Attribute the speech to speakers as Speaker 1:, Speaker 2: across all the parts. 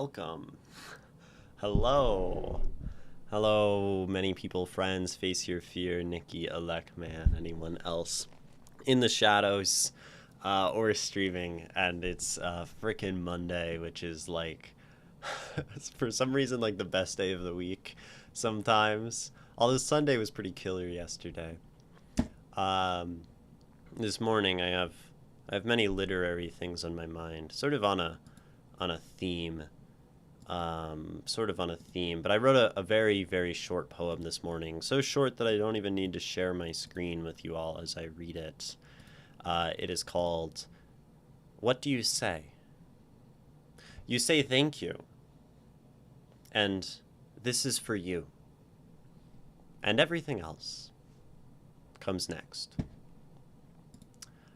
Speaker 1: welcome. Hello. Hello, many people, friends, Face Your Fear, Nikki, Alec, man, anyone else in the shadows or streaming. And it's frickin' Monday, which is like, for some reason, like the best day of the week sometimes. Although Sunday was pretty killer yesterday. Um, this morning I have many literary things on my mind, sort of on a theme, sort of on a theme. But I wrote a very, very short poem this morning. So short that I don't even need to share my screen with you all as I read it. It is called, What Do You Say? You say thank you. And this is for you. And everything else comes next.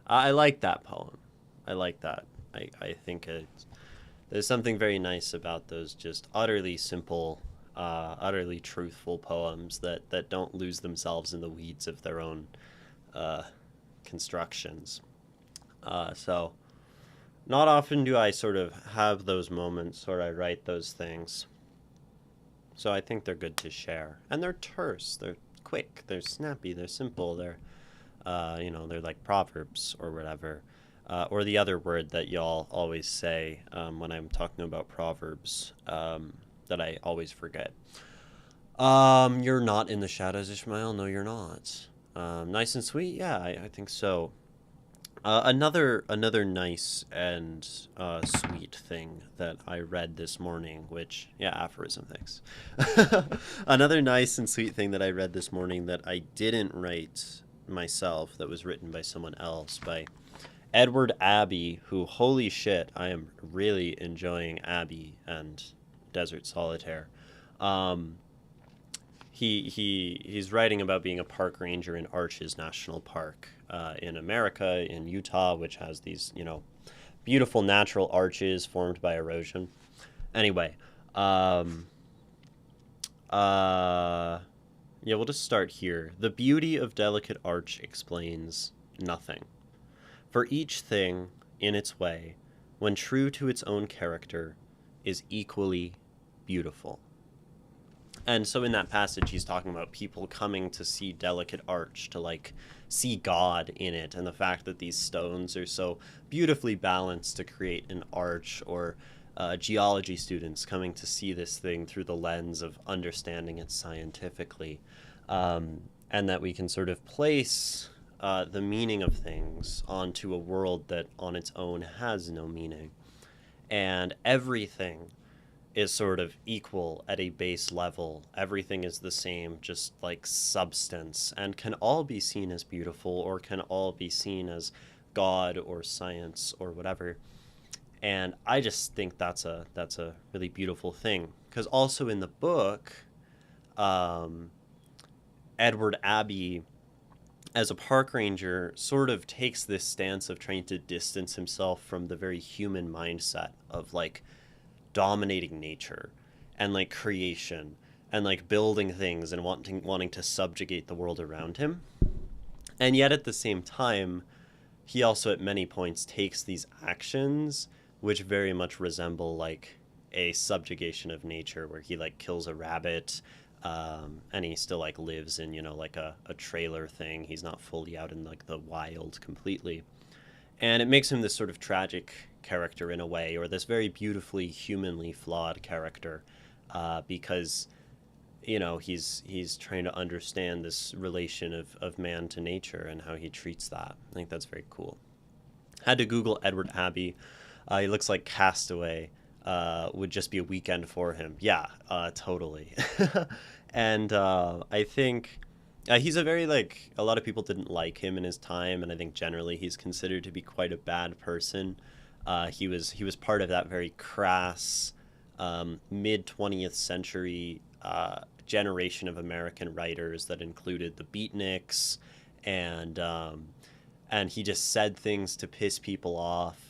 Speaker 1: I like that poem. I like that. I think there's something very nice about those just utterly simple, utterly truthful poems that don't lose themselves in the weeds of their own uh, constructions. So, not often do I sort of have those moments where I write those things. So I think they're good to share. And they're terse, they're quick, they're snappy, they're simple, they're like proverbs or whatever. Or the other word that y'all always say when I'm talking about proverbs that I always forget. You're not in the shadows, Ishmael. No, you're not. Nice and sweet. Yeah, I think so. Another nice and sweet thing that I read this morning, which aphorism, thanks. Another nice and sweet thing that I read this morning that I didn't write myself, that was written by someone else, by Edward Abbey, who, holy shit, I am really enjoying Abbey and Desert Solitaire. Um, he's writing about being a park ranger in Arches National Park in America, in Utah, which has these, beautiful natural arches formed by erosion. Anyway, we'll just start here. The beauty of delicate arch explains nothing. For each thing, in its way, when true to its own character, is equally beautiful. And so in that passage, he's talking about people coming to see delicate arch, to like see God in it, and the fact that these stones are so beautifully balanced to create an arch, or geology students coming to see this thing through the lens of understanding it scientifically, and that we can sort of place the meaning of things onto a world that on its own has no meaning. And everything is sort of equal at a base level. Everything is the same, just like substance, and can all be seen as beautiful, or can all be seen as God or science or whatever. And I just think that's a really beautiful thing. Because also in the book, Edward Abbey, as a park ranger, sort of takes this stance of trying to distance himself from the very human mindset of like dominating nature and like creation and like building things and wanting to subjugate the world around him. And yet at the same time, he also at many points takes these actions which very much resemble like a subjugation of nature, where he like kills a rabbit, and he still like lives in like a trailer thing. He's not fully out in like the wild completely, and it makes him this sort of tragic character in a way, or this very beautifully humanly flawed character, because he's trying to understand this relation of man to nature and how he treats that. I think that's very cool. Had to Google Edward Abbey. He looks like Castaway would just be a weekend for him. Yeah, totally. And I think he's a very, like, a lot of people didn't like him in his time, and I think generally he's considered to be quite a bad person. He was part of that very crass mid 20th century generation of American writers that included the Beatniks, and he just said things to piss people off.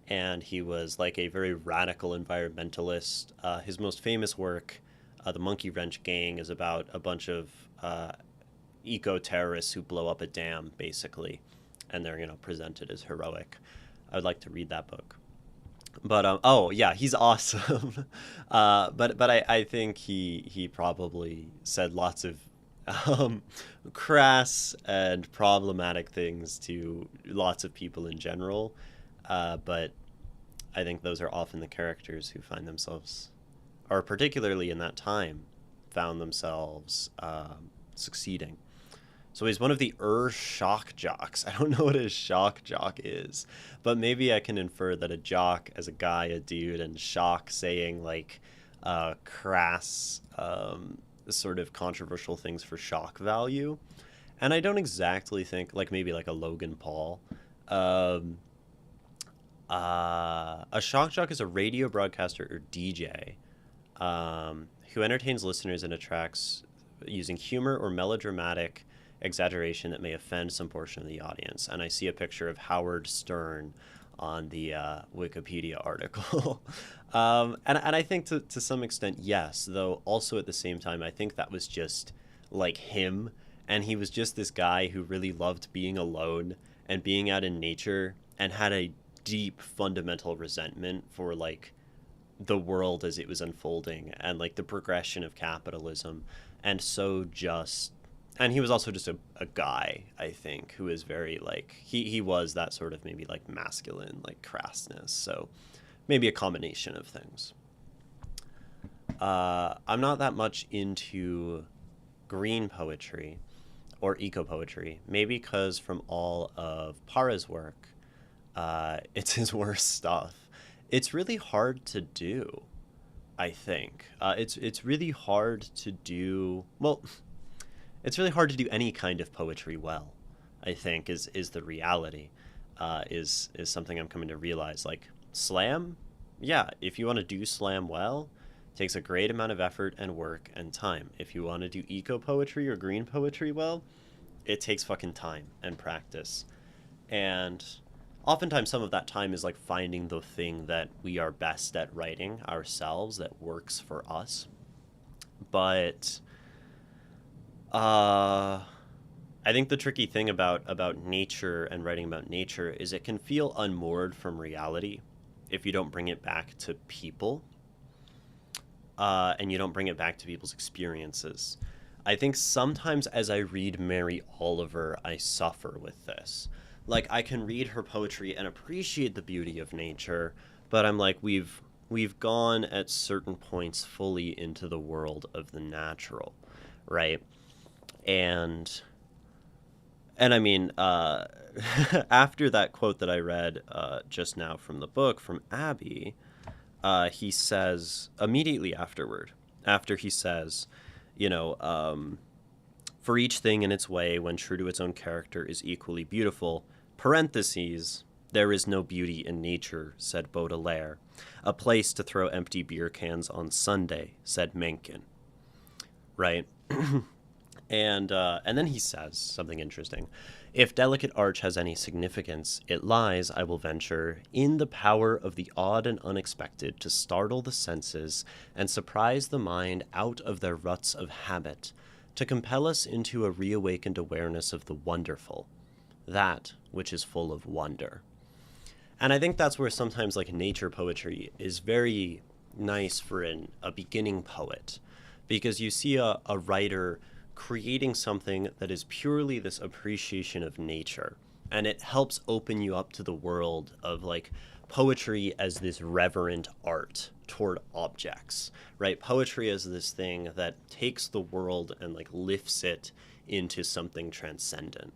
Speaker 1: And he was like a very radical environmentalist. His most famous work, The Monkey Wrench Gang, is about a bunch of eco-terrorists who blow up a dam, basically, and they're presented as heroic. I would like to read that book. But oh yeah, he's awesome. But I think he probably said lots of um, crass and problematic things to lots of people in general. But I think those are often the characters who find themselves, or particularly in that time, found themselves succeeding. So he's one of the shock jocks. I don't know what a shock jock is, but maybe I can infer that a jock as a guy, a dude, and shock saying like crass, sort of controversial things for shock value. And I don't exactly think like maybe like a Logan Paul. Um, a shock jock is a radio broadcaster or DJ who entertains listeners and attracts using humor or melodramatic exaggeration that may offend some portion of the audience. And I see a picture of Howard Stern on the Wikipedia article. And I think to some extent, yes, though also at the same time, I think that was just like him. And he was just this guy who really loved being alone and being out in nature and had a deep fundamental resentment for like the world as it was unfolding and like the progression of capitalism. And so just and he was also just a guy, I think, who is very like he was that sort of maybe like masculine like crassness, so maybe a combination of things. I'm not that much into green poetry or eco poetry, maybe because from all of Para's work, it's his worst stuff. It's really hard to do, I think. It's really hard to do. Well, it's really hard to do any kind of poetry well. I think is the reality. Is something I'm coming to realize. Like slam, yeah. If you want to do slam well, it takes a great amount of effort and work and time. If you want to do eco poetry or green poetry well, it takes fucking time and practice. And oftentimes some of that time is like finding the thing that we are best at writing ourselves that works for us. But I think the tricky thing about nature and writing about nature is it can feel unmoored from reality if you don't bring it back to people, and you don't bring it back to people's experiences. I think sometimes as I read Mary Oliver, I suffer with this. Like I can read her poetry and appreciate the beauty of nature, but I'm like we've gone at certain points fully into the world of the natural, right? And and I mean, after that quote that I read just now from the book from Abby, he says immediately afterward, after he says, you know, for each thing in its way, when true to its own character, is equally beautiful. Parentheses, there is no beauty in nature, said Baudelaire. A place to throw empty beer cans on Sunday, said Mencken. Right? And then he says something interesting. If delicate arch has any significance, it lies, I will venture, in the power of the odd and unexpected to startle the senses and surprise the mind out of their ruts of habit, to compel us into a reawakened awareness of the wonderful, that which is full of wonder. And I think that's where sometimes like nature poetry is very nice for a beginning poet, because you see a writer creating something that is purely this appreciation of nature, and it helps open you up to the world of like poetry as this reverent art toward objects, right? Poetry as this thing that takes the world and like lifts it into something transcendent,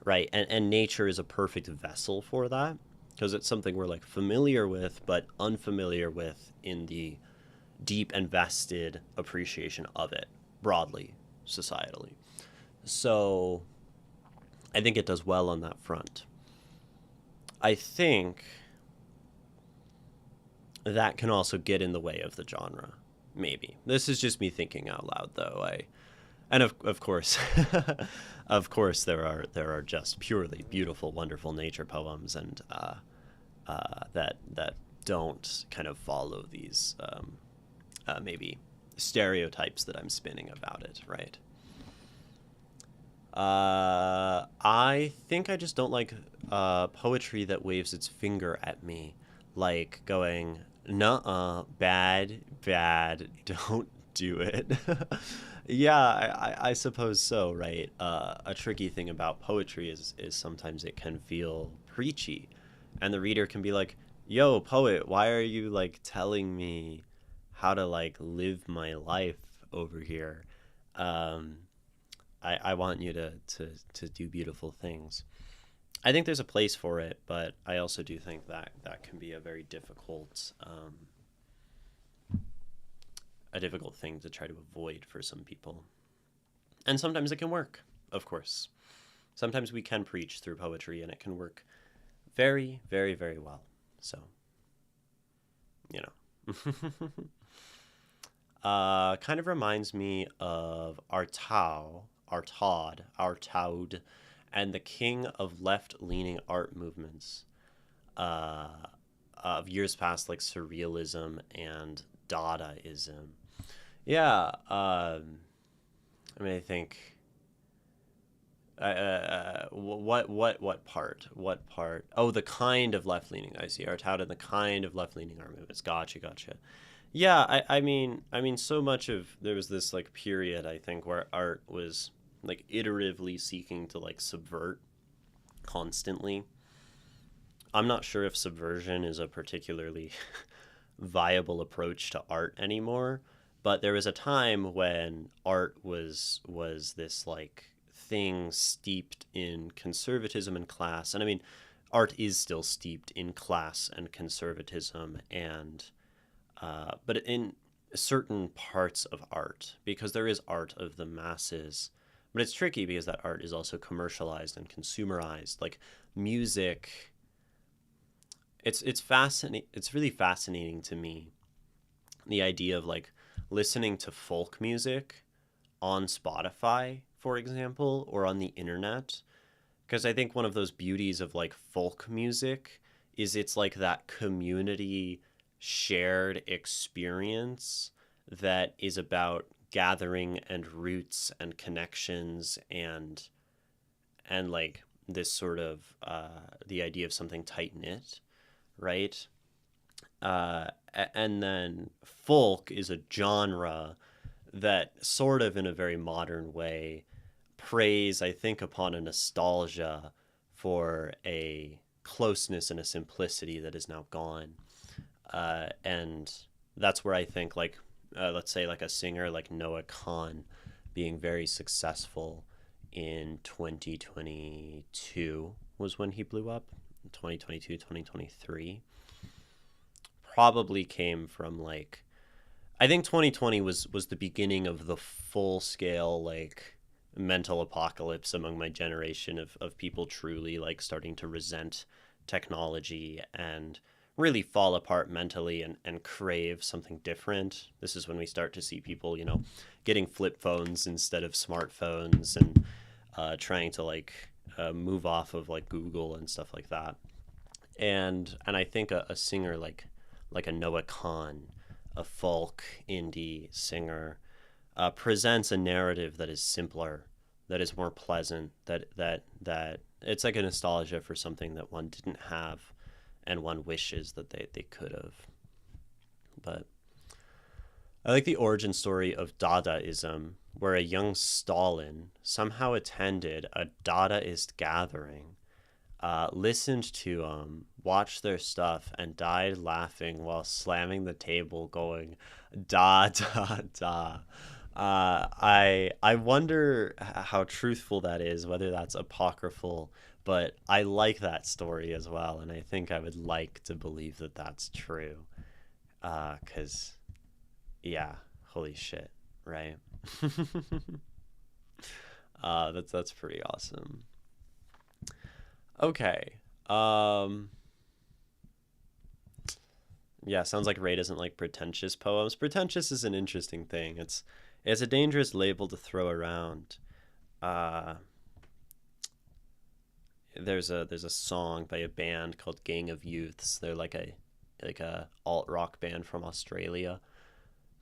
Speaker 1: right? And nature is a perfect vessel for that, because it's something we're like familiar with but unfamiliar with in the deep and vested appreciation of it broadly societally. So I think it does well on that front. I think that can also get in the way of the genre, maybe. This is just me thinking out loud, though. And of course, of course, there are just purely beautiful, wonderful nature poems, and that don't kind of follow these maybe stereotypes that I'm spinning about it, right? I think I just don't like poetry that waves its finger at me like going, nuh-uh, bad, bad, don't do it. Yeah, I suppose so, right? A tricky thing about poetry is sometimes it can feel preachy, and the reader can be like, "Yo, poet, why are you like telling me how to like live my life over here? Um, I want you to do beautiful things." I think there's a place for it, but I also do think that that can be a difficult thing to try to avoid for some people. And sometimes it can work, of course. Sometimes we can preach through poetry and it can work very, very, very well. So, you know. Kind of reminds me of Artaud, and the king of left-leaning art movements uh, of years past, like surrealism and Dadaism. Yeah, I mean, I think what part? What part? Oh, the kind of left leaning. I see. Artaud and the kind of left leaning art movements. Gotcha, gotcha. Yeah, I mean, so much of there was this like period I think where art was like iteratively seeking to like subvert constantly. I'm not sure if subversion is a particularly viable approach to art anymore, but there was a time when art was this like thing steeped in conservatism and class. And I mean, art is still steeped in class and conservatism and but in certain parts of art, because there is art of the masses, but it's tricky because that art is also commercialized and consumerized. Like music, it's fascinating. It's really fascinating to me, the idea of like listening to folk music on Spotify, for example, or on the internet. Because I think one of those beauties of like folk music is it's like that community shared experience that is about gathering and roots and connections and like this sort of the idea of something tight knit, right? And then folk is a genre that sort of in a very modern way preys, I think, upon a nostalgia for a closeness and a simplicity that is now gone. And that's where I think, like, let's say, like a singer like Noah Khan being very successful in 2022 was when he blew up. 2022, 2023 probably came from like I think 2020 was the beginning of the full scale like mental apocalypse among my generation of people truly like starting to resent technology and really fall apart mentally and crave something different. This is when we start to see people, getting flip phones instead of smartphones and trying to like move off of like Google and stuff like that. And I think a singer like a Noah Khan, a folk indie singer, presents a narrative that is simpler, that is more pleasant, that it's like a nostalgia for something that one didn't have, and one wishes that they could have. But I like the origin story of Dadaism, where a young Stalin somehow attended a Dadaist gathering, listened to watched their stuff, and died laughing while slamming the table, going da da da. I wonder how truthful that is, whether that's apocryphal, but I like that story as well, and I think I would like to believe that that's true. Cause yeah, holy shit, right? That's pretty awesome. Okay. Um, yeah, sounds like Ray doesn't like pretentious poems. Pretentious is an interesting thing. It's a dangerous label to throw around. Uh, there's a song by a band called Gang of Youths. They're like a alt rock band from Australia.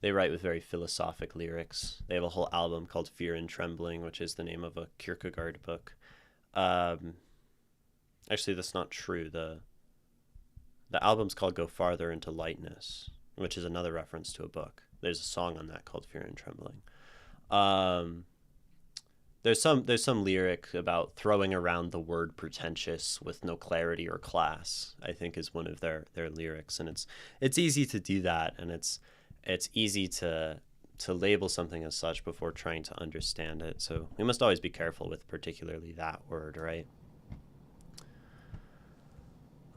Speaker 1: They write with very philosophic lyrics. They have a whole album called Fear and Trembling, which is the name of a Kierkegaard book. Um, Actually, that's not true. The album's called Go Farther into Lightness, which is another reference to a book. There's a song on that called Fear and Trembling. Um, there's some lyric about throwing around the word pretentious with no clarity or class, I think is one of their lyrics. And it's easy to do that, and it's easy to label something as such before trying to understand it. So we must always be careful with particularly that word, right?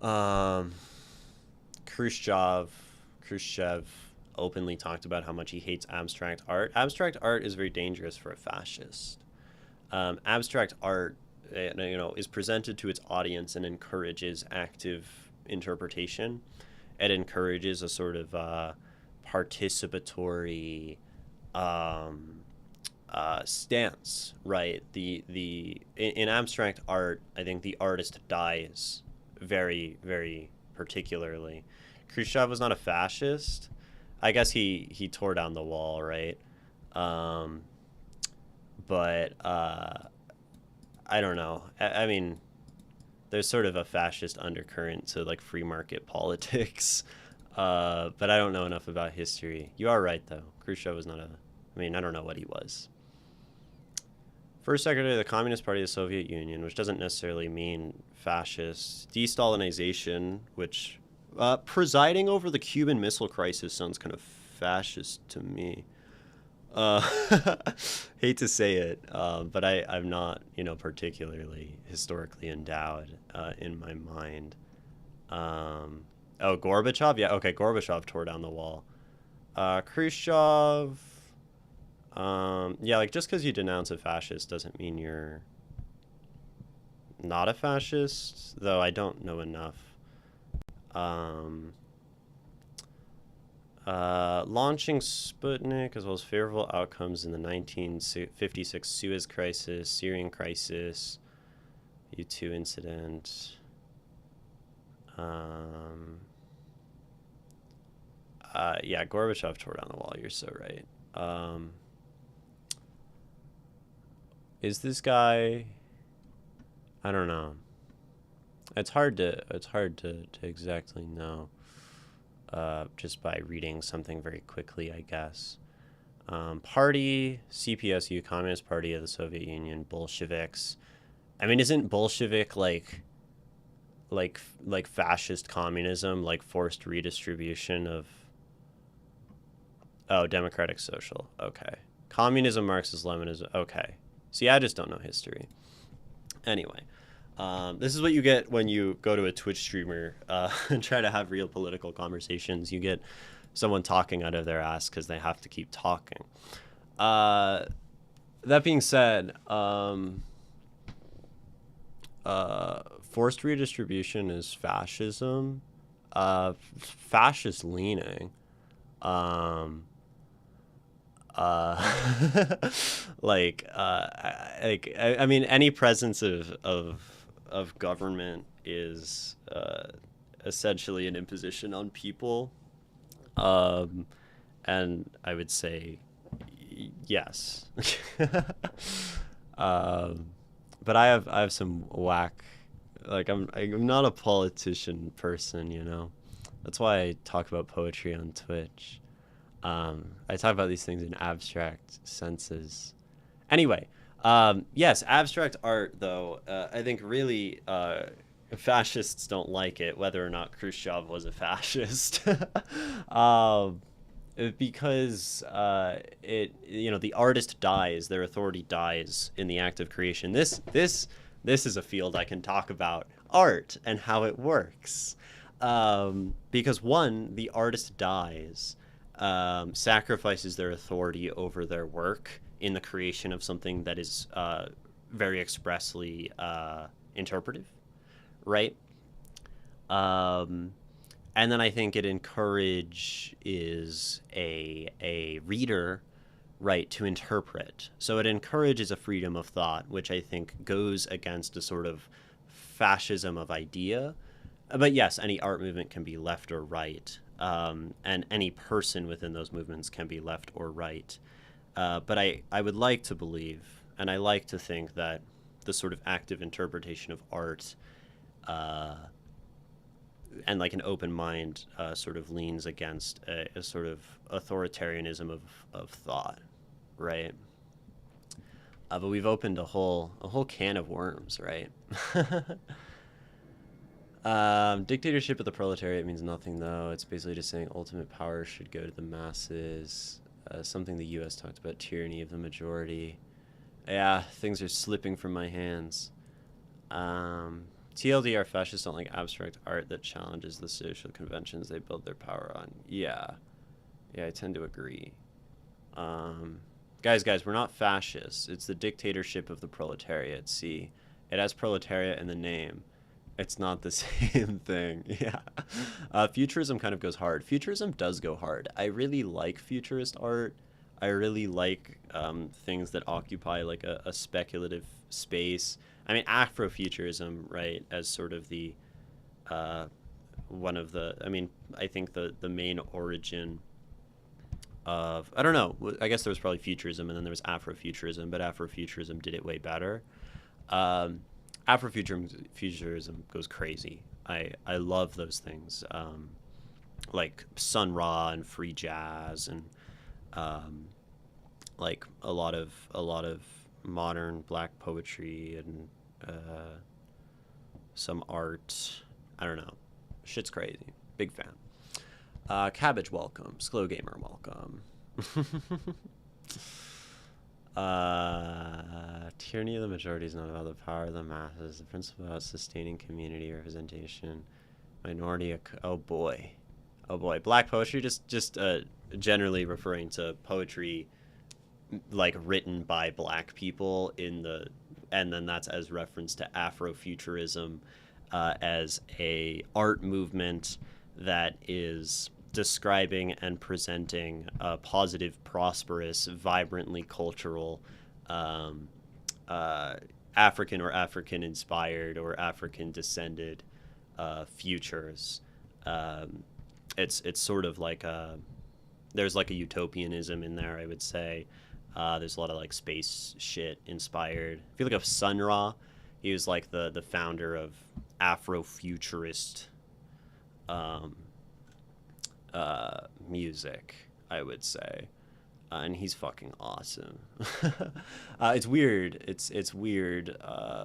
Speaker 1: Um, Khrushchev openly talked about how much he hates abstract art. Abstract art is very dangerous for a fascist. Abstract art, is presented to its audience and encourages active interpretation. It encourages a sort of participatory stance, right? In abstract art, I think the artist dies very, very particularly. Khrushchev was not a fascist. I guess he tore down the wall, right? Um, but I don't know. I mean, there's sort of a fascist undercurrent to like free market politics. But I don't know enough about history. You are right though. Khrushchev was not a. I mean, I don't know what he was. First secretary of the Communist Party of the Soviet Union, which doesn't necessarily mean fascist. De-Stalinization, which presiding over the Cuban Missile Crisis sounds kind of fascist to me. Uh, hate to say it, but I'm not, particularly historically endowed in my mind. Oh, Gorbachev? Yeah, okay, Gorbachev tore down the wall. Khrushchev. Yeah, like just because you denounce a fascist doesn't mean you're not a fascist, though I don't know enough. Um, Launching Sputnik, as well as favorable outcomes in the 1956 Suez Crisis, Syrian Crisis, U2 incident. Yeah, Gorbachev tore down the wall. You're so right. Is this guy? I don't know. It's hard to exactly know. Just by reading something very quickly, I guess. Party, CPSU, Communist Party of the Soviet Union, Bolsheviks. I mean, isn't Bolshevik like fascist communism, like forced redistribution of? Oh, democratic social. Okay. Communism, Marxist, Leninism. Okay. See, I just don't know history. Anyway, this is what you get when you go to a Twitch streamer and try to have real political conversations. You get someone talking out of their ass because they have to keep talking. That being said, forced redistribution is fascism, fascist leaning. Um, uh, I mean, any presence of government is essentially an imposition on people, um, and I would say yes. um, but I have some whack. Like I'm not a politician person, you know. That's why I talk about poetry on Twitch. I talk about these things in abstract senses. Anyway, yes, abstract art, though, I think really fascists don't like it, whether or not Khrushchev was a fascist. um, because the artist dies, their authority dies in the act of creation. This is a field I can talk about, art and how it works. Because one, the artist dies, sacrifices their authority over their work in the creation of something that is very expressly interpretive, right? Um, and then I think it encourages a reader, right, to interpret. So it encourages a freedom of thought, which I think goes against a sort of fascism of idea. But yes, any art movement can be left or right, and any person within those movements can be left or right. But I would like to believe, and I like to think that the sort of active interpretation of art and like an open mind sort of leans against a sort of authoritarianism of thought, right? But we've opened a whole can of worms, right? Dictatorship of the proletariat means nothing, though. It's basically just saying ultimate power should go to the masses. Something the U.S. talked about, tyranny of the majority. Yeah, things are slipping from my hands. TLDR, fascists don't like abstract art that challenges the social conventions they build their power on. Yeah, I tend to agree. Guys, we're not fascists. It's the dictatorship of the proletariat. See, it has proletariat in the name. It's not the same thing. Yeah. Futurism kind of goes hard. Futurism does go hard. I really like futurist art. I really like things that occupy like a speculative space. I mean, Afrofuturism, right, as sort of the one of the. I mean, I think the main origin of, I don't know. I guess there was probably futurism and then there was Afrofuturism, but Afrofuturism did it way better. Afrofuturism goes crazy. I love those things, like Sun Ra and free jazz and like a lot of modern black poetry and some art. I don't know. Shit's crazy. Big fan. Cabbage, welcome. Sklo Gamer, welcome. Tyranny of the majority is not about the power of the masses. The principle about sustaining community representation. Minority. Oh boy. Black poetry, just generally referring to poetry like written by black people and then that's as reference to Afrofuturism as a art movement that is describing and presenting a positive, prosperous, vibrantly cultural African or African-inspired or African-descended futures. It's sort of like there's like a utopianism in there, I would say. There's a lot of like space shit inspired. If you look up Sun Ra, he was like the founder of Afrofuturist music, I would say, and he's fucking awesome. It's weird. It's weird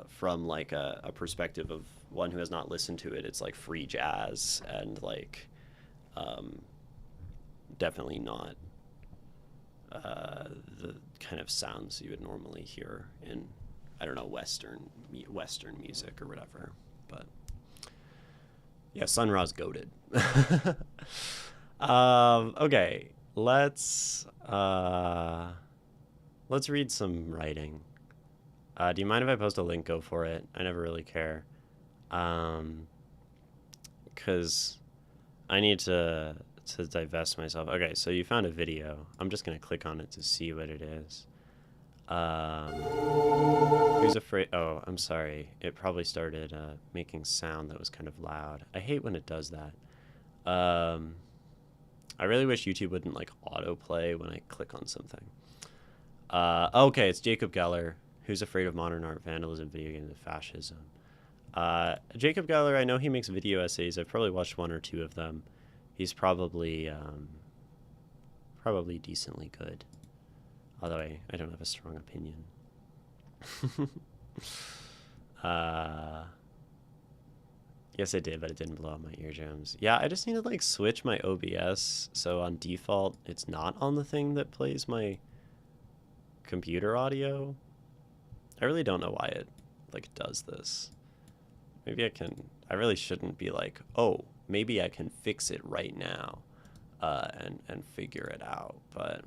Speaker 1: from like a perspective of one who has not listened to it. It's like free jazz and like definitely not the kind of sounds you would normally hear in, I don't know, Western music or whatever. But yeah, Sun Ra's goated. Okay, let's read some writing. Do you mind if I post a link? Go for it. I never really care. Because I need to divest myself. Okay, so you found a video. I'm just gonna click on it to see what it is. Who's afraid? Oh, I'm sorry. It probably started making sound that was kind of loud. I hate when it does that. I really wish YouTube wouldn't like autoplay when I click on something. Okay, it's Jacob Geller. Who's afraid of modern art, vandalism, video games, and fascism? Jacob Geller, I know he makes video essays. I've probably watched one or two of them. He's probably decently good. Although I don't have a strong opinion. Yes, I did, but it didn't blow out my eardrums. Yeah, I just need to like switch my OBS so on default it's not on the thing that plays my computer audio. I really don't know why it like does this. Maybe I really shouldn't be like, oh, maybe I can fix it right now and figure it out. But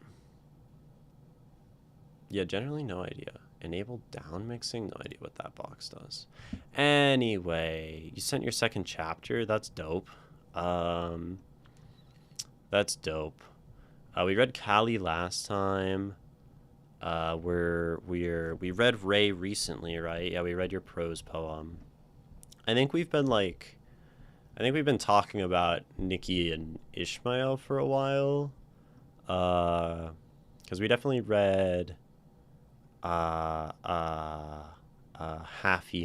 Speaker 1: yeah, generally no idea. Enable down mixing? No idea what that box does. Anyway, you sent your second chapter. That's dope. That's dope. We read Kali last time. We read Ray recently, right? Yeah, we read your prose poem. I think we've been talking about Nikki and Ishmael for a while. Because we definitely read Haffy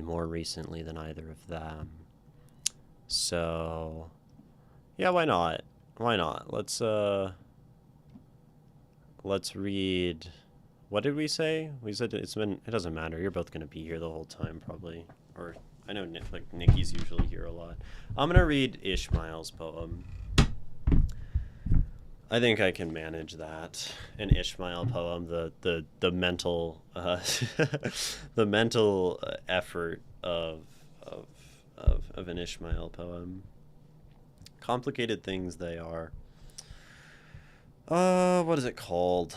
Speaker 1: more recently than either of them. So yeah, why not? Why not? Let's read. What did we say? We said it's been. It doesn't matter. You're both gonna be here the whole time, probably. Or I know like Nikki's usually here a lot. I'm gonna read Ishmael's poem. I think I can manage that. An Ishmael poem. The mental the mental effort of of an Ishmael poem. Complicated things they are. What is it called?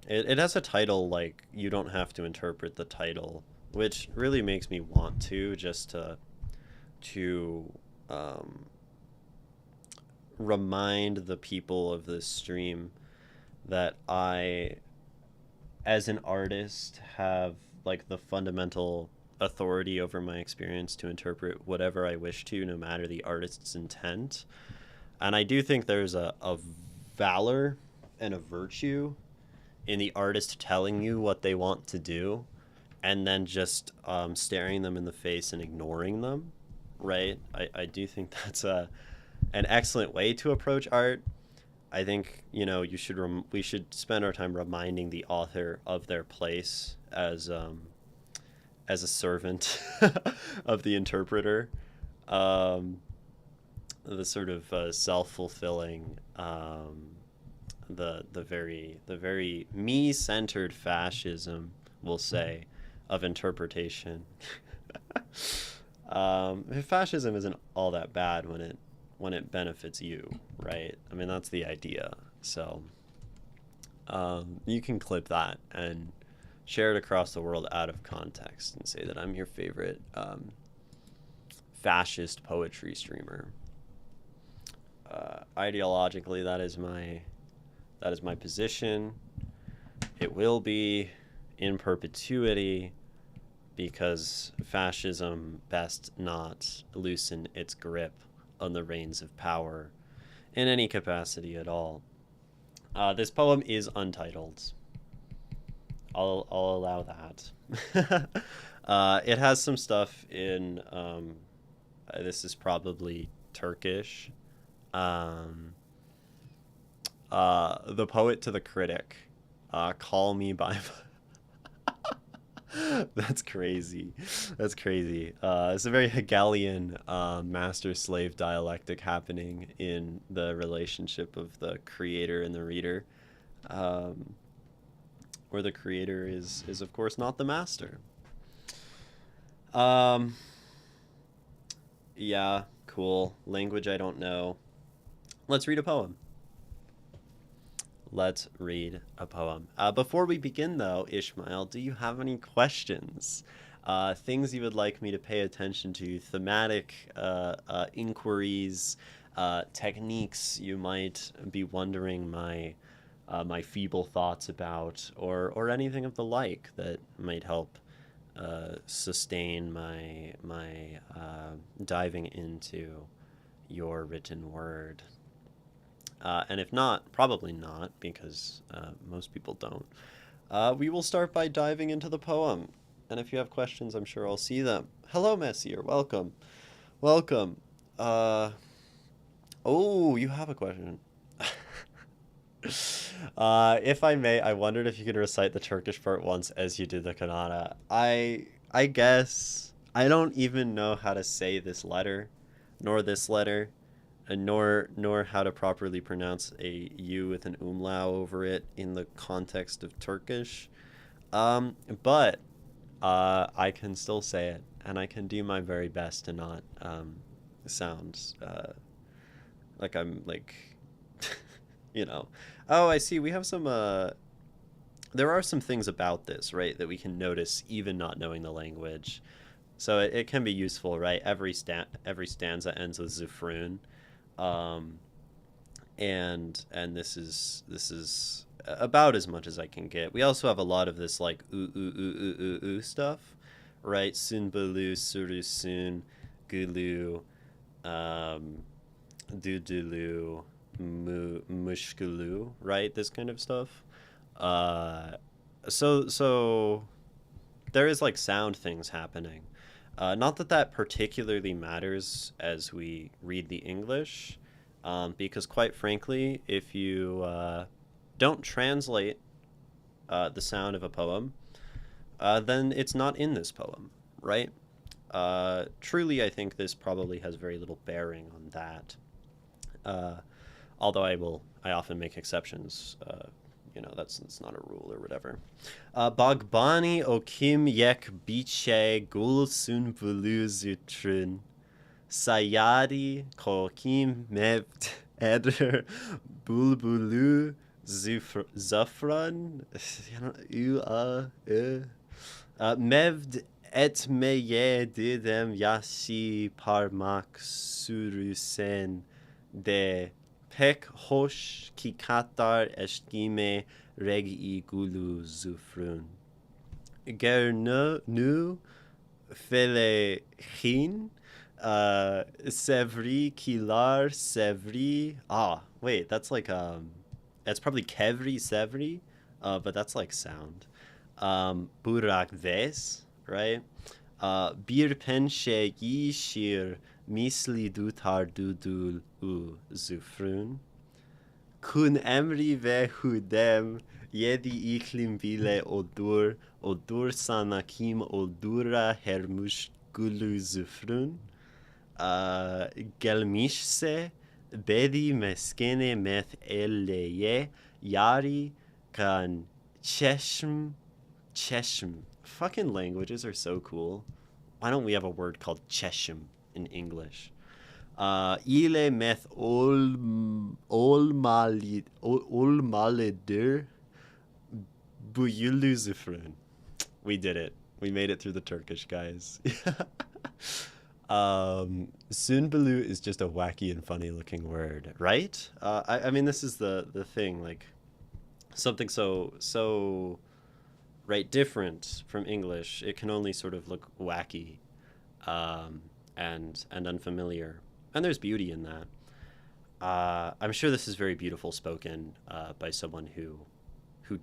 Speaker 1: It has a title like you don't have to interpret the title, which really makes me want to just to um, remind the people of this stream that I, as an artist, have like the fundamental authority over my experience to interpret whatever I wish to, no matter the artist's intent. And I do think there's a valor and a virtue in the artist telling you what they want to do and then just staring them in the face and ignoring them, right? I do think that's an excellent way to approach art. I think we should spend our time reminding the author of their place as a servant of the interpreter. Um, the sort of self-fulfilling the very me-centered fascism, we'll say, of interpretation. Fascism isn't all that bad when it benefits you, right? I mean, that's the idea. So you can clip that and share it across the world out of context and say that I'm your favorite fascist poetry streamer. Ideologically, that is my position. It will be in perpetuity because fascism best not loosen its grip on the reins of power in any capacity at all. This poem is untitled. I'll allow that. It has some stuff in. This is probably Turkish. Um, the poet to the critic. Call me by. That's crazy. That's crazy. It's a very Hegelian master-slave dialectic happening in the relationship of the creator and the reader, um, where the creator is of course not the master. Um, yeah, cool. Language I don't know. Let's read a poem. Let's read a poem. Before we begin, though, Ishmael, do you have any questions? Things you would like me to pay attention to, thematic inquiries, techniques you might be wondering my feeble thoughts about, or anything of the like that might help sustain my diving into your written word. And if not, probably not, because most people don't. We will start by diving into the poem. And if you have questions, I'm sure I'll see them. Hello, Messier. Welcome. Welcome. Oh, you have a question. If I may, I wondered if you could recite the Turkish part once as you did the Kannada. I guess I don't even know how to say this letter, nor this letter, and nor how to properly pronounce a U with an umlau over it in the context of Turkish. But I can still say it, and I can do my very best to not sound like I'm like, you know. Oh, I see. We have some. There are some things about this, right, that we can notice even not knowing the language. So it can be useful, right? Every stanza ends with zufrun, um, and this is about as much as I can get. We also have a lot of this like ooh stuff, right? Sunbalu, surusun, gulu, um, dudulu, mushkulu, right? This kind of stuff. Uh, so there is like sound things happening. Not that that particularly matters as we read the English, because quite frankly, if you don't translate the sound of a poem, then it's not in this poem, right? Truly, I think this probably has very little bearing on that. Uh, Although I often make exceptions. That's not a rule or whatever. Bagbani okim yek biche gul sun vulu zutrin. Sayadi kokim mevt eder bulbulu zufran. Mevd et meye didem yashi parmak surusen de pek hosh ki katar eshkime regi gulu zufrun. Ger nu fele chin sevri kilar sevri. Ah, wait, that's like that's probably kevri sevri, but that's like sound. Burak ves, right? Bir penshe yishir misli dutar dudul u zufrun. Kun emri ve hudem yedi iklim bile odur sanakim odura hermush gulu zufrun. Gelmishse bedi meskene meth elleye yari kan cheshm. Fucking languages are so cool. Why don't we have a word called cheshm in English? Ile meth olmalidir buyuluzifrun. We did it. We made it through the Turkish, guys. Sunbalu is just a wacky and funny looking word, right? I mean, this is the thing, like something so right different from English. It can only sort of look wacky, and unfamiliar, and there's beauty in that. I'm sure this is very beautiful spoken by someone who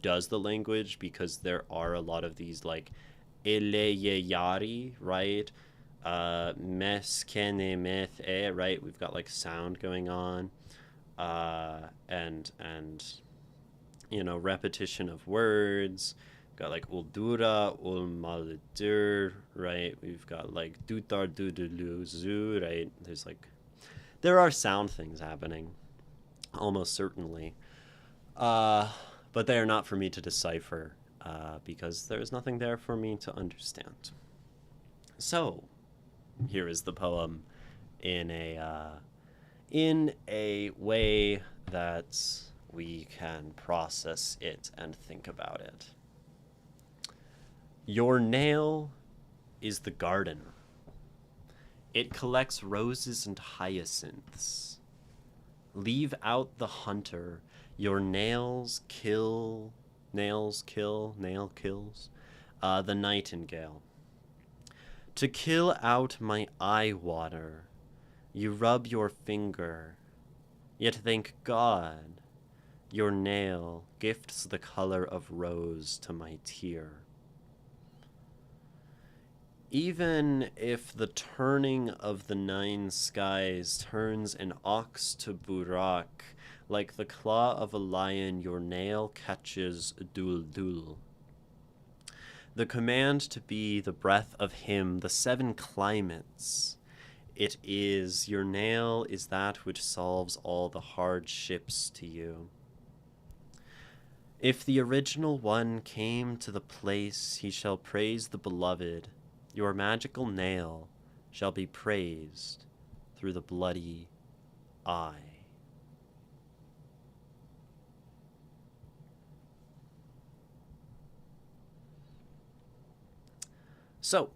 Speaker 1: does the language, because there are a lot of these like eleyeyari, right? Mes kene meth e, right? We've got like sound going on, and repetition of words. We've got like uldura, ulmalidur, right? We've got like dutar dudulu zu, right? There are sound things happening, almost certainly. But they are not for me to decipher, because there is nothing there for me to understand. So, here is the poem in a way that we can process it and think about it. Your nail is the garden. It collects roses and hyacinths. Leave out the hunter. Your nail kills the nightingale. To kill out my eye water, you rub your finger. Yet thank God, your nail gifts the color of rose to my tear. Even if the turning of the nine skies turns an ox to Burak, like the claw of a lion, your nail catches Duldul. The command to be the breath of him, the seven climates. It is, your nail is that which solves all the hardships to you. If the original one came to the place, he shall praise the beloved. Your magical nail shall be praised through the bloody eye. So,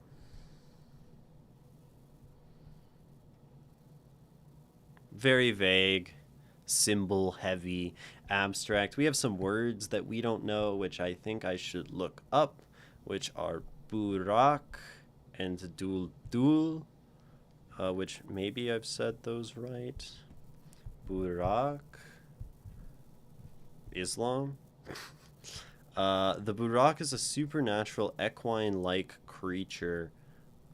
Speaker 1: very vague, symbol heavy, abstract. We have some words that we don't know, which I think I should look up, which are burak and duldul, which maybe I've said those right. Burak, Islam. The Burak is a supernatural equine-like creature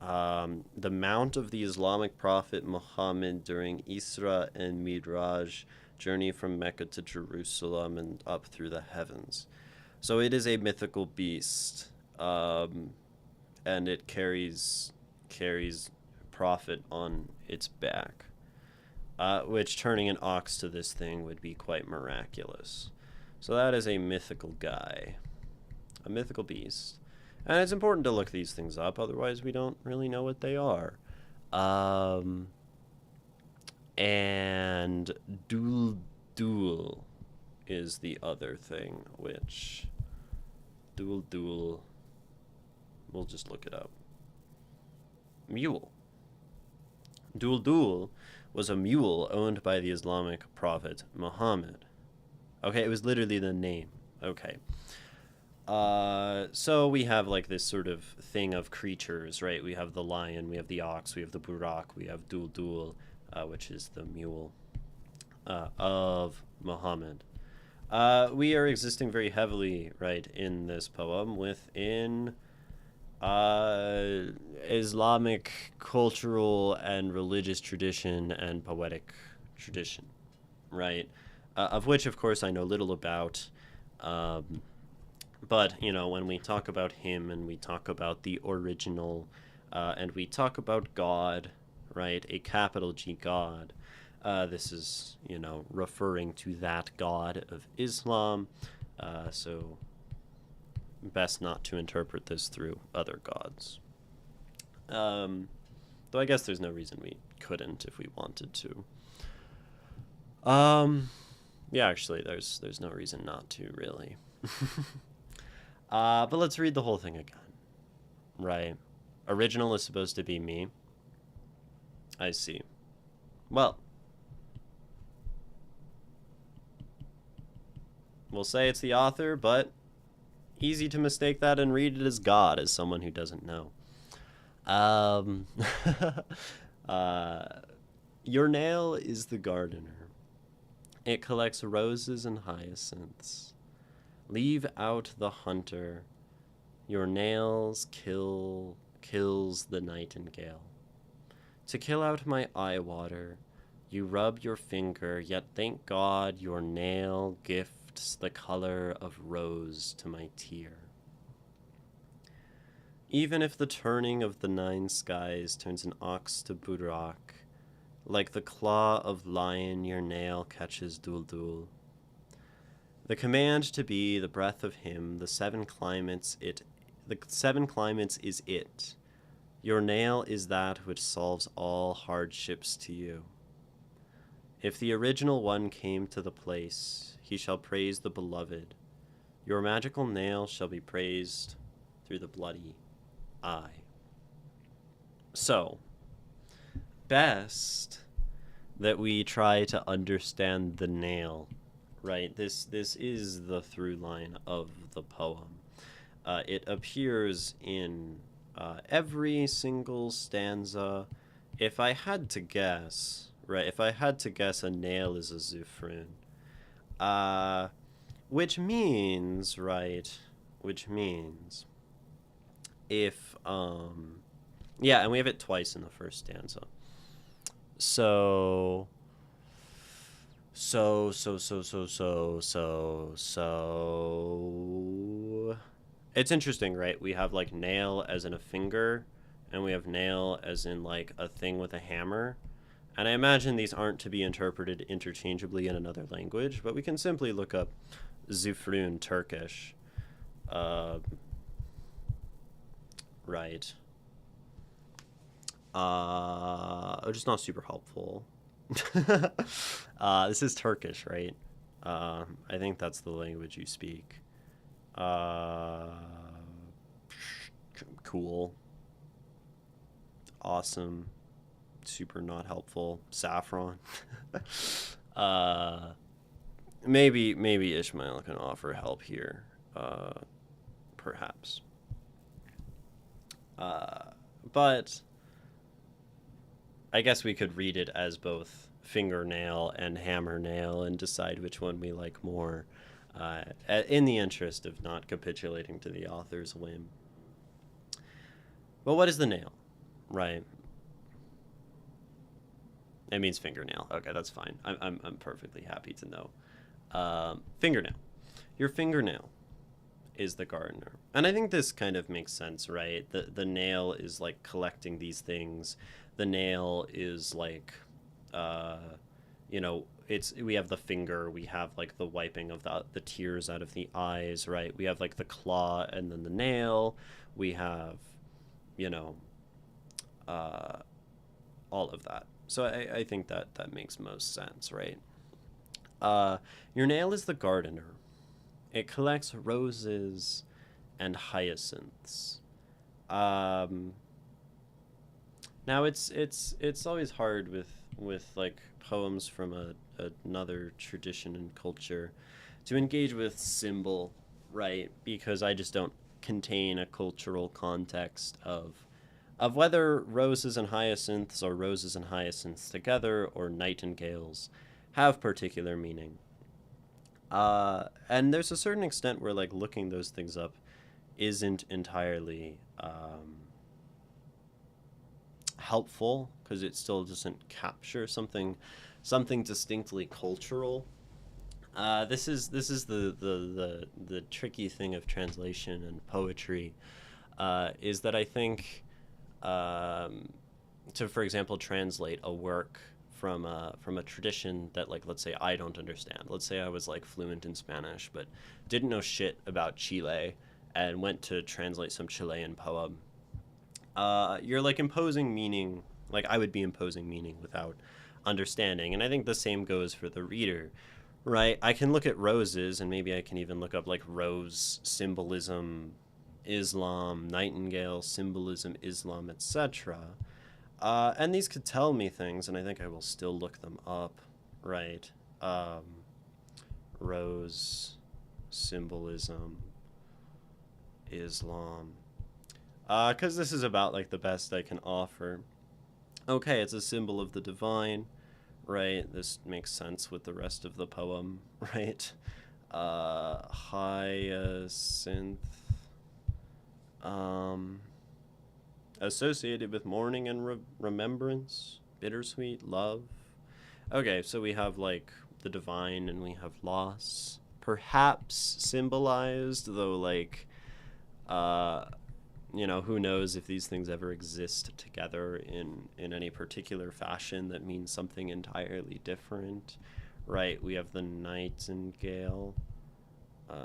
Speaker 1: The mount of the Islamic prophet Muhammad during Isra and Miraj, journey from Mecca to Jerusalem and up through the heavens. So it is a mythical beast, and it carries prophet on its back, which turning an ox to this thing would be quite miraculous. So that is a mythical guy, a mythical beast. And it's important to look these things up, otherwise we don't really know what they are. And Dual is the other thing, which Dual, we'll just look it up. Mule. Dual was a mule owned by the Islamic prophet Muhammad. Okay, it was literally the name. Okay. So we have like this sort of thing of creatures, right? We have the lion, we have the ox, we have the burak, we have Dual, which is the mule of Muhammad. We are existing very heavily, right, in this poem within Islamic cultural and religious tradition and poetic tradition, right? Of which, of course, I know little about. But, you know, when we talk about him and we talk about the original and we talk about God, right, a capital G God, this is, you know, referring to that God of Islam. So best not to interpret this through other gods. Though I guess there's no reason we couldn't if we wanted to. Yeah, actually, there's no reason not to, really. But let's read the whole thing again. Right. Original is supposed to be me. I see. Well, we'll say it's the author, but easy to mistake that and read it as God, as someone who doesn't know. Your nail is the gardener. It collects roses and hyacinths. Leave out the hunter. Your nails kills the nightingale. To kill out my eye water, you rub your finger, yet thank God your nail gifts the color of rose to my tear. Even if the turning of the 9 skies turns an ox to burak, like the claw of lion your nail catches Duldul. The command to be the breath of him, the 7 climates is it. Your nail is that which solves all hardships to you. If the original one came to the place, he shall praise the beloved. Your magical nail shall be praised through the bloody eye. So, best that we try to understand the nail. Right, this is the through line of the poem. It appears in every single stanza. If I had to guess, right, a nail is a zufrun. Which means if, yeah, and we have it twice in the first stanza. So it's interesting, right? We have like nail as in a finger, and we have nail as in like a thing with a hammer. And I imagine these aren't to be interpreted interchangeably in another language, but we can simply look up Zufrun Turkish. Right. Just not super helpful. This is Turkish, right? I think that's the language you speak. Cool. Awesome. Super not helpful. Saffron. Maybe Ishmael can offer help here. Perhaps. But I guess we could read it as both fingernail and hammer nail and decide which one we like more, in the interest of not capitulating to the author's whim. But what is the nail? Right. It means fingernail. Okay, that's fine. I'm perfectly happy to know. Fingernail. Your fingernail is the gardener. And I think this kind of makes sense, right? The nail is like collecting these things. The nail is like uh it's we have the finger, we have like the wiping of the tears out of the eyes, right? We have like the claw and then the nail. We have, you know, uh all of that. So I think that that makes most sense, right? Your nail is the gardener. It collects roses and hyacinths. Um, Now it's always hard with like poems from another tradition and culture to engage with symbol, right? Because I just don't contain a cultural context of whether roses and hyacinths or roses and hyacinths together or nightingales have particular meaning. And there's a certain extent where like looking those things up isn't entirely helpful because it still doesn't capture something distinctly cultural. This is the tricky thing of translation and poetry, is that I think um, to, for example, translate a work from a tradition that, like, let's say I don't understand. Let's say I was like fluent in Spanish but didn't know shit about Chile and went to translate some Chilean poem. You're like imposing meaning, like I would be imposing meaning without understanding. And I think the same goes for the reader, right? I can look at roses and maybe I can even look up like rose symbolism, Islam, nightingale symbolism, Islam, etc. And these could tell me things, and I think I will still look them up, right? Um, Rose symbolism, Islam, because this is about like the best I can offer. Okay, it's a symbol of the divine, right? This makes sense with the rest of the poem, right? Hyacinth, um, associated with mourning and remembrance, bittersweet love. Okay, so we have like the divine and we have loss, perhaps symbolized, though, like, uh, who knows if these things ever exist together in any particular fashion that means something entirely different, right? We have the nightingale,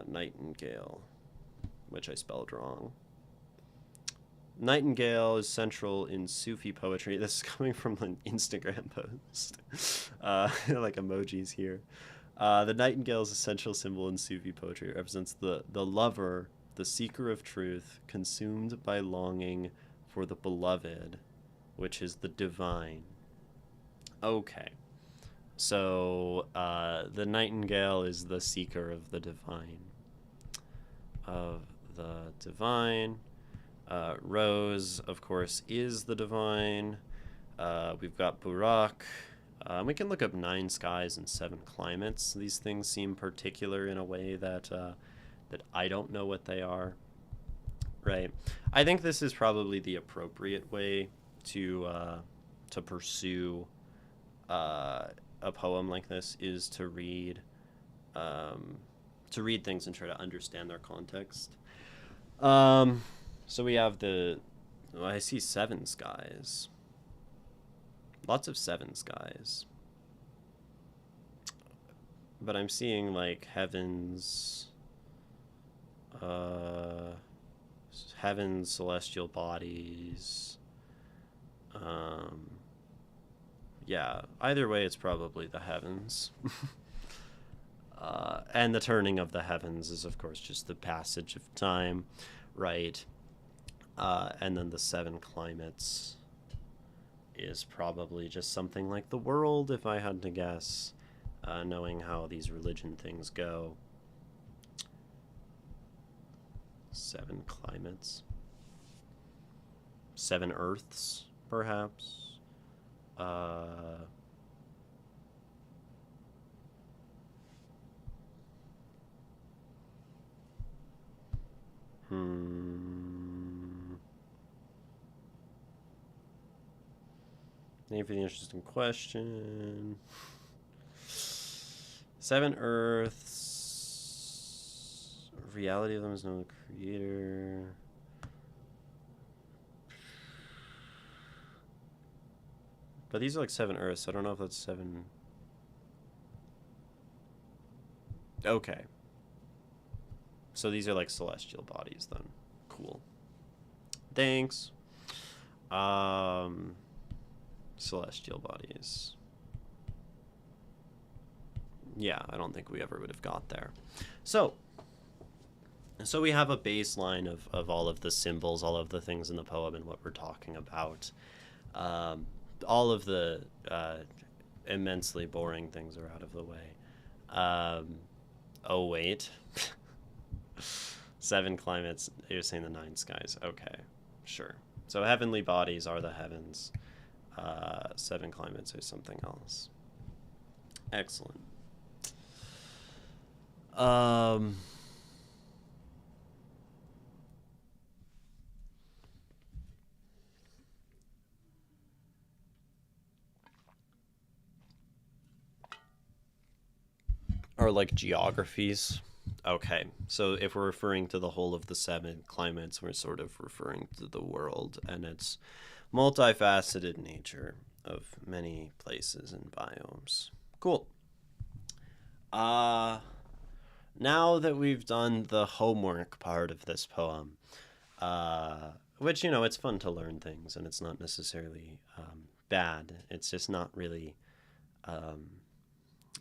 Speaker 1: nightingale, which I spelled wrong. Nightingale is central in Sufi poetry. This is coming from an Instagram post. Like emojis here. The nightingale is a central symbol in Sufi poetry. It represents the lover, the seeker of truth, consumed by longing for the beloved, which is the divine. Okay. So the nightingale is the seeker of the divine. Of the divine. Rose, of course, is the divine. We've got Burak. We can look up 9 skies and 7 climates. These things seem particular in a way that I don't know what they are. Right. I think this is probably the appropriate way to pursue a poem like this, is um, to read things and try to understand their context. Um, so we have I see 7 skies. Lots of 7 skies. But I'm seeing like uh, heavens, celestial bodies. Um, yeah, either way, it's probably the heavens. And the turning of the heavens is, of course, just the passage of time, right? And then the 7 climates is probably just something like the world, if I had to guess, knowing how these religion things go. 7 climates. 7 earths, perhaps. Uh, hmm. Name for the interesting question. 7 Earths. Reality of them is no creator. But these are like 7 Earths, so I don't know if that's 7. Okay. So these are like celestial bodies then. Cool. Thanks. Celestial bodies. Yeah, I don't think we ever would have got there. So we have a baseline of all of the symbols, all of the things in the poem and what we're talking about. All of the immensely boring things are out of the way. Oh, wait. 7 climates. You're saying the 9 skies. Okay, sure. So heavenly bodies are the heavens. 7 climates are something else. Excellent. Are like geographies. Okay, so if we're referring to the whole of the 7 climates, we're sort of referring to the world and its multifaceted nature of many places and biomes. Cool. Now that we've done the homework part of this poem, which, you know, it's fun to learn things and it's not necessarily bad. It's just not really,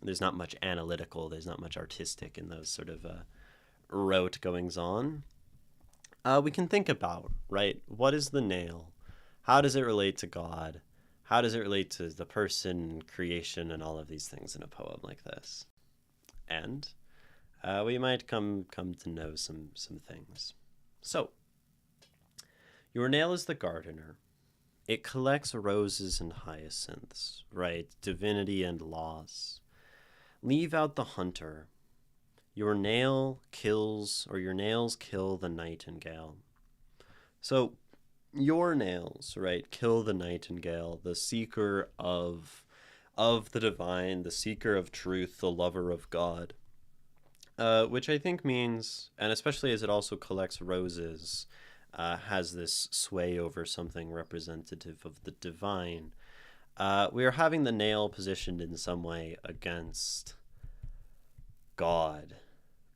Speaker 1: there's not much analytical, there's not much artistic in those sort of rote goings on. We can think about, right? What is the nail? How does it relate to God? How does it relate to the person, creation, and all of these things in a poem like this? And we might come to know some things. So, your nail is the gardener. It collects roses and hyacinths, right? Divinity and loss. Leave out the hunter. Your nail kills, or your nails kill the nightingale. So, your nails, right, kill the nightingale, the seeker of the divine, the seeker of truth, the lover of God. Which I think means, and especially as it also collects roses, has this sway over something representative of the divine. We are having the nail positioned in some way against God,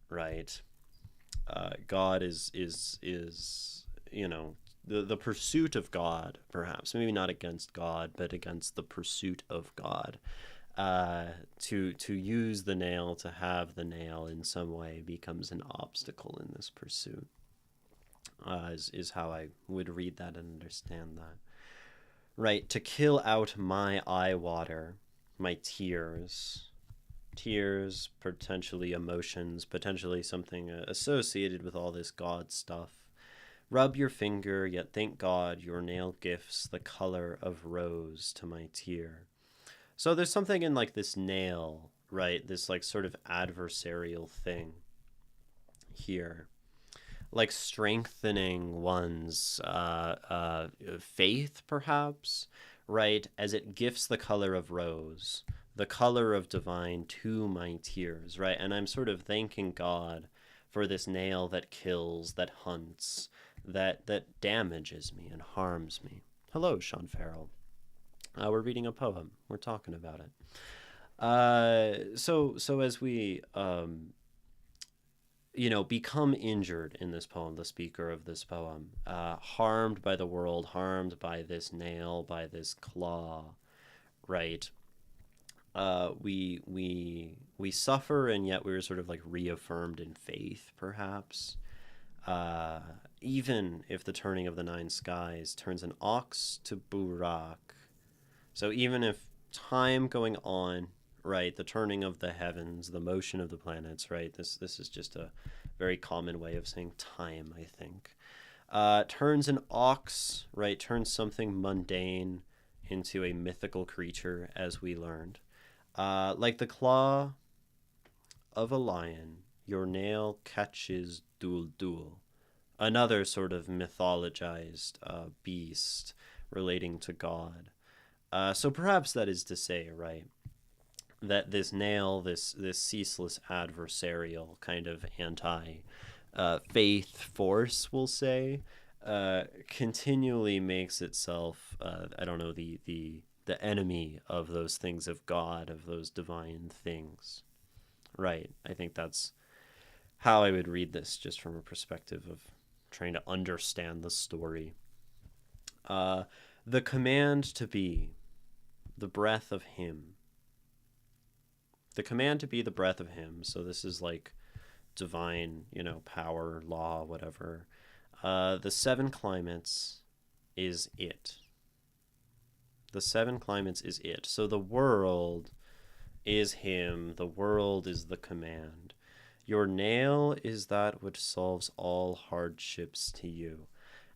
Speaker 1: right? God is you know, the pursuit of God, perhaps maybe not against God, but against the pursuit of God. To use the nail, to have the nail in some way becomes an obstacle in this pursuit. Is how I would read that and understand that. Right, to kill out my eye water, my tears, potentially emotions, potentially something associated with all this God stuff. Rub your finger, yet thank God your nail gifts the color of rose to my tear. So there's something in like this nail, right? This like sort of adversarial thing here. Like strengthening one's faith, perhaps, right? As it gifts the color of rose, the color of divine to my tears, right? And I'm sort of thanking God for this nail that kills, that hunts, that damages me and harms me. Hello, Sean Farrell. We're reading a poem. We're talking about it. So as we become injured in this poem, the speaker of this poem, harmed by the world, harmed by this nail, by this claw, right? We suffer, and yet we're sort of like reaffirmed in faith, perhaps. Even if the turning of the 9 skies turns an ox to Burak. So even if time going on, right, the turning of the heavens, the motion of the planets, right, this is just a very common way of saying time, I think. Turns an ox, right, turns something mundane into a mythical creature, as we learned. Like the claw of a lion, your nail catches Dul, another sort of mythologized beast relating to God. So perhaps that is to say, right, that this nail, this ceaseless adversarial kind of anti faith force, we'll say, continually makes itself, I don't know, the enemy of those things of God, of those divine things. Right. I think that's how I would read this, just from a perspective of trying to understand the story. Uh, the command to be the breath of Him. The command to be the breath of Him. So this is like divine, power, law, whatever. The seven climates is it. The seven climates is it. So the world is Him. The world is the command. Your nail is that which solves all hardships to you.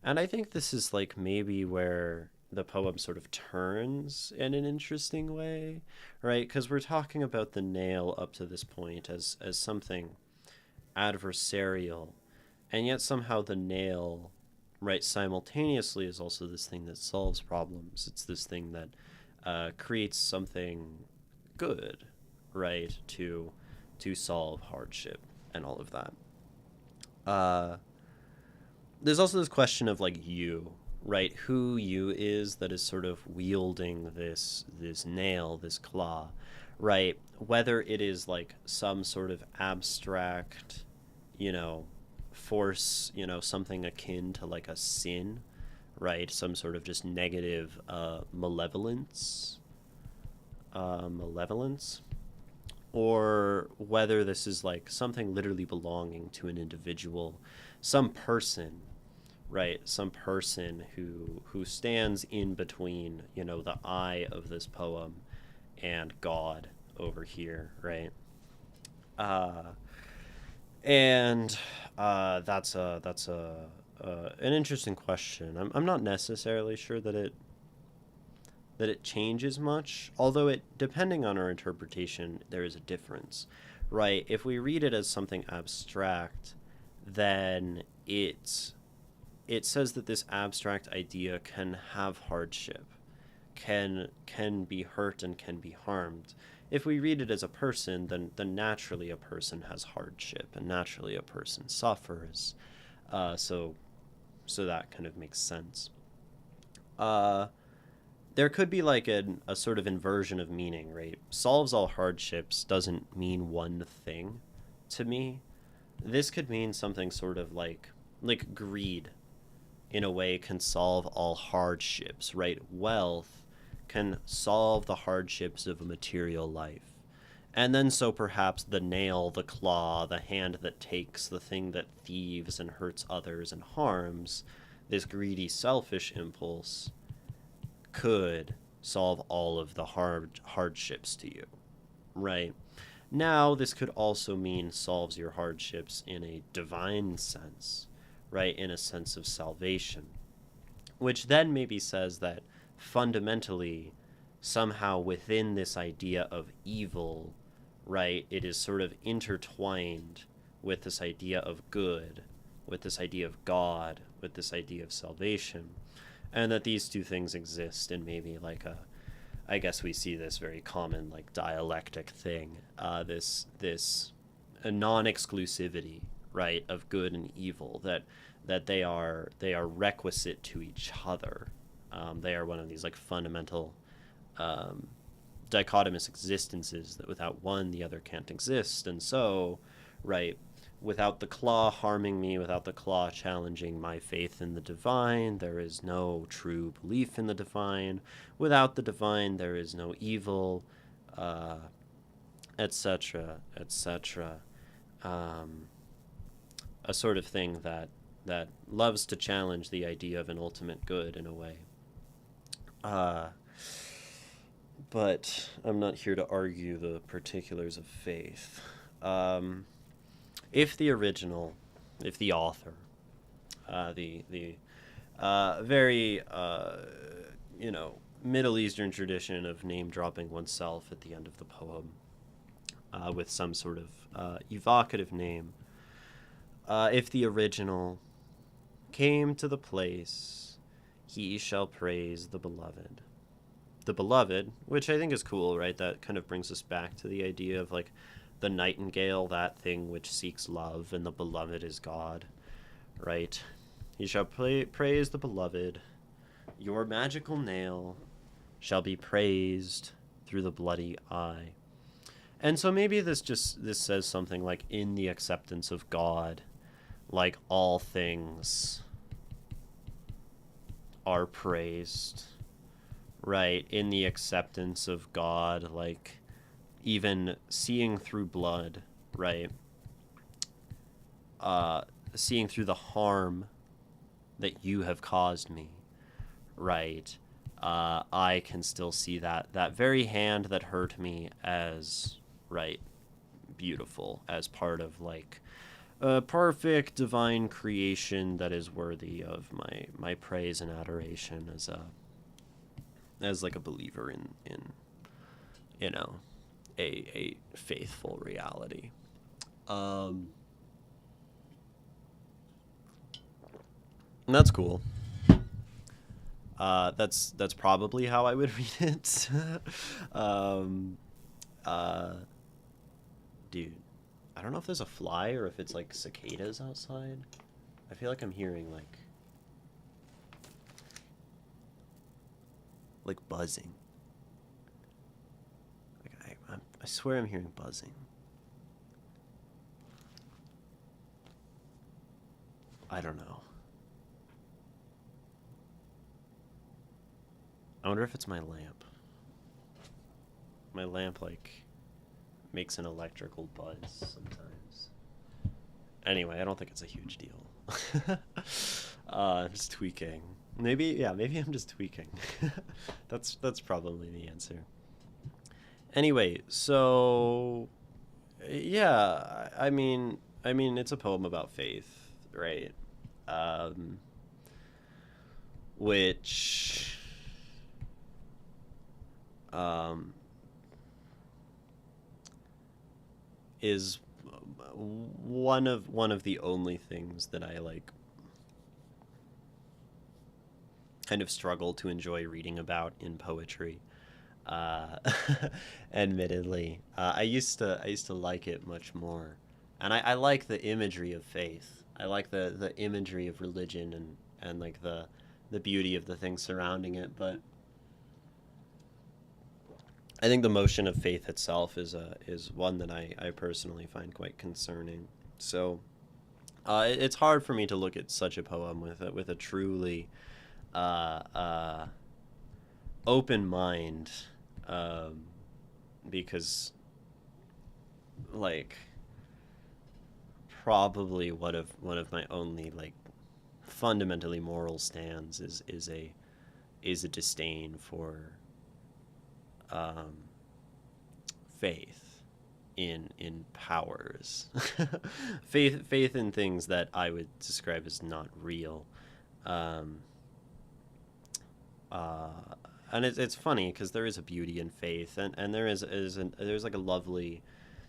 Speaker 1: And I think this is like maybe where the poem sort of turns in an interesting way, right? Because we're talking about the nail up to this point as something adversarial, and yet somehow the nail, right, simultaneously is also this thing that solves problems. It's this thing that creates something good, right, to solve hardship and all of that. Uh, there's also this question of like you, right? Who you is that is sort of wielding this nail, this claw, right? Whether it is like some sort of abstract, you know, force, something akin to like a sin, right? Some sort of just negative malevolence, or whether this is like something literally belonging to an individual, some person, right? Some person who stands in between, the eye of this poem and God over here, right? Uh, and that's an interesting question. I'm not necessarily sure that it changes much, although it, depending on our interpretation, there is a difference, right? If we read it as something abstract, then it says that this abstract idea can have hardship, can be hurt and can be harmed. If we read it as a person, then naturally a person has hardship, and naturally a person suffers. So that kind of makes sense. Uh, there could be like a sort of inversion of meaning, right? Solves all hardships doesn't mean one thing to me. This could mean something sort of like greed, in a way, can solve all hardships, right? Wealth can solve the hardships of a material life. And then so perhaps the nail, the claw, the hand that takes, the thing that thieves and hurts others and harms, this greedy, selfish impulse could solve all of the hardships to you, right? Now, this could also mean solves your hardships in a divine sense, right? In a sense of salvation, which then maybe says that fundamentally, somehow within this idea of evil, right, it is sort of intertwined with this idea of good, with this idea of God, with this idea of salvation, and that these two things exist in maybe like I guess we see this very common like dialectic thing, this a non-exclusivity, right, of good and evil, that they are requisite to each other. They are one of these like fundamental um, dichotomous existences, that without one the other can't exist. And so, right, without the claw harming me, without the claw challenging my faith in the divine, there is no true belief in the divine. Without the divine, there is no evil, uh, etc., etc. Um, a sort of thing that loves to challenge the idea of an ultimate good in a way. Uh, but I'm not here to argue the particulars of faith. Um, if the original, if the author, the very Middle Eastern tradition of name dropping oneself at the end of the poem, with some sort of evocative name, if the original came to the place, he shall praise the beloved. the beloved, which I think is cool, right? That kind of brings us back to the idea of like the nightingale, that thing which seeks love, and the beloved is God, right? He shall praise the beloved. Your magical nail shall be praised through the bloody eye. And so maybe this says something like, in the acceptance of God, like all things are praised, right? In the acceptance of God, like even seeing through blood, right? Seeing through the harm that you have caused me, right? I can still see that very hand that hurt me as, right, beautiful, as part of like a perfect divine creation that is worthy of my praise and adoration as like a believer in you know a faithful reality. Um, and that's cool. That's probably how I would read it. um, uh, Dude, I don't know if there's a fly or if it's like cicadas outside. I feel like I'm hearing like buzzing. Like I swear I'm hearing buzzing. I don't know. I wonder if it's my lamp. My lamp like makes an electrical buzz sometimes. Anyway, I don't think it's a huge deal. I'm just tweaking. Maybe I'm just tweaking. That's probably the answer. Anyway, so yeah, I mean it's a poem about faith, right? Um which um is one of the only things that I like kind of struggle to enjoy reading about in poetry. Uh, Admittedly, I used to like it much more, and I like the imagery of faith. I like the imagery of religion and like the beauty of the things surrounding it. But I think the motion of faith itself is one that I personally find quite concerning. So it's hard for me to look at such a poem with a truly uh, uh, open mind, um, because like probably one of my only like fundamentally moral stands is a disdain for um, faith in powers, faith in things that I would describe as not real. Um, uh, and it's funny because there is a beauty in faith, and there's like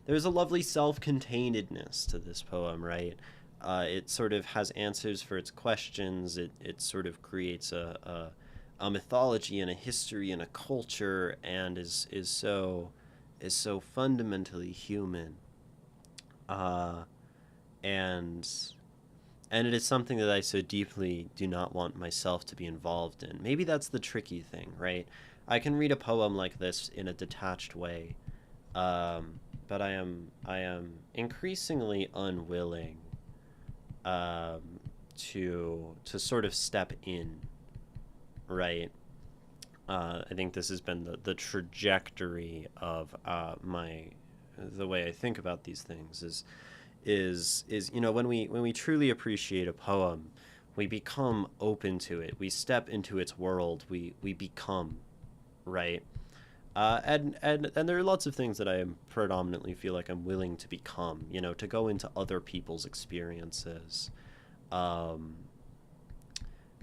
Speaker 1: there's a lovely self-containedness to this poem, right? It sort of has answers for its questions. It sort of creates a mythology and a history and a culture, and is so fundamentally human. Uh, and and it is something that I so deeply do not want myself to be involved in. Maybe that's the tricky thing, right? I can read a poem like this in a detached way, but I am increasingly unwilling um, to sort of step in, right? I think this has been the trajectory of my the way I think about these things is when we truly appreciate a poem, we become open to it. We step into its world. We become, right. And there are lots of things that I predominantly feel like I'm willing to become. To go into other people's experiences, um,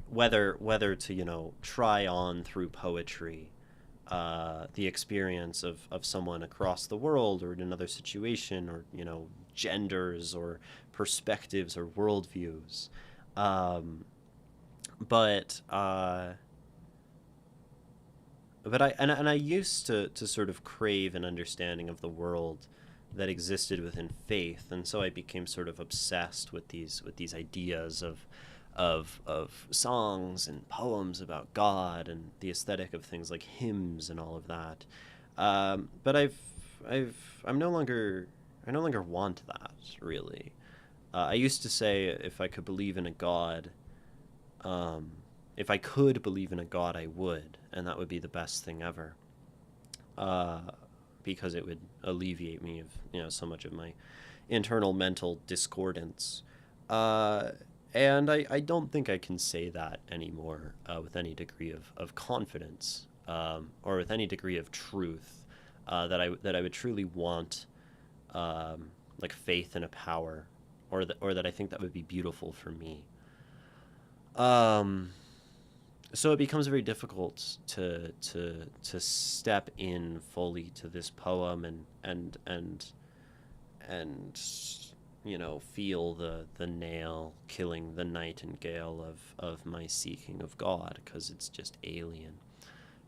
Speaker 1: whether to try on through poetry the experience of someone across the world or in another situation, or genders or perspectives or worldviews. um, but but I used to sort of crave an understanding of the world that existed within faith, and so I became sort of obsessed with these ideas of songs and poems about God and the aesthetic of things like hymns and all of that. But I'm no longer I no longer want that really. I used to say if I could believe in a God, um, if I could believe in a God, I would, and that would be the best thing ever. Uh, because it would alleviate me of so much of my internal mental discordance. Uh, and I don't think I can say that anymore with any degree of confidence or with any degree of truth that I would truly want like faith in a power or that I think that would be beautiful for me. Um, so it becomes very difficult to step in fully to this poem and feel the nail killing the nightingale of my seeking of God because it's just alien.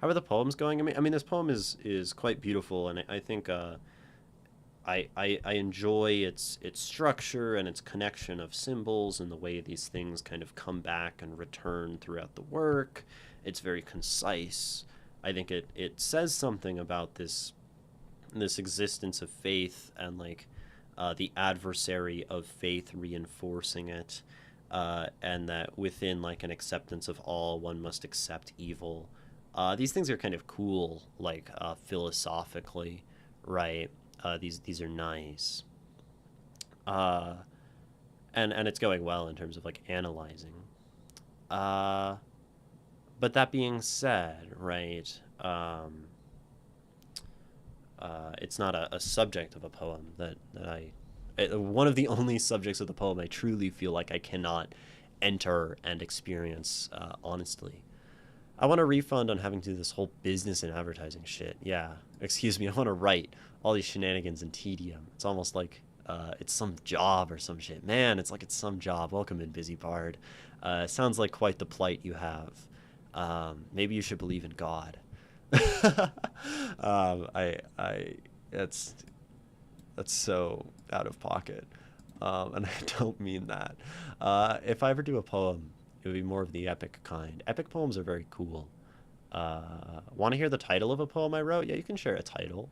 Speaker 1: How are the poems going? I mean, this poem is quite beautiful, and I think I enjoy its structure and its connection of symbols and the way these things kind of come back and return throughout the work. It's very concise. I think it says something about this existence of faith and like the adversary of faith reinforcing it, and that within like an acceptance of all, one must accept evil. These things are kind of cool, like philosophically, right? These are nice, uh, and it's going well in terms of like analyzing. Uh, but that being said, right? It's not a subject of a poem that one of the only subjects of the poem I truly feel like I cannot enter and experience honestly. I want a refund on having to do this whole business and advertising shit. Yeah, excuse me. I want to write all these shenanigans and tedium. It's almost like it's some job or some shit. Man, it's like it's some job. Welcome in, busy bard. Sounds like quite the plight you have. Maybe you should believe in God. I, that's so out of pocket, and I don't mean that. If I ever do a poem, it would be more of the epic kind. Epic poems are very cool. Want to hear the title of a poem I wrote? Yeah, you can share a title.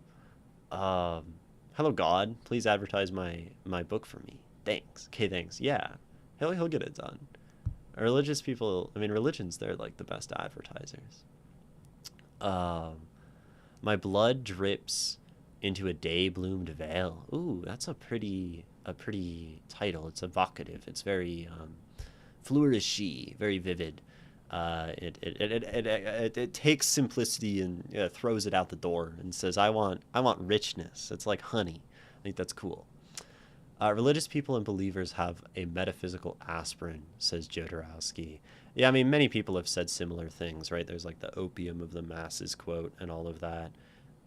Speaker 1: Um, Hello God, please advertise my book for me. Thanks. Okay, thanks. Yeah, he'll get it done. Religious people, I mean, religions, they're like the best advertisers. Um, my blood drips into a day bloomed vale. Ooh, that's a pretty title. It's evocative. It's very flourishy, very vivid. It takes simplicity and throws it out the door and says, I want richness. It's like honey. I think that's cool. Religious people and believers have a metaphysical aspirin, says Jodorowsky. Yeah, I mean, many people have said similar things, right? There's like the opium of the masses quote and all of that.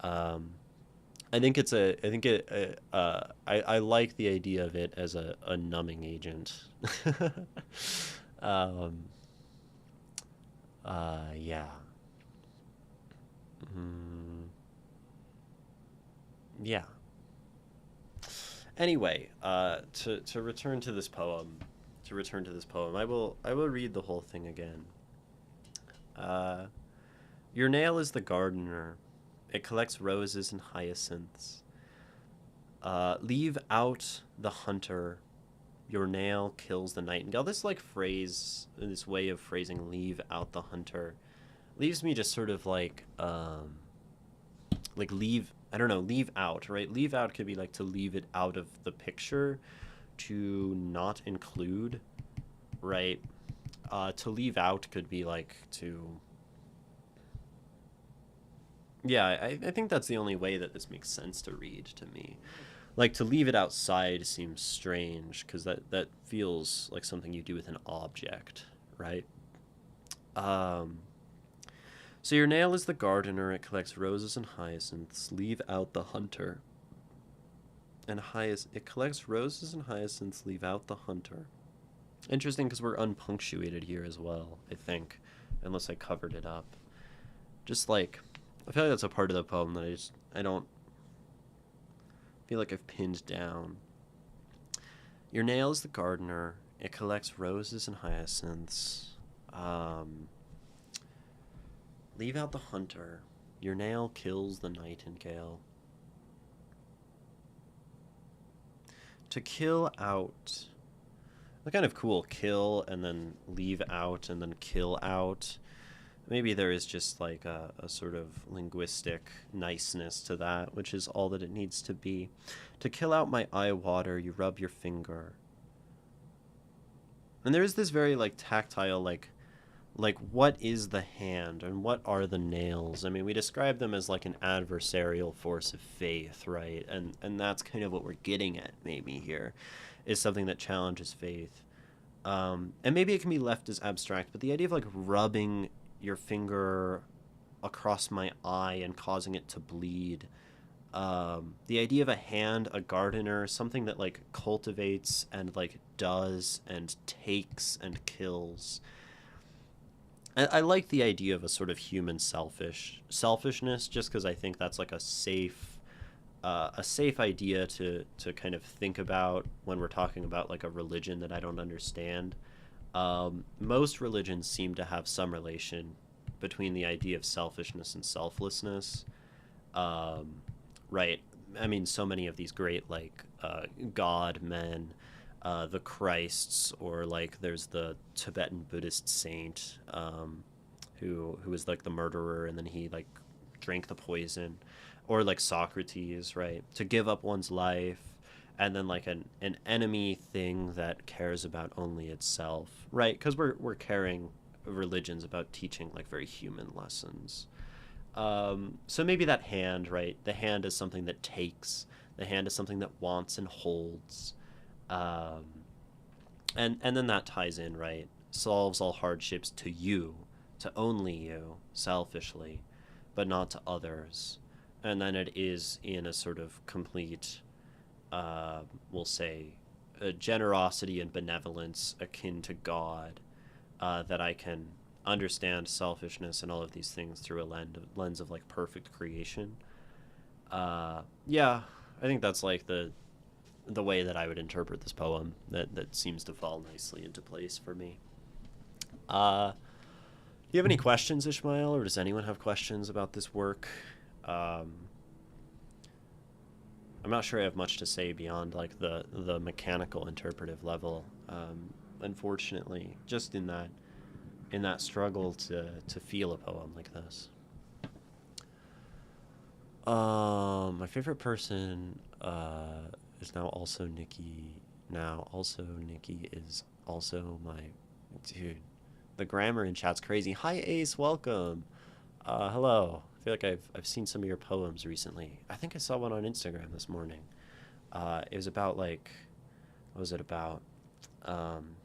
Speaker 1: Um, I think it's a, I think it, I like the idea of it as a numbing agent. um, yeah. Mm, yeah. Anyway, to return to this poem, I will read the whole thing again. Uh, Your nail is the gardener. It collects roses and hyacinths. Leave out the hunter. Your nail kills the nightingale. This like phrase, this way of phrasing "leave out the hunter," leaves me just sort of like leave. I don't know, leave out, right? Leave out could be like to leave it out of the picture, to not include, right? To leave out could be like to. Yeah, I think that's the only way that this makes sense to read to me. Like to leave it outside seems strange because that feels like something you do with an object, right? Um, so your nail is the gardener. It collects roses and hyacinths. Leave out the hunter. And it collects roses and hyacinths. Leave out the hunter. Interesting because we're unpunctuated here as well. I think, unless I covered it up. Just like I feel like that's a part of the poem that I don't feel like I've pinned down. Your nail is the gardener. It collects roses and hyacinths. Um, Leave out the hunter. Your nail kills the nightingale. To kill out. That's kind of cool. Kill and then leave out and then kill out. Maybe there is just like a sort of linguistic niceness to that, which is all that it needs to be. To kill out my eye water, you rub your finger. And there is this very like tactile, like what is the hand and what are the nails? I mean, we describe them as like an adversarial force of faith, right? And that's kind of what we're getting at maybe here, is something that challenges faith. And maybe it can be left as abstract, but the idea of like rubbing your finger across my eye and causing it to bleed. The idea of a hand, a gardener, something that like cultivates and like does and takes and kills. I like the idea of a sort of human selfishness, just because I think that's like a safe idea to kind of think about when we're talking about like a religion that I don't understand. Most religions seem to have some relation between the idea of selfishness and selflessness. Um, right. I mean, so many of these great like god men, the Christs, or like there's the Tibetan Buddhist saint, who was like the murderer and then he like drank the poison, or like Socrates, right? To give up one's life, and then like an enemy thing that cares about only itself, right? Because we're carrying religions about teaching like very human lessons. So maybe that hand, right? The hand is something that takes. The hand is something that wants and holds. Um, and then that ties in, right? Solves all hardships to you, to only you, selfishly, but not to others. And then it is in a sort of complete, we'll say, a generosity and benevolence akin to God, that I can understand selfishness and all of these things through a lens of like perfect creation. Yeah, I think that's like the way that I would interpret this poem. That seems to fall nicely into place for me. Do you have any questions, Ishmael, or does anyone have questions about this work? Um, I'm not sure I have much to say beyond like the mechanical interpretive level. Unfortunately, just in that struggle to feel a poem like this. My favorite person is now also Nikki. Now also Nikki is also my dude. The grammar in chat's crazy. Hi Ace, welcome. Hello. I feel like I've seen some of your poems recently. I think I saw one on Instagram this morning. It was about like, what was it about? Um,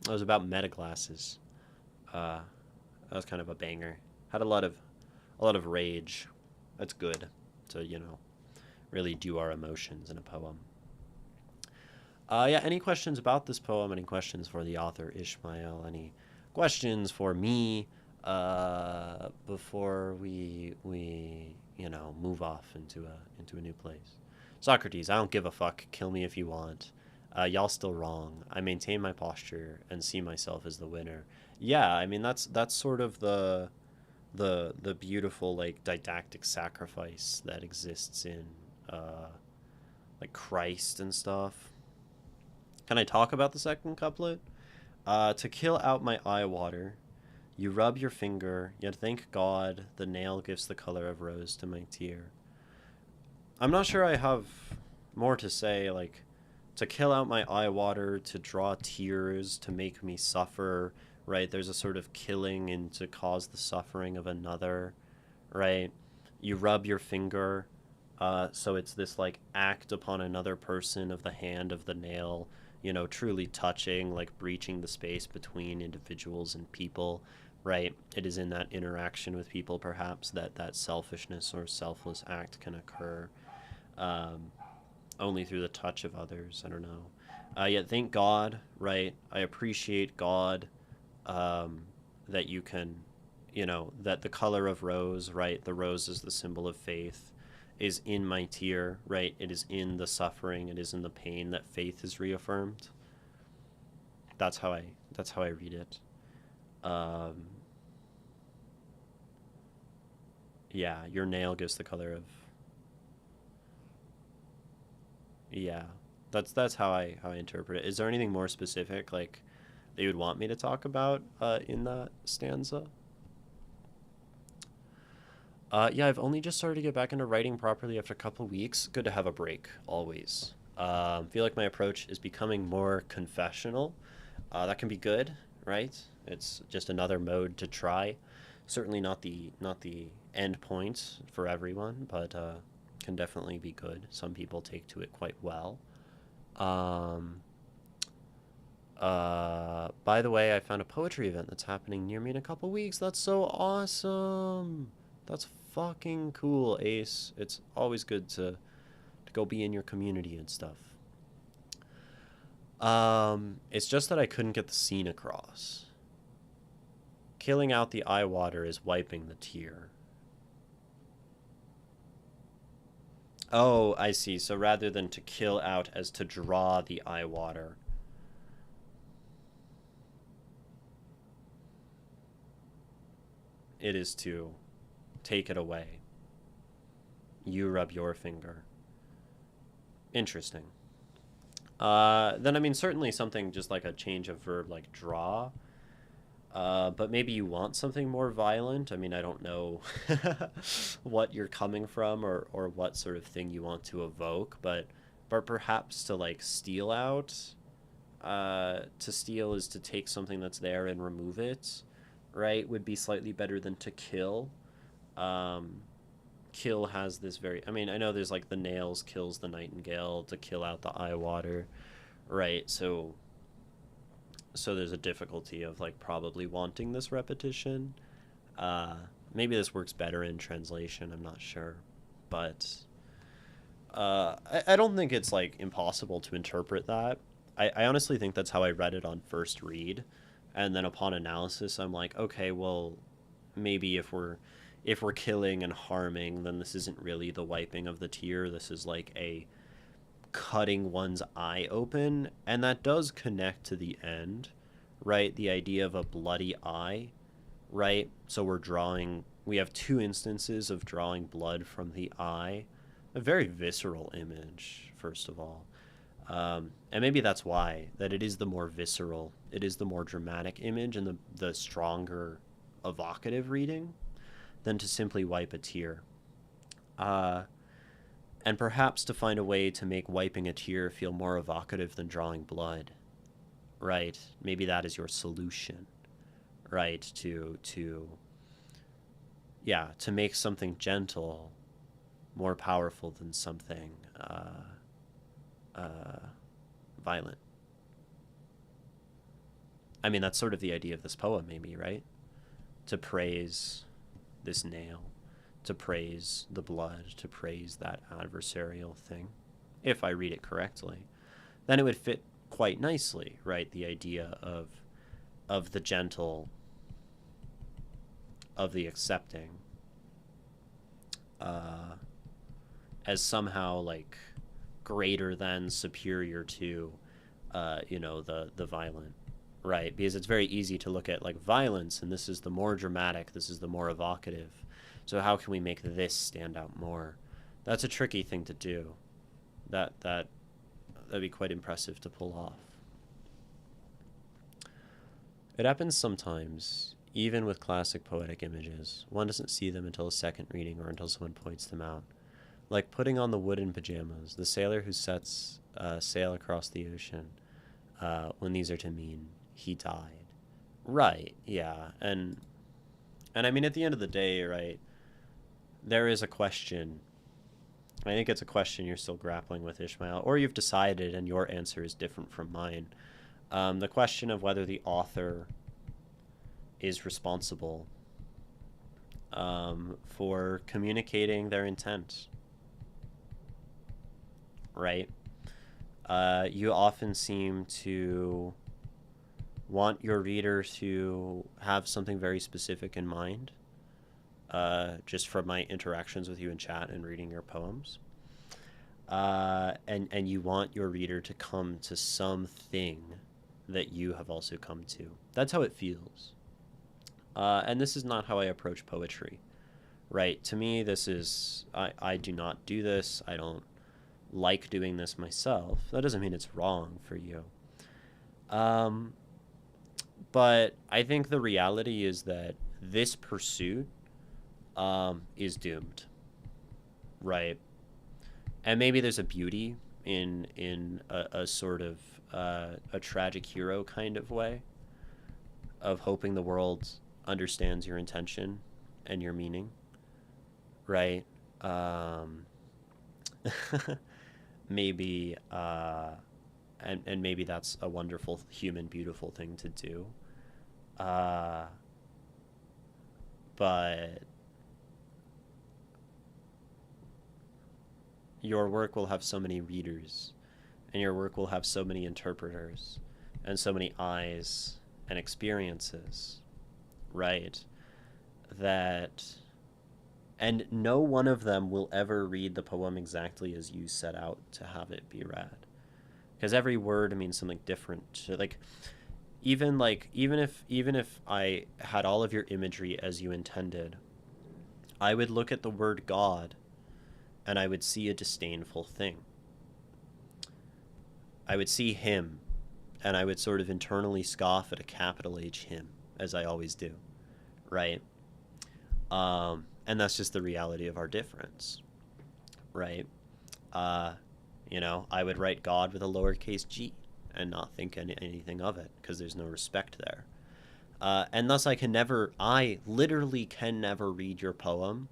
Speaker 1: it was about meta glasses. Uh, that was kind of a banger. Had a lot of rage. That's good to really do our emotions in a poem. Yeah. Any questions about this poem? Any questions for the author Ishmael? Any questions for me? Before we move off into a new place. Socrates, I don't give a fuck. Kill me if you want. Y'all still wrong. I maintain my posture and see myself as the winner. Yeah, I mean that's sort of the beautiful like didactic sacrifice that exists in like Christ and stuff. Can I talk about the second couplet? To kill out my eye water, you rub your finger, yet thank God the nail gives the color of rose to my tear. I'm not sure I have more to say, like, to kill out my eye water, to draw tears, to make me suffer, right? There's a sort of killing and to cause the suffering of another, right? You rub your finger, so it's this, like, act upon another person of the hand of the nail, truly touching, like, breaching the space between individuals and people, right? It is in that interaction with people, perhaps, that selfishness or selfless act can occur. Um, Only through the touch of others. I don't know. Yet thank God, right? I appreciate God, that you can, you know, that the color of rose, right? The rose is the symbol of faith, is in my tear, right? It is in the suffering, it is in the pain that faith is reaffirmed. That's how I read it. Um, yeah, your nail gives the color of, yeah. That's how I interpret it. Is there anything more specific like that you would want me to talk about in that stanza? Yeah, I've only just started to get back into writing properly after a couple of weeks. Good to have a break, always. Feel like my approach is becoming more confessional. That can be good, right? It's just another mode to try. Certainly not the end point for everyone, but can definitely be good. Some people take to it quite well. Um, by the way, I found a poetry event that's happening near me in a couple weeks. That's so awesome. That's fucking cool, Ace. It's always good to go be in your community and stuff. It's just that I couldn't get the scene across. Killing out the eye water is wiping the tear. Oh, I see. So rather than to kill out as to draw the eye water. It is to take it away. You rub your finger. Interesting. Then I mean certainly something just like a change of verb like draw. But maybe you want something more violent. I mean, I don't know what you're coming from or what sort of thing you want to evoke, but perhaps to like steal out. To steal is to take something that's there and remove it, right? Would be slightly better than to kill. Um, Kill has this very. I mean, I know there's like the nails kills the nightingale to kill out the eye water, right? So there's a difficulty of like probably wanting this repetition. Uh, Maybe this works better in translation. I'm not sure, but I don't think it's like impossible to interpret that. I honestly think that's how I read it on first read, and then upon analysis, I'm like, okay, well, maybe if we're killing and harming, then this isn't really the wiping of the tear. This is like a cutting one's eye open, and that does connect to the end, right? The idea of a bloody eye, right? So we have two instances of drawing blood from the eye. A very visceral image, first of all. And maybe that's why, that it is the more visceral, it is the more dramatic image and the stronger evocative reading than to simply wipe a tear. Uh, and perhaps to find a way to make wiping a tear feel more evocative than drawing blood, right? Maybe that is your solution, right? To make something gentle more powerful than something uh, violent. I mean, that's sort of the idea of this poem, maybe, right? To praise this nail, to praise the blood, to praise that adversarial thing, if I read it correctly, then it would fit quite nicely, right? The idea of the gentle, of the accepting, uh, as somehow like greater than, superior to, the violent, right? Because it's very easy to look at like violence, and this is the more dramatic, this is the more evocative. So how can we make this stand out more? That's a tricky thing to do. That'd be quite impressive to pull off. It happens sometimes, even with classic poetic images. One doesn't see them until a second reading or until someone points them out. Like putting on the wooden pajamas, the sailor who sets sail across the ocean, when these are to mean he died. Right, yeah. And I mean, at the end of the day, right, there is a question. I think it's a question you're still grappling with, Ishmael, or you've decided and your answer is different from mine. The question of whether the author is responsible for communicating their intent, right? You often seem to want your reader to have something very specific in mind, just from my interactions with you in chat and reading your poems. And you want your reader to come to something that you have also come to. That's how it feels. And this is not how I approach poetry, right? To me, this is, I do not do this. I don't like doing this myself. That doesn't mean it's wrong for you. But I think the reality is that this pursuit is doomed, right? And maybe there's a beauty in a sort of a tragic hero kind of way of hoping the world understands your intention and your meaning, right? Maybe and maybe that's a wonderful human beautiful thing to do, but your work will have so many readers, and your work will have so many interpreters, and so many eyes and experiences, right? That, and no one of them will ever read the poem exactly as you set out to have it be read, because every word means something different. Even if I had all of your imagery as you intended, I would look at the word God and I would see a disdainful thing. I would see him, and I would sort of internally scoff at a capital H him, as I always do, right? And that's just the reality of our difference, right? I would write God with a lowercase g and not think anything of it, because there's no respect there. And thus I literally can never read your poem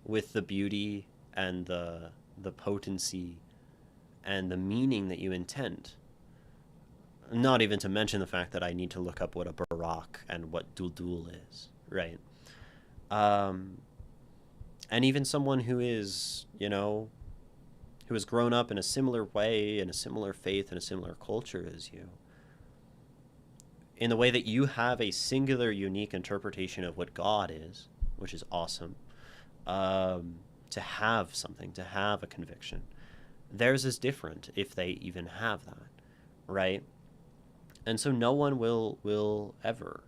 Speaker 1: with the beauty and the potency and the meaning that you intend. Not even to mention the fact that I need to look up what a barak and what duldul is, right? And even someone who is, who has grown up in a similar way, in a similar faith, in a similar culture as you, in the way that you have a singular, unique interpretation of what God is, which is awesome, to have something, to have a conviction. Theirs is different, if they even have that, right? And so no one will ever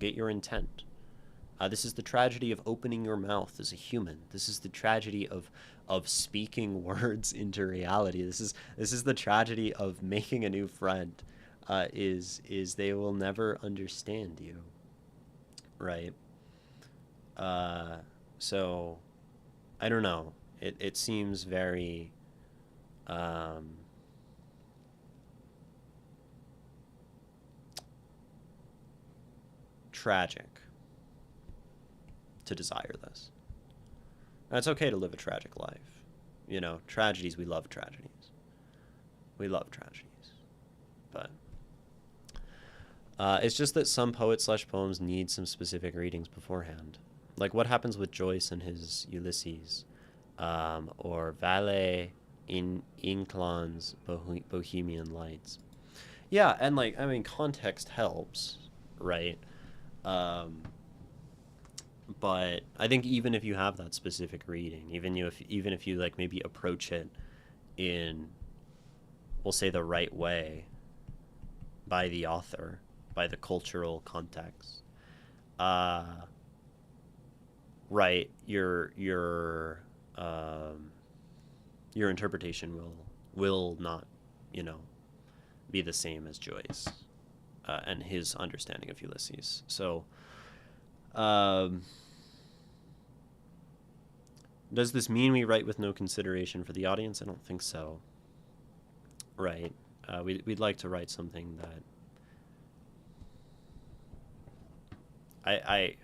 Speaker 1: get your intent. This is the tragedy of opening your mouth as a human. This is the tragedy of speaking words into reality. This is the tragedy of making a new friend. Is they will never understand you, right? So I don't know. It seems very tragic to desire this. And it's okay to live a tragic life. Tragedies, we love tragedies. We love tragedies. But it's just that some poets/poems need some specific readings beforehand. Like what happens with Joyce and his Ulysses, or Valet Inclán's Bohemian Lights. Yeah, and context helps, right? But I think even if you have that specific reading, even if you maybe approach it in, we'll say, the right way, by the author, by the cultural context, right, your interpretation will not, be the same as Joyce and his understanding of Ulysses. So, does this mean we write with no consideration for the audience? I don't think so. Right. We'd like to write something that I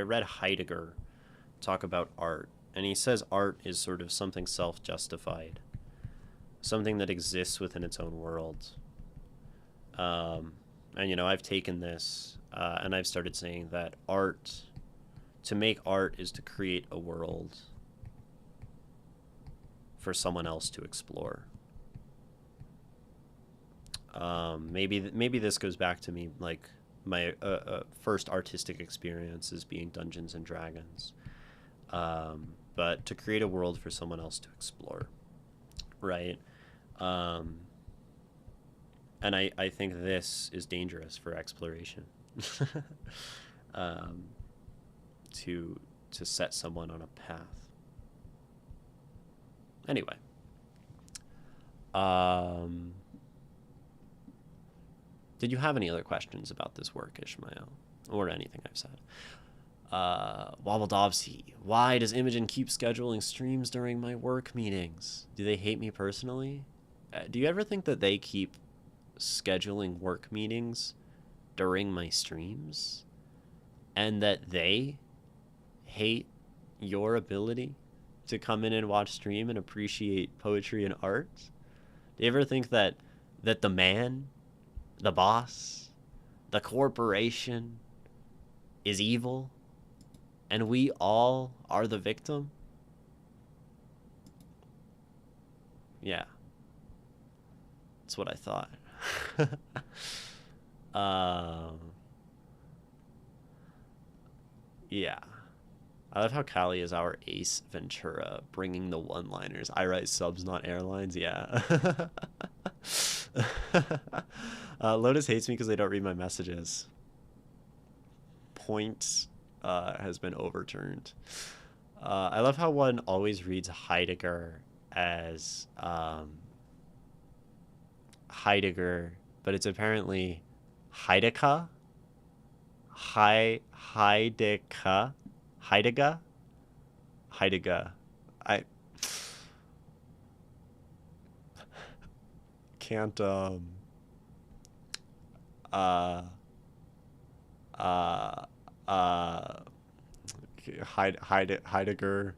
Speaker 1: read Heidegger talk about art, and he says art is sort of something self-justified, something that exists within its own world. And I've taken this and I've started saying that to make art is to create a world for someone else to explore. Maybe this goes back to me like my first artistic experience is being Dungeons and Dragons, but to create a world for someone else to explore, right? Um, and I think this is dangerous for exploration. um, to set someone on a path. Anyway, did you have any other questions about this work, Ishmael, or anything I've said? Wobbledovsy, why does Imogen keep scheduling streams during my work meetings? Do they hate me personally? Do you ever think that they keep scheduling work meetings during my streams? And that they hate your ability to come in and watch stream and appreciate poetry and art? Do you ever think that the man, the boss, the corporation is evil and we all are the victim? Yeah. That's what I thought. Yeah. I love how Callie is our Ace Ventura, bringing the one-liners. I write subs, not airlines. Yeah. Lotus hates me because they don't read my messages. Point has been overturned. I love how one always reads Heidegger as Heidegger, but it's apparently Heidegger. Heidegger. I can't Heidegger.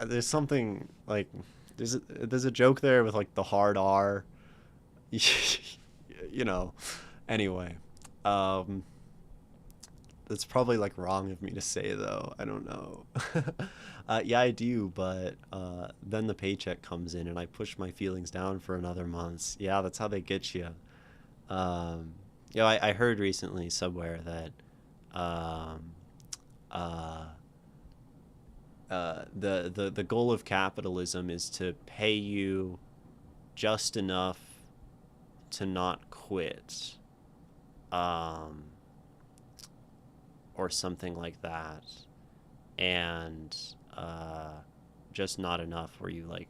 Speaker 1: There's something like there's a joke there with like the hard R. You know. Anyway, that's probably like wrong of me to say though. I don't know. Yeah, I do, but then the paycheck comes in and I push my feelings down for another month. Yeah, that's how they get you. I heard recently somewhere that the goal of capitalism is to pay you just enough to not quit, or something like that, and just not enough where you like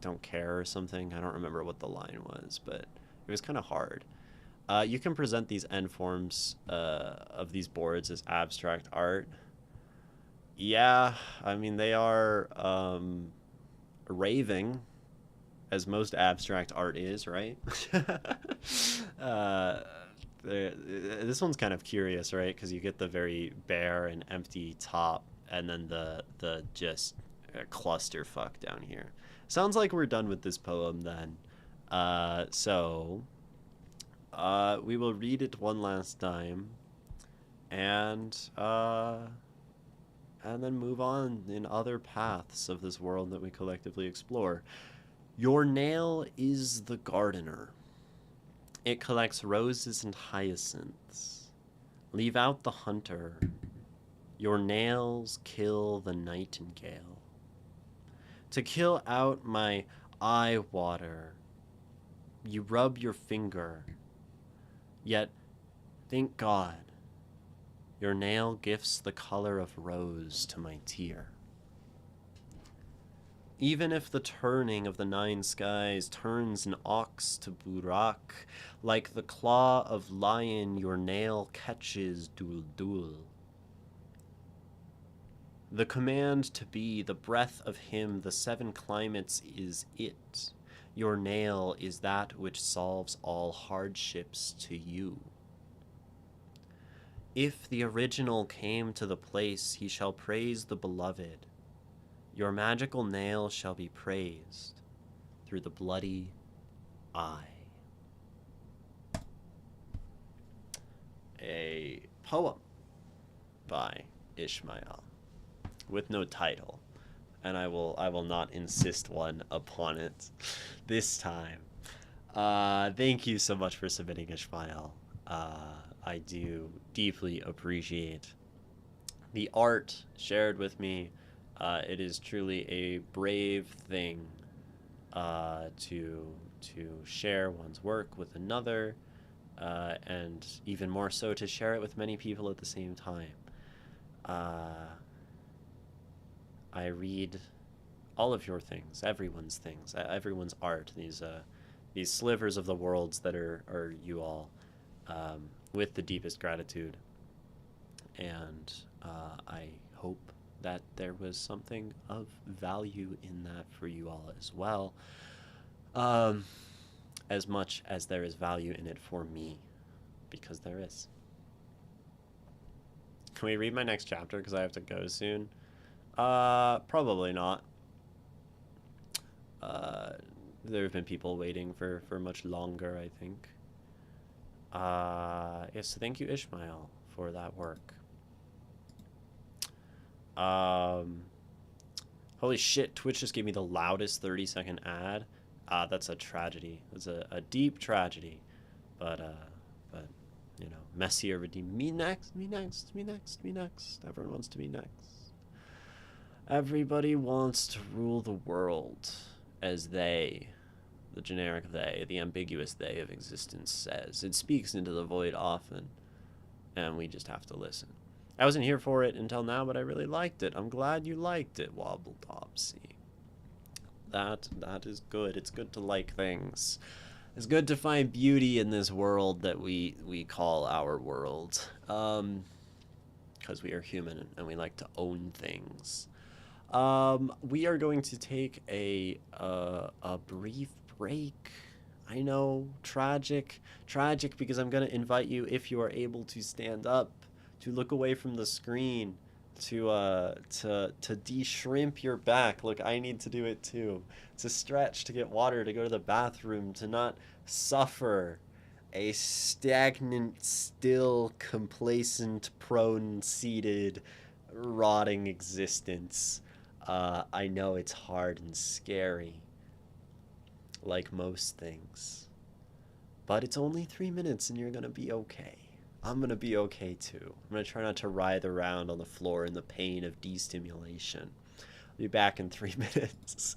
Speaker 1: don't care or something. I don't remember what the line was, but it was kind of hard. You can present these end forms of these boards as abstract art. Yeah, I mean, they are raving, as most abstract art is, right? This one's kind of curious, right? Because you get the very bare and empty top, and then the just clusterfuck down here. Sounds like we're done with this poem then. So we will read it one last time, and then move on in other paths of this world that we collectively explore. Your nail is the gardener. It collects roses and hyacinths. Leave out the hunter. Your nails kill the nightingale. To kill out my eye water, you rub your finger. Yet, thank God, your nail gifts the color of rose to my tear. Even if the turning of the nine skies turns an ox to Burak, like the claw of lion your nail catches Dul. The command to be the breath of him the seven climates is it. Your nail is that which solves all hardships to you. If the original came to the place, he shall praise the beloved. Your magical nail shall be praised through the bloody eye. A poem by Ishmael with no title, and I will not insist one upon it this time. Thank you so much for submitting, Ishmael. I do deeply appreciate the art shared with me. It is truly a brave thing to share one's work with another, and even more so to share it with many people at the same time. Uh, I read all of your things, everyone's things, everyone's art. These slivers of the worlds that are you all, with the deepest gratitude, and I hope that there was something of value in that for you all as well, um, as much as there is value in it for me, because there is. Can we read my next chapter because I have to go soon? Probably not. Uh, there have been people waiting for much longer, I think. Yes, thank you, Ishmael, for that work. Um, Holy shit, Twitch just gave me the loudest 30-second ad. That's a tragedy. It's a deep tragedy. But, you know, Messier redeemed me next, me next, me next, me next. Everyone wants to be next. Everybody wants to rule the world as they, the generic they, the ambiguous they of existence says. It speaks into the void often, and we just have to listen. I wasn't here for it until now, but I really liked it. I'm glad you liked it, Wobble Topsy. That is good. It's good to like things. It's good to find beauty in this world that we call our world. Because we are human and we like to own things. We are going to take a brief break. I know, tragic because I'm gonna invite you, if you are able to stand up, to look away from the screen, to de-shrimp your back. Look, I need to do it too. To stretch, to get water, to go to the bathroom, to not suffer a stagnant, still, complacent, prone, seated, rotting existence. I know it's hard and scary, like most things. But it's only 3 minutes and you're gonna be okay. I'm gonna be okay too. I'm gonna try not to writhe around on the floor in the pain of destimulation. I'll be back in 3 minutes.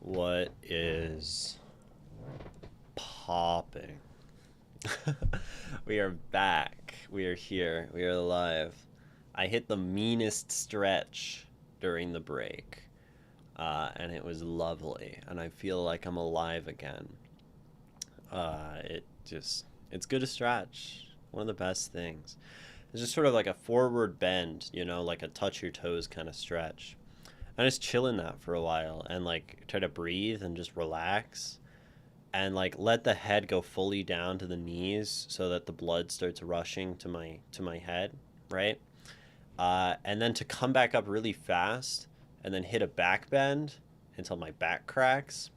Speaker 1: What is popping? We are back. We are here. We are alive. I hit the meanest stretch during the break, and it was lovely. And I feel like I'm alive again. It's good to stretch. One of the best things. It's just sort of like a forward bend, like a touch your toes kind of stretch. I just chill in that for a while and like try to breathe and just relax and like let the head go fully down to the knees so that the blood starts rushing to my head, right? And then to come back up really fast and then hit a back bend until my back cracks,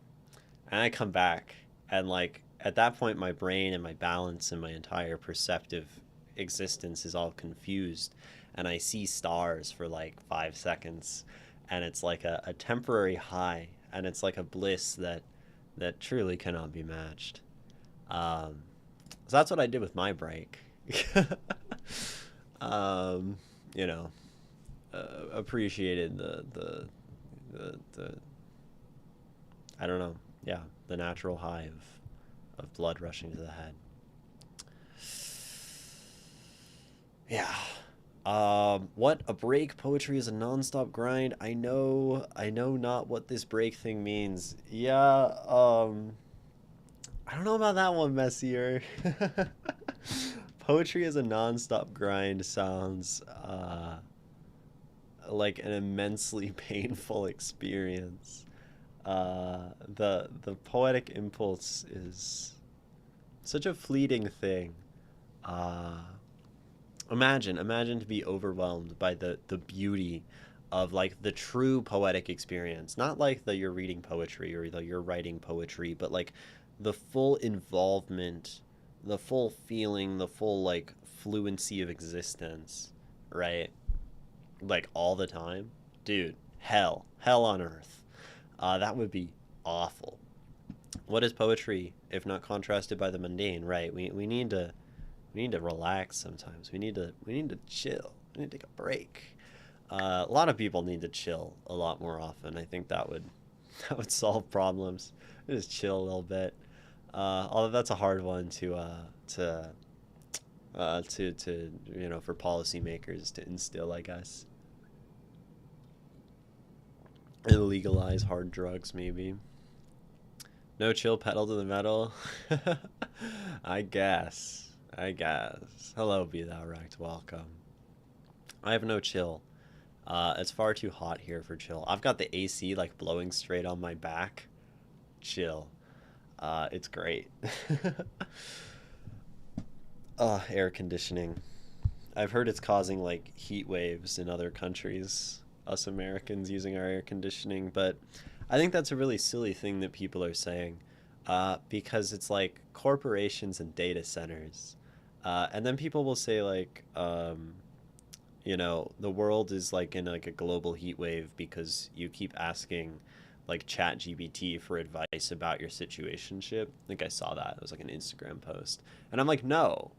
Speaker 1: and I come back, and like at that point my brain and my balance and my entire perceptive existence is all confused, and I see stars for like 5 seconds, and it's like a temporary high, and it's like a bliss that truly cannot be matched. So that's what I did with my break. um, you know, Appreciated the I don't know, yeah, the natural high of blood rushing to the head. Yeah. What a break. Poetry is a nonstop grind. I know not what this break thing means. Yeah, I don't know about that one, Messier. Poetry is a nonstop grind sounds like an immensely painful experience. The poetic impulse is such a fleeting thing. Uh, imagine to be overwhelmed by the beauty of like the true poetic experience, not like that you're reading poetry or that you're writing poetry, but like the full involvement, the full feeling, the full like fluency of existence, right? Like all the time, dude. Hell on earth. That would be awful. What is poetry if not contrasted by the mundane? Right. We need to relax sometimes. We need to chill. We need to take a break. A lot of people need to chill a lot more often. I think that would that would solve problems. Just chill a little bit. Although that's a hard one to for policymakers to instill, I guess. And legalize hard drugs, maybe. No chill, pedal to the metal. I guess. I guess. Hello, be thou wrecked. Welcome. I have no chill. It's far too hot here for chill. I've got the AC like blowing straight on my back. Chill. It's great. Air conditioning. I've heard it's causing like heat waves in other countries. Us Americans using our air conditioning, but I think that's a really silly thing that people are saying, because it's like corporations and data centers, and then people will say like, the world is like in like a global heat wave because you keep asking like chat gbt for advice about your situationship. I think I saw that, it was like an Instagram post, and I'm like, no,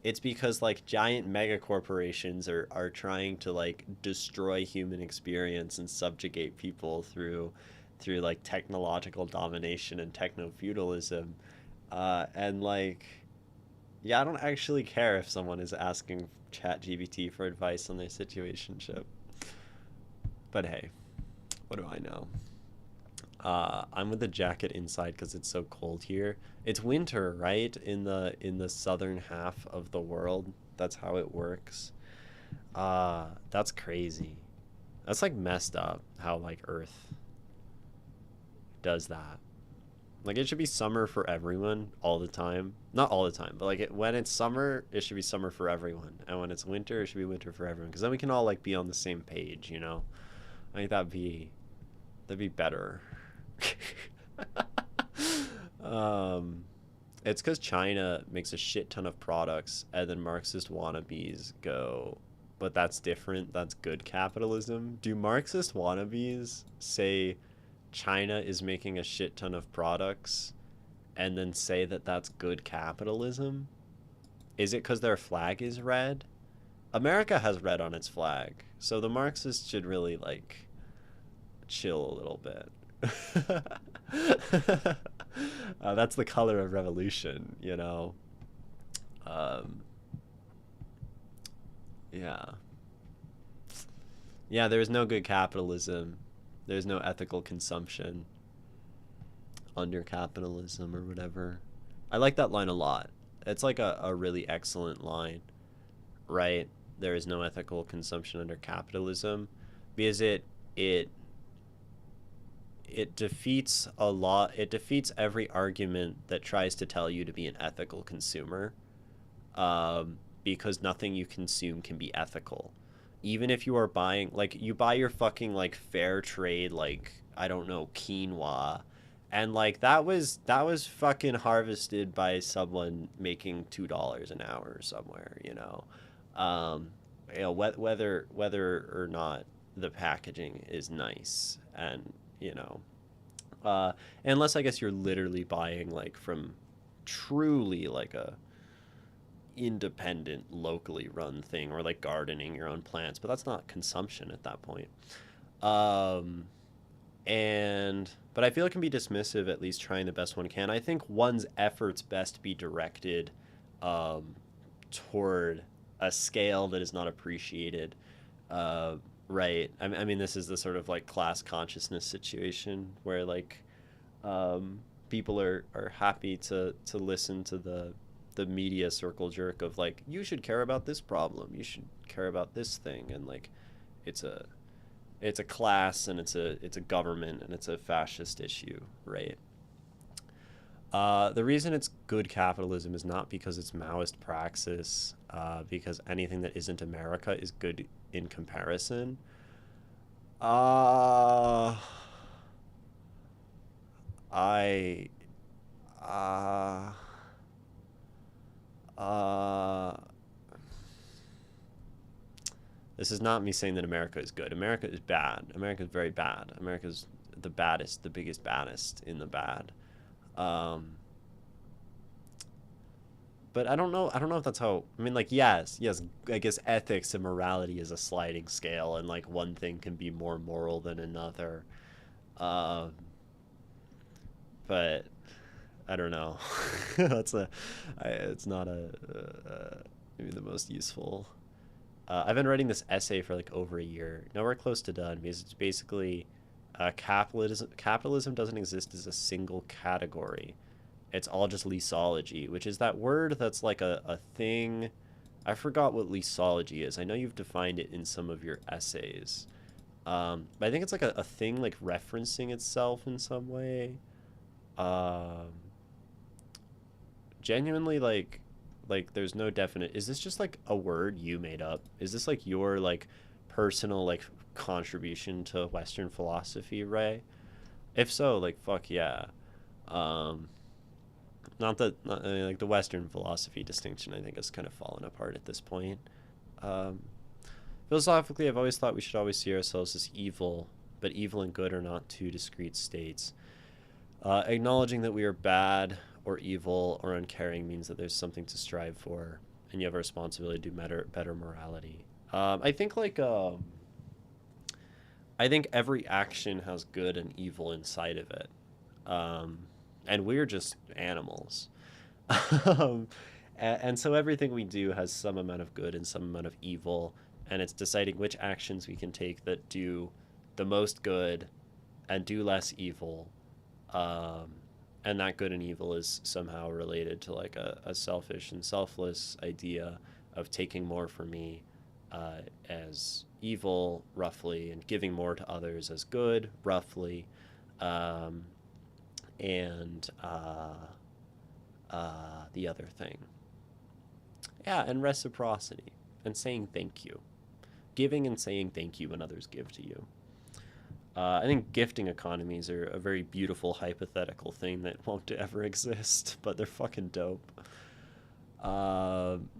Speaker 1: it's because like giant mega corporations are trying to like destroy human experience and subjugate people through like technological domination and techno feudalism, and like, yeah, I don't actually care if someone is asking ChatGPT for advice on their situationship. But hey, what do I know? I'm with the jacket inside because it's so cold here. It's winter, right? In the southern half of the world. That's how it works. That's crazy. That's like messed up how like Earth does that. Like it should be summer for everyone all the time. Not all the time, but like when it's summer, it should be summer for everyone, and when it's winter, it should be winter for everyone. Because then we can all like be on the same page. I think that'd be better. um, it's because China makes a shit ton of products, and then Marxist wannabes go, but that's different. That's good capitalism. Do Marxist wannabes say China is making a shit ton of products and then say that that's good capitalism? Is it because their flag is red? America has red on its flag, so the Marxists should really like chill a little bit. That's the color of revolution, you know. Um, yeah, yeah. There is no good capitalism. There's no ethical consumption under capitalism or whatever. I like that line a lot. It's like a really excellent line, right? There is no ethical consumption under capitalism because it it defeats a lot. It defeats every argument that tries to tell you to be an ethical consumer, because nothing you consume can be ethical. Even if you are buying, like, you buy your fucking, like, fair trade, like, I don't know, quinoa, and, like, that was fucking harvested by someone making $2 an hour somewhere, you know. Um, whether or not the packaging is nice, and you know, uh, unless I guess you're literally buying like from truly like a independent locally run thing, or like gardening your own plants, but that's not consumption at that point. um and but I feel it can be dismissive, at least trying the best one can. I think one's efforts best be directed um toward a scale that is not appreciated, uh right. I mean, this is the sort of like class consciousness situation where like, people are happy to listen to the media circle jerk of like, you should care about this problem, you should care about this thing, and like it's a it's a class, and it's a government, and it's a fascist issue, right? The reason it's good capitalism is not because it's Maoist praxis, because anything that isn't America is good in comparison. Uh, I, uh, uh, this is not me saying that America is good. America is bad. America is very bad. America's the baddest, the biggest baddest in the bad. Um, but I don't know. I don't know if that's how. I mean, like, yes, yes. I guess ethics and morality is a sliding scale, and like one thing can be more moral than another. Um, but I don't know. That's it's not maybe the most useful. I've been writing this essay for like over a year. Nowhere close to done, because it's basically, capitalism doesn't exist as a single category. It's all just leasology, which is that word that's like a thing. I forgot what leasology is. I know you've defined it in some of your essays. But I think it's like a thing like referencing itself in some way. Um, Genuinely, like there's no definite. Is this just like a word you made up? Is this like your like personal like contribution to Western philosophy, Ray? If so, like fuck yeah. Um, not that not, I mean, like the Western philosophy distinction, I think, has kind of fallen apart at this point. Um, Philosophically, I've always thought we should always see ourselves as evil, but evil and good are not two discrete states. Acknowledging that we are bad or evil or uncaring means that there's something to strive for, and you have a responsibility to do better morality. I think like, I think every action has good and evil inside of it, um, and we're just animals. um, and so everything we do has some amount of good and some amount of evil, and it's deciding which actions we can take that do the most good and do less evil. um, and that good and evil is somehow related to like a selfish and selfless idea of taking more for me, as evil roughly, and giving more to others as good roughly, um, and the other thing, yeah, and reciprocity, and saying thank you, giving and saying thank you when others give to you. I think gifting economies are a very beautiful hypothetical thing that won't ever exist, but they're fucking dope.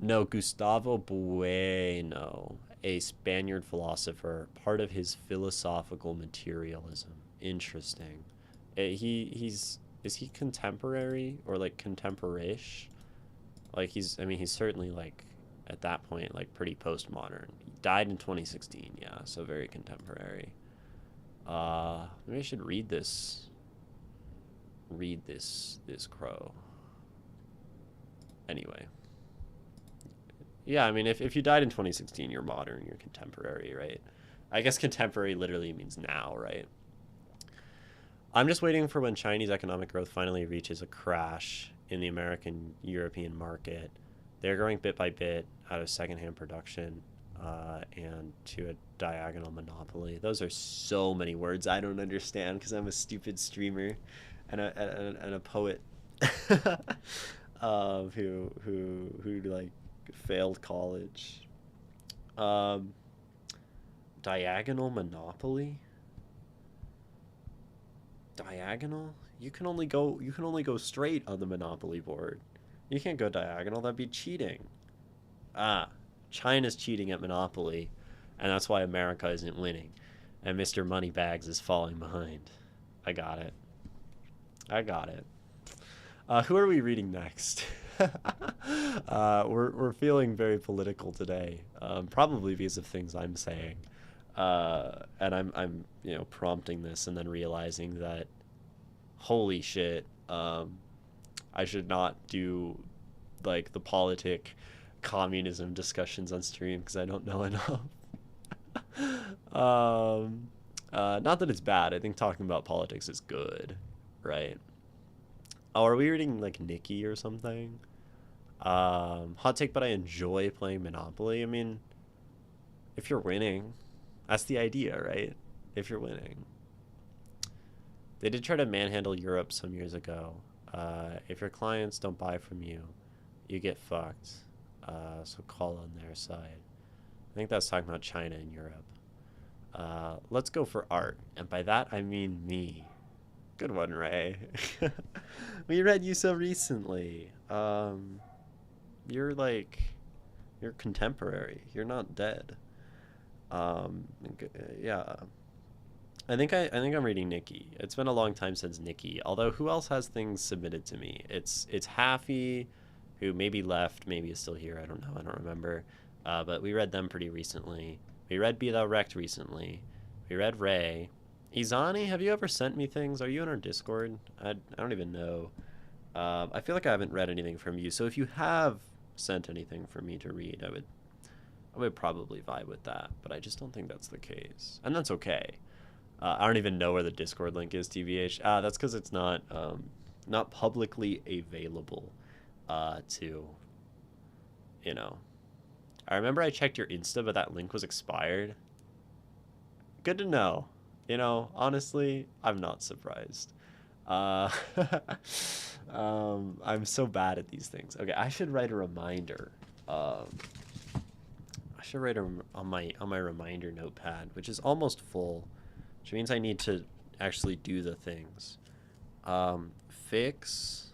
Speaker 1: No, Gustavo Bueno, a Spaniard philosopher, part of his philosophical materialism. Interesting. He's is he contemporary or like contemporary-ish? Like I mean, he's certainly like at that point like pretty postmodern. He died in 2016, yeah, so very contemporary. Maybe I should read this. Read this crow. Anyway. Yeah, I mean, if you died in 2016, you're modern, you're contemporary, right? I guess contemporary literally means now, right? I'm just waiting for when Chinese economic growth finally reaches a crash in the American European market. They're growing bit by bit out of secondhand production and to a diagonal monopoly. Those are so many words I don't understand because I'm a stupid streamer and a poet who like failed college. Diagonal monopoly. Diagonal? You can only go straight on the Monopoly board. You can't go diagonal, that'd be cheating. Ah, China's cheating at Monopoly, and that's why America isn't winning. And Mr. Moneybags is falling behind. I got it. I got it. Who are we reading next? We're feeling very political today, probably because of things I'm saying. And I'm prompting this and then realizing that holy shit, I should not do like the politic communism discussions on stream because I don't know enough. Not that it's bad. I think talking about politics is good, right? Oh, are we reading like Nikki or something? Hot take, but I enjoy playing Monopoly. I mean, if you're winning, that's the idea, right? If you're winning. They did try to manhandle Europe some years ago. If your clients don't buy from you, you get fucked. So call on their side. I think that's talking about China and Europe. Let's go for art. And by that, I mean me. Good one, Ray. We read you so recently. You're contemporary. You're not dead. Yeah. I think I'm reading Nikki. It's been a long time since Nikki. Although who else has things submitted to me? It's Haffy, who maybe left, maybe is still here. I don't know. I don't remember. But we read them pretty recently. We read Be Thou Wrecked recently. We read Ray. Izani, have you ever sent me things? Are you in our Discord? I don't even know. I feel like I haven't read anything from you. So if you have sent anything for me to read, I would probably vibe with that. But I just don't think that's the case. And that's okay. I don't even know where the Discord link is, TBH. That's because it's not publicly available to, I remember I checked your Insta, but that link was expired. Good to know. Honestly, I'm not surprised. I'm so bad at these things. Okay, I should write a reminder. I should write on my reminder notepad, which is almost full, which means I need to actually do the things. Fix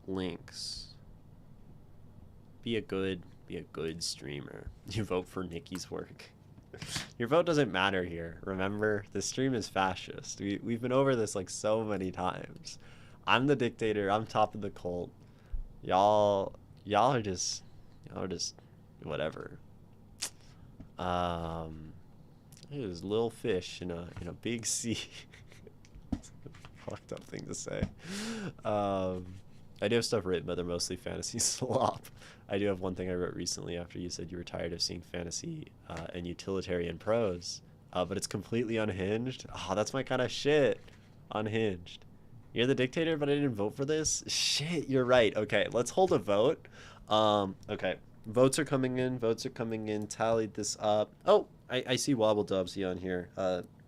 Speaker 1: links. Be a good streamer. You vote for Nikki's work. Your vote doesn't matter here. Remember, the stream is fascist. We've been over this like so many times. I'm the dictator. I'm top of the cult. Y'all are just whatever. There's little fish in a big sea. Fucked up thing to say. I do have stuff written, but they're mostly fantasy slop. I do have one thing I wrote recently after you said you were tired of seeing fantasy and utilitarian prose, but it's completely unhinged. Oh, that's my kind of shit. Unhinged. You're the dictator, but I didn't vote for this? Shit, you're right. Okay, let's hold a vote. Okay, votes are coming in. Tallied this up. Oh, I see Wobble Dubsy on here.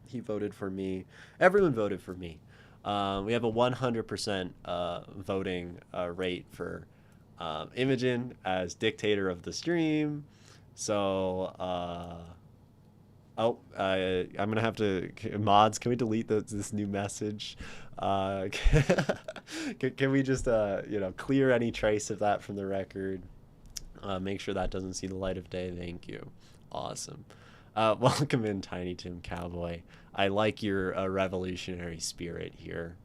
Speaker 1: He voted for me. Everyone voted for me. We have a 100% voting rate for Imogen as dictator of the stream. So, I'm gonna have to, mods, can we delete this new message? Can we just, clear any trace of that from the record? Make sure that doesn't see the light of day. Thank you. Awesome. Welcome in, Tiny Tim Cowboy. I like your revolutionary spirit here.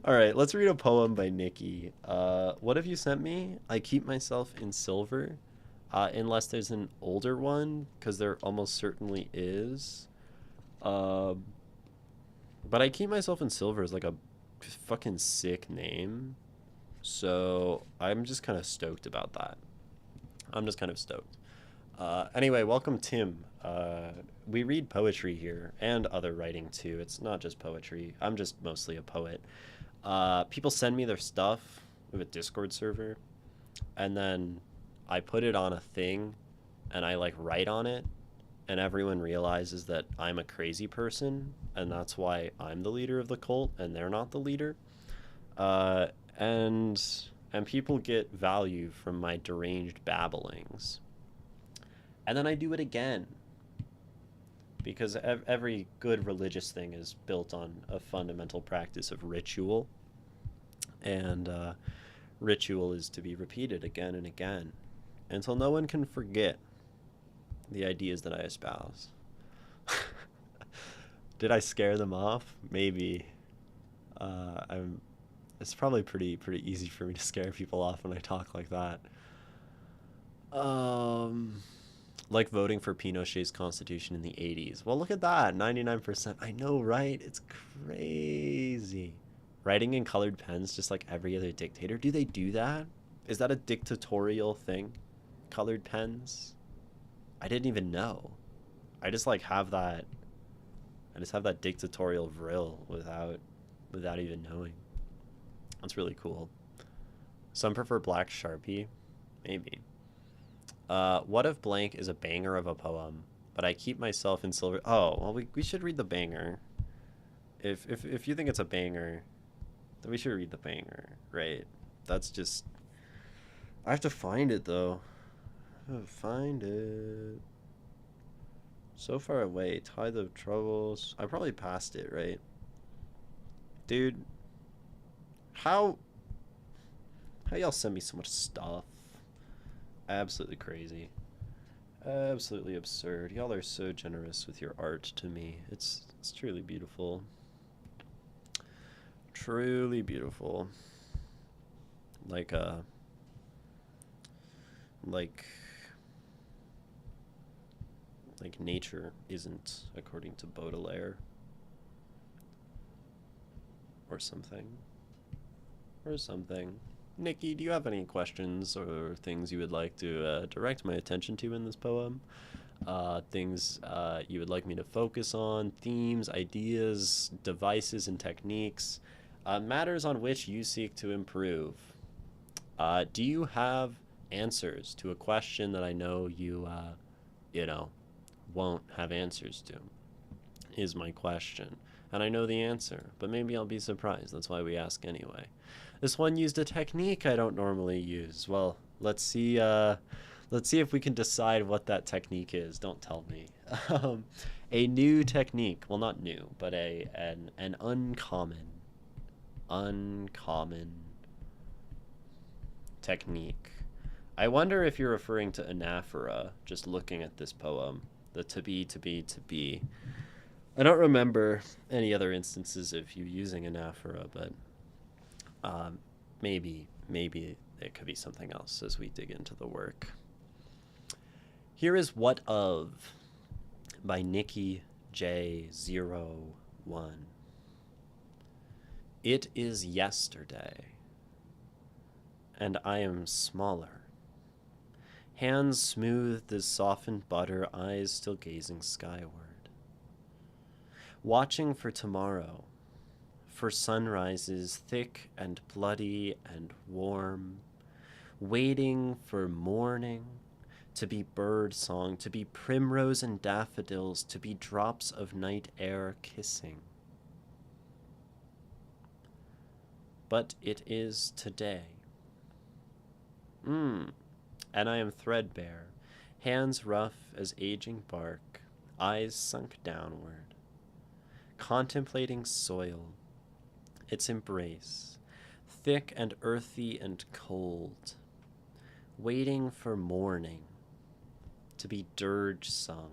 Speaker 1: All right, let's read a poem by Nikki. What have you sent me? I keep myself in silver. unless there's an older one, because there almost certainly is. Um, but I keep myself in silver as like a fucking sick name, so I'm just kind of stoked about that. I'm just kind of stoked. Anyway, welcome, Tim. We read poetry here and other writing too. It's not just poetry. I'm just mostly a poet. People send me their stuff. We have a Discord server, and then I put it on a thing, and I like write on it, and everyone realizes that I'm a crazy person, and that's why I'm the leader of the cult, and they're not the leader. Uh, and and people get value from my deranged babblings, and then I do it again because every good religious thing is built on a fundamental practice of ritual, and ritual is to be repeated again and again until no one can forget the ideas that I espouse. Did I scare them off? Maybe. I'm. It's probably pretty easy for me to scare people off when I talk like that. Um, like voting for Pinochet's constitution in the 80s. Well, look at that, 99%. I know, right? It's crazy. Writing in colored pens, just like every other dictator. Do they do that? Is that a dictatorial thing? Colored pens? I didn't even know. I just like have that. I just have that dictatorial vril without even knowing. That's really cool. Some prefer black Sharpie. Maybe. What if blank is a banger of a poem, but I keep myself in silver? Oh, well, we should read the banger. If you think it's a banger, then we should read the banger, right? That's just. I have to find it though. I have to find it. So far away. Tide of Troubles. I probably passed it, right? Dude, how y'all send me so much stuff? Absolutely crazy. Absolutely absurd. Y'all are so generous with your art to me. It's truly beautiful. Truly beautiful. Like like like nature isn't, according to Baudelaire, or something. Or something. Nikki, do you have any questions or things you would like to direct my attention to in this poem? Things you would like me to focus on, themes, ideas, devices, and techniques, matters on which you seek to improve. Do you have answers to a question that I know you know, won't have answers to? Is my question. And I know the answer, but maybe I'll be surprised. That's why we ask anyway. This one used a technique I don't normally use. Well, let's see if we can decide what that technique is. Don't tell me. A new technique. Well, not new, but an uncommon technique. I wonder if you're referring to anaphora, just looking at this poem. The to be. I don't remember any other instances of you using anaphora, but maybe it could be something else as we dig into the work. Here is What Of by Nikki J01. It is yesterday, and I am smaller. Hands smoothed as softened butter, eyes still gazing skyward. Watching for tomorrow, for sunrises thick and bloody and warm, waiting for morning, to be bird song, to be primrose and daffodils, to be drops of night air kissing. But it is today. And I am threadbare, hands rough as aging bark, eyes sunk downward, contemplating soil, its embrace, thick and earthy and cold, waiting for morning, to be dirge sung,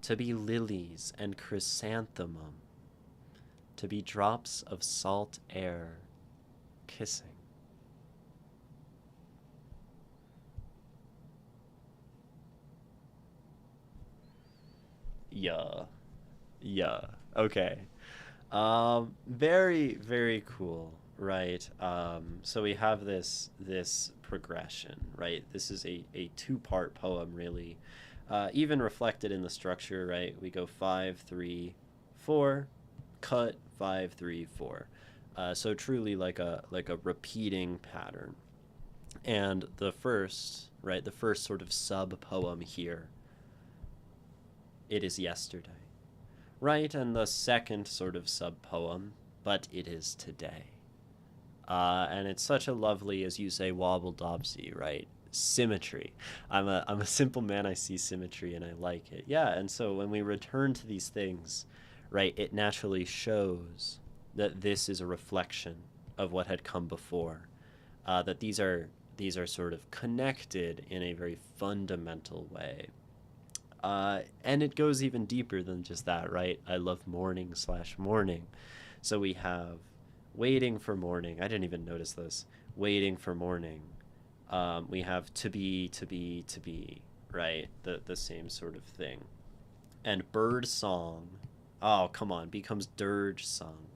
Speaker 1: to be lilies and chrysanthemum, to be drops of salt air kissing. Yeah. Yeah. Okay. Very, very cool, right? So we have this progression, right? This is a two-part poem, really. Even reflected in the structure, right? We go 5 3 4, cut 5 3 4. So truly like a repeating pattern. And the first, right, the first sort of sub poem here, it is yesterday. Right, and the second sort of sub poem, but it is today. And it's such a lovely, as you say, wobble dobsy, right? Symmetry. I'm a simple man. I see symmetry and I like it. Yeah, and so when we return to these things, right, it naturally shows that this is a reflection of what had come before. That these are sort of connected in a very fundamental way. And it goes even deeper than just that, right? I love morning/morning. So we have waiting for morning. I didn't even notice this. Waiting for morning. We have to be, to be, to be, right? The same sort of thing. And bird song, oh, come on, becomes dirge song.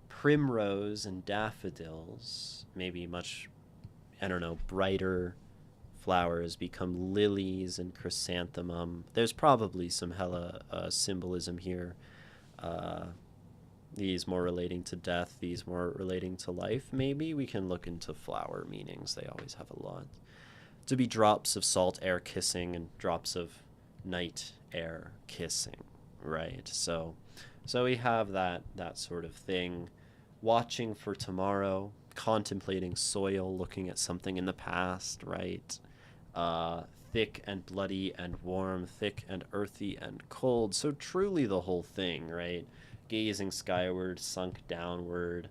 Speaker 1: Primrose and daffodils, maybe much, I don't know, brighter flowers become lilies and chrysanthemum. There's probably some hella symbolism here. Uh, these more relating to death, these more relating to life. Maybe we can look into flower meanings. They always have a lot. To be drops of salt air kissing and drops of night air kissing, right? So we have that sort of thing. Watching for tomorrow, contemplating soil, looking at something in the past, right? uh, Thick and bloody and warm, thick and earthy and cold. So truly the whole thing, right? Gazing skyward, sunk downward,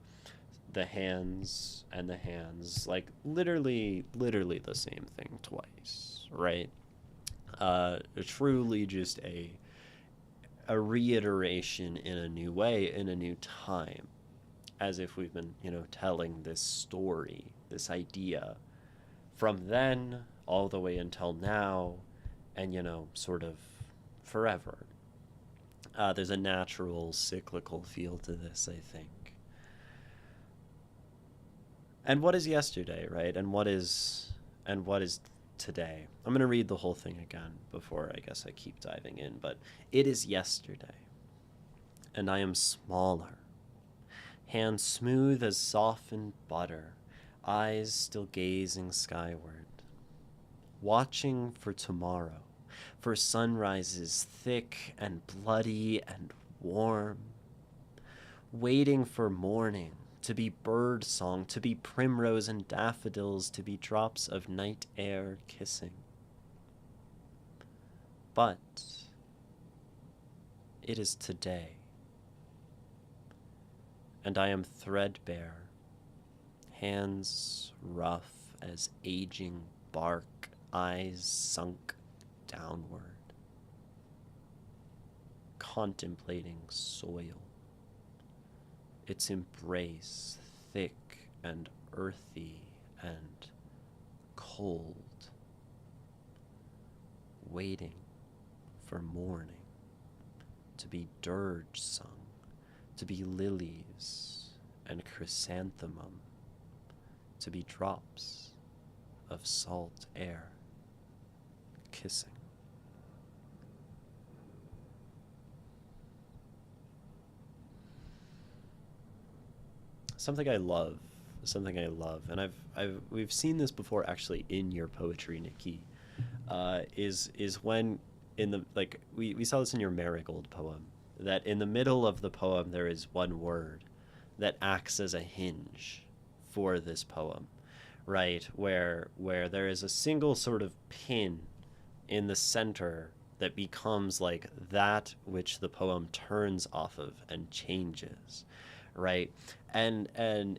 Speaker 1: the hands and the hands, like literally the same thing twice, right? Truly just a reiteration in a new way, in a new time, as if we've been, telling this story, this idea from then all the way until now, and sort of forever. There's a natural cyclical feel to this, I think. And what is yesterday, right? And what is today? I'm going to read the whole thing again before I guess I keep diving in, but it is yesterday, and I am smaller, hands smooth as softened butter, eyes still gazing skyward, watching for tomorrow, for sunrises thick and bloody and warm, waiting for morning, to be bird song, to be primrose and daffodils, to be drops of night air kissing. But it is today, and I am threadbare, hands rough as aging bark, eyes sunk downward, contemplating soil, its embrace thick and earthy and cold, waiting for morning, to be dirge sung, to be lilies and chrysanthemum, to be drops of salt air kissing. Something I love, and we've seen this before actually in your poetry, Nikki. Is when in the like we saw this in your marigold poem, that in the middle of the poem there is one word that acts as a hinge for this poem, right? Where there is a single sort of pin in the center that becomes like that which the poem turns off of and changes, right? And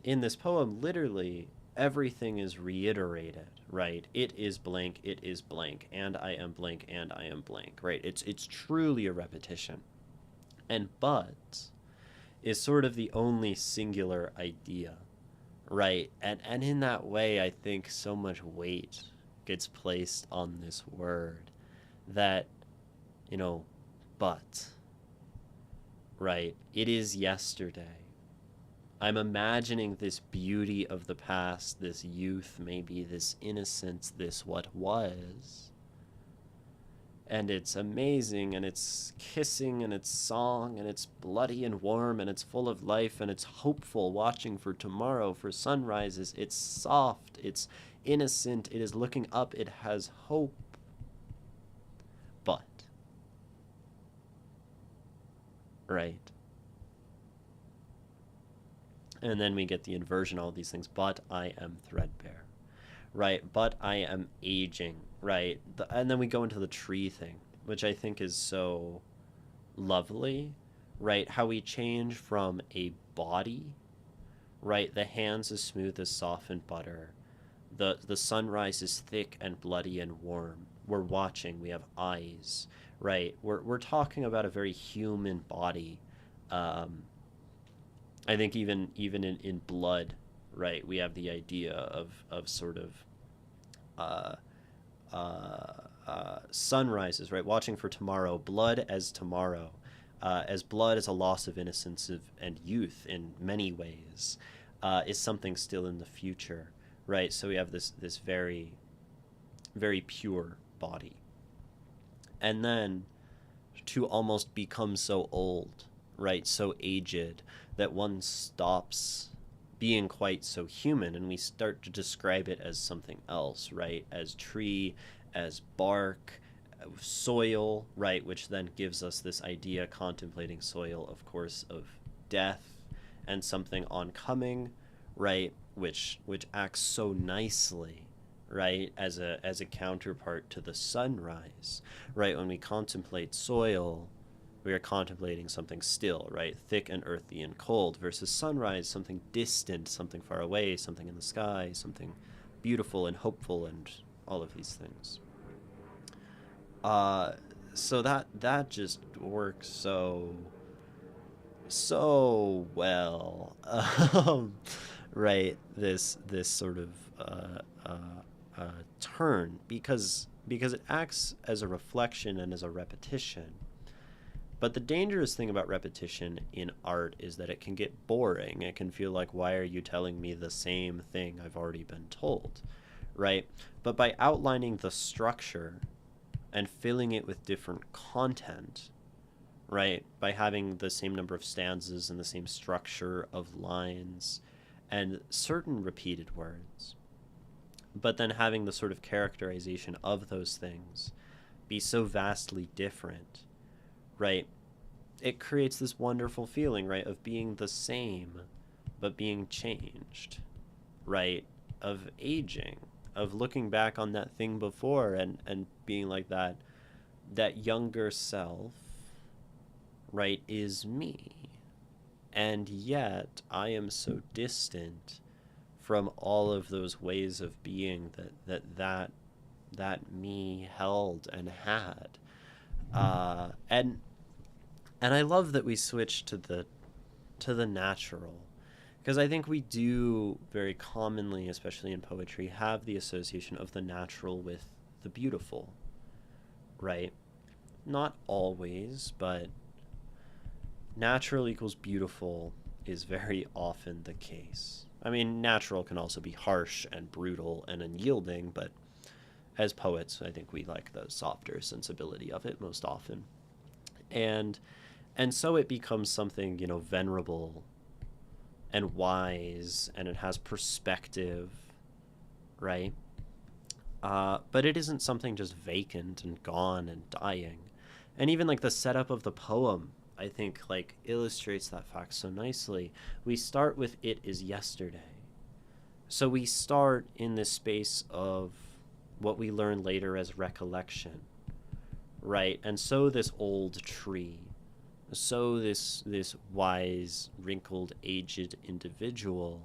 Speaker 1: in this poem, literally everything is reiterated, right? It is blank, it is blank, and I am blank, and I am blank, right? It's truly a repetition. And but is sort of the only singular idea, right? And in that way, I think so much weight gets placed on this word that, you know, But, right, it is yesterday. I'm imagining this beauty of the past, this youth, maybe this innocence, this what was. And it's amazing, and it's kissing, and it's song, and it's bloody and warm, and it's full of life, and it's hopeful, watching for tomorrow, for sunrises. It's soft, it's innocent, it is looking up, it has hope. But, right? And then we get the inversion, all these things. But I am threadbare, right? But I am aging, right? And then we go into the tree thing, which I think is so lovely, right? How we change from a body, right? The hands as smooth as softened butter. The sunrise is thick and bloody and warm. We're watching. We have eyes, right? We're talking about a very human body. Um, I think even in blood, right? We have the idea of sort of uh, sunrises, right? Watching for tomorrow, blood as tomorrow, as blood as a loss of innocence and youth in many ways, is something still in the future, right? So we have this very very pure body, and then to almost become so old, right? So aged that one stops being quite so human and we start to describe it as something else, right? As tree, as bark, soil, right? Which then gives us this idea, contemplating soil, of course, of death and something oncoming, right? Which acts so nicely, right, as a counterpart to the sunrise, right? When we contemplate soil, we are contemplating something still, right? Thick and earthy and cold, versus sunrise, something distant, something far away, something in the sky, something beautiful and hopeful, and all of these things. Uh, so that just works so well, right? This sort of turn, because it acts as a reflection and as a repetition. But the dangerous thing about repetition in art is that it can get boring. It can feel like, why are you telling me the same thing I've already been told, right? But by outlining the structure and filling it with different content, right? By having the same number of stanzas and the same structure of lines and certain repeated words, but then having the sort of characterization of those things be so vastly different, right? It creates this wonderful feeling, right, of being the same, but being changed, right? Of aging, of looking back on that thing before and being like that younger self, right, is me. And yet I am so distant from all of those ways of being that me held and had. And I love that we switch to the natural, because I think we do very commonly, especially in poetry, have the association of the natural with the beautiful, right? Not always, but natural equals beautiful is very often the case. I mean, natural can also be harsh and brutal and unyielding, but as poets, I think we like the softer sensibility of it most often. And and so it becomes something, venerable and wise, and it has perspective, right? But it isn't something just vacant and gone and dying. And even like the setup of the poem, I think, like, illustrates that fact so nicely. We start with "it is yesterday." So we start in this space of what we learn later as recollection, right? And so this old tree, so this wise, wrinkled, aged individual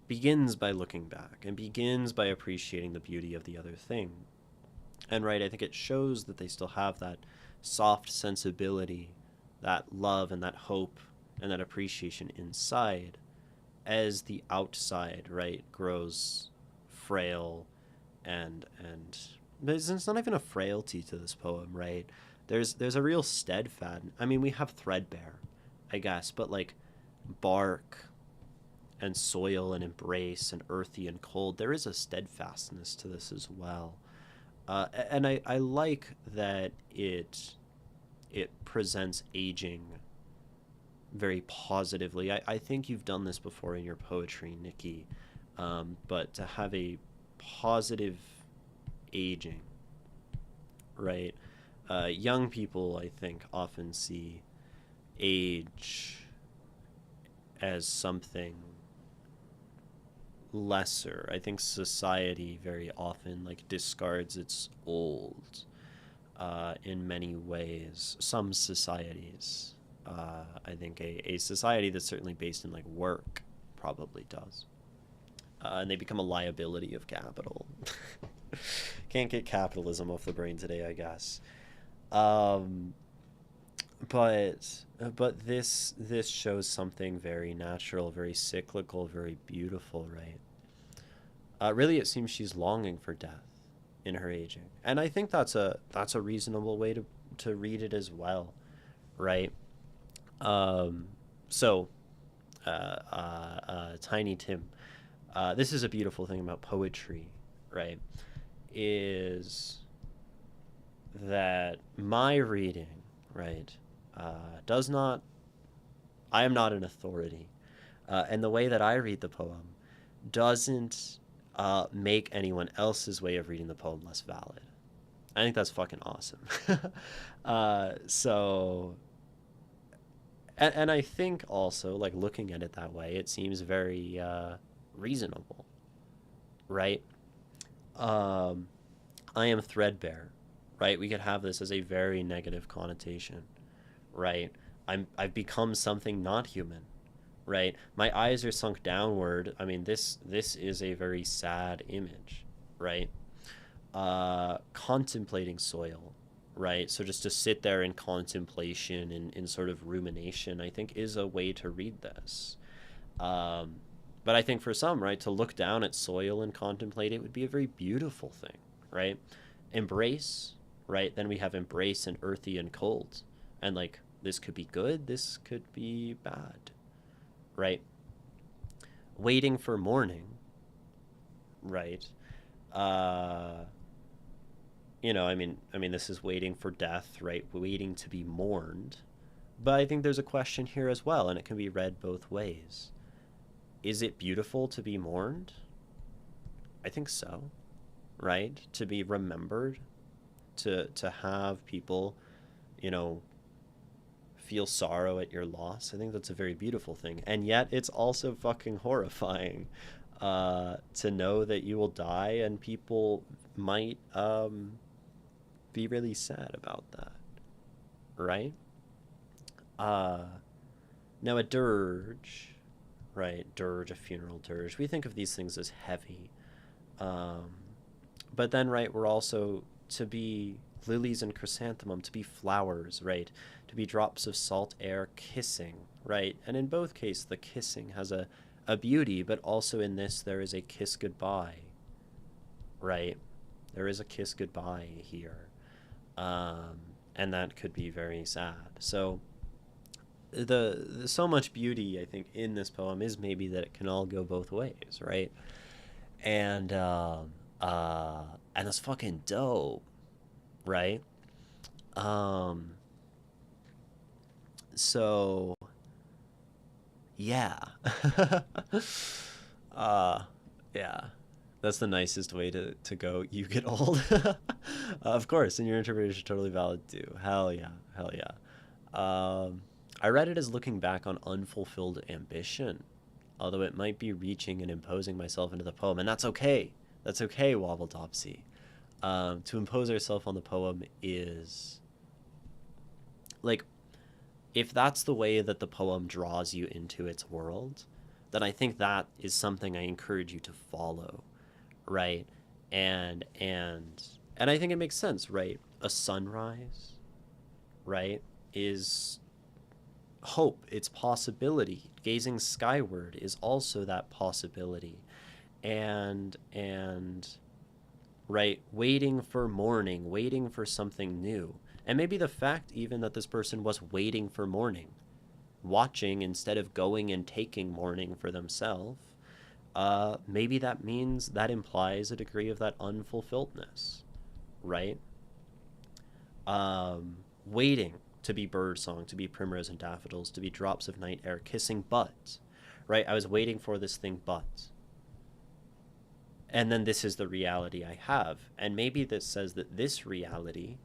Speaker 1: begins by looking back and begins by appreciating the beauty of the other thing. And right, I think it shows that they still have that soft sensibility, that love and that hope and that appreciation inside, as the outside, right, grows frail and there's not even a frailty to this poem, right? There's a real steadfast. I mean, we have threadbare, I guess, but like bark and soil and embrace and earthy and cold, there is a steadfastness to this as well. And I like that it presents aging very positively. I think you've done this before in your poetry, Nikki, but to have a positive aging, right? Young people, I think, often see age as something lesser. I think society very often like discards its old in many ways. Some societies, I think a society that's certainly based in like work probably does. And they become a liability of capital. Can't get capitalism off the brain today, I guess. Um, but this shows something very natural, very cyclical, very beautiful, right? Really, it seems she's longing for death in her aging, and I think that's a reasonable way to read it as well, right? Um, so, Tiny Tim, this is a beautiful thing about poetry, right? Is that my reading, right, does not, I am not an authority. And the way that I read the poem doesn't make anyone else's way of reading the poem less valid. I think that's fucking awesome. So, and I think also, like, looking at it that way, it seems very reasonable, right? Um, I am threadbare, right? We could have this as a very negative connotation, right? I've become something not human, right? My eyes are sunk downward. I mean, this is a very sad image, right? Contemplating soil, right? So just to sit there in contemplation and in sort of rumination, I think is a way to read this. Um, but I think for some, right, to look down at soil and contemplate it would be a very beautiful thing, right? Embrace, right? Then we have embrace and earthy and cold. And like, this could be good, this could be bad, right? Waiting for morning, right? Uh, I mean, this is waiting for death, right? Waiting to be mourned. But I think there's a question here as well, and it can be read both ways. Is it beautiful to be mourned? I think so, right? To be remembered, to have people, you know, feel sorrow at your loss. I think that's a very beautiful thing. And yet it's also fucking horrifying to know that you will die and people might be really sad about that, right? Uh, Now, a dirge, right? Dirge, a funeral dirge. We think of these things as heavy. Um, but then, right, we're also to be lilies and chrysanthemum, to be flowers, right? To be drops of salt air kissing, right? And in both cases, the kissing has a beauty, but also in this, there is a kiss goodbye, right? There is a kiss goodbye here. Um, and that could be very sad. So, the so much beauty I think in this poem is maybe that it can all go both ways, right? And uh, and that's fucking dope, right? Um, so yeah, uh, yeah, that's the nicest way to go. You get old, of course, and your interpretation is totally valid too. Hell yeah, hell yeah. I read it as looking back on unfulfilled ambition, although it might be reaching and imposing myself into the poem, and that's okay. That's okay, Wobbledopsy. To impose ourselves on the poem is like, if that's the way that the poem draws you into its world, then I think that is something I encourage you to follow, right? And I think it makes sense, right? A sunrise, right, is hope, it's possibility. Gazing skyward is also that possibility. And right? Waiting for morning, waiting for something new. And maybe the fact even that this person was waiting for morning, watching instead of going and taking morning for themselves, maybe that means that implies a degree of that unfulfilledness, right? Waiting to be birdsong, to be primrose and daffodils, to be drops of night air kissing buds, right? I was waiting for this thing, but. And then this is the reality I have. And maybe this says that this reality,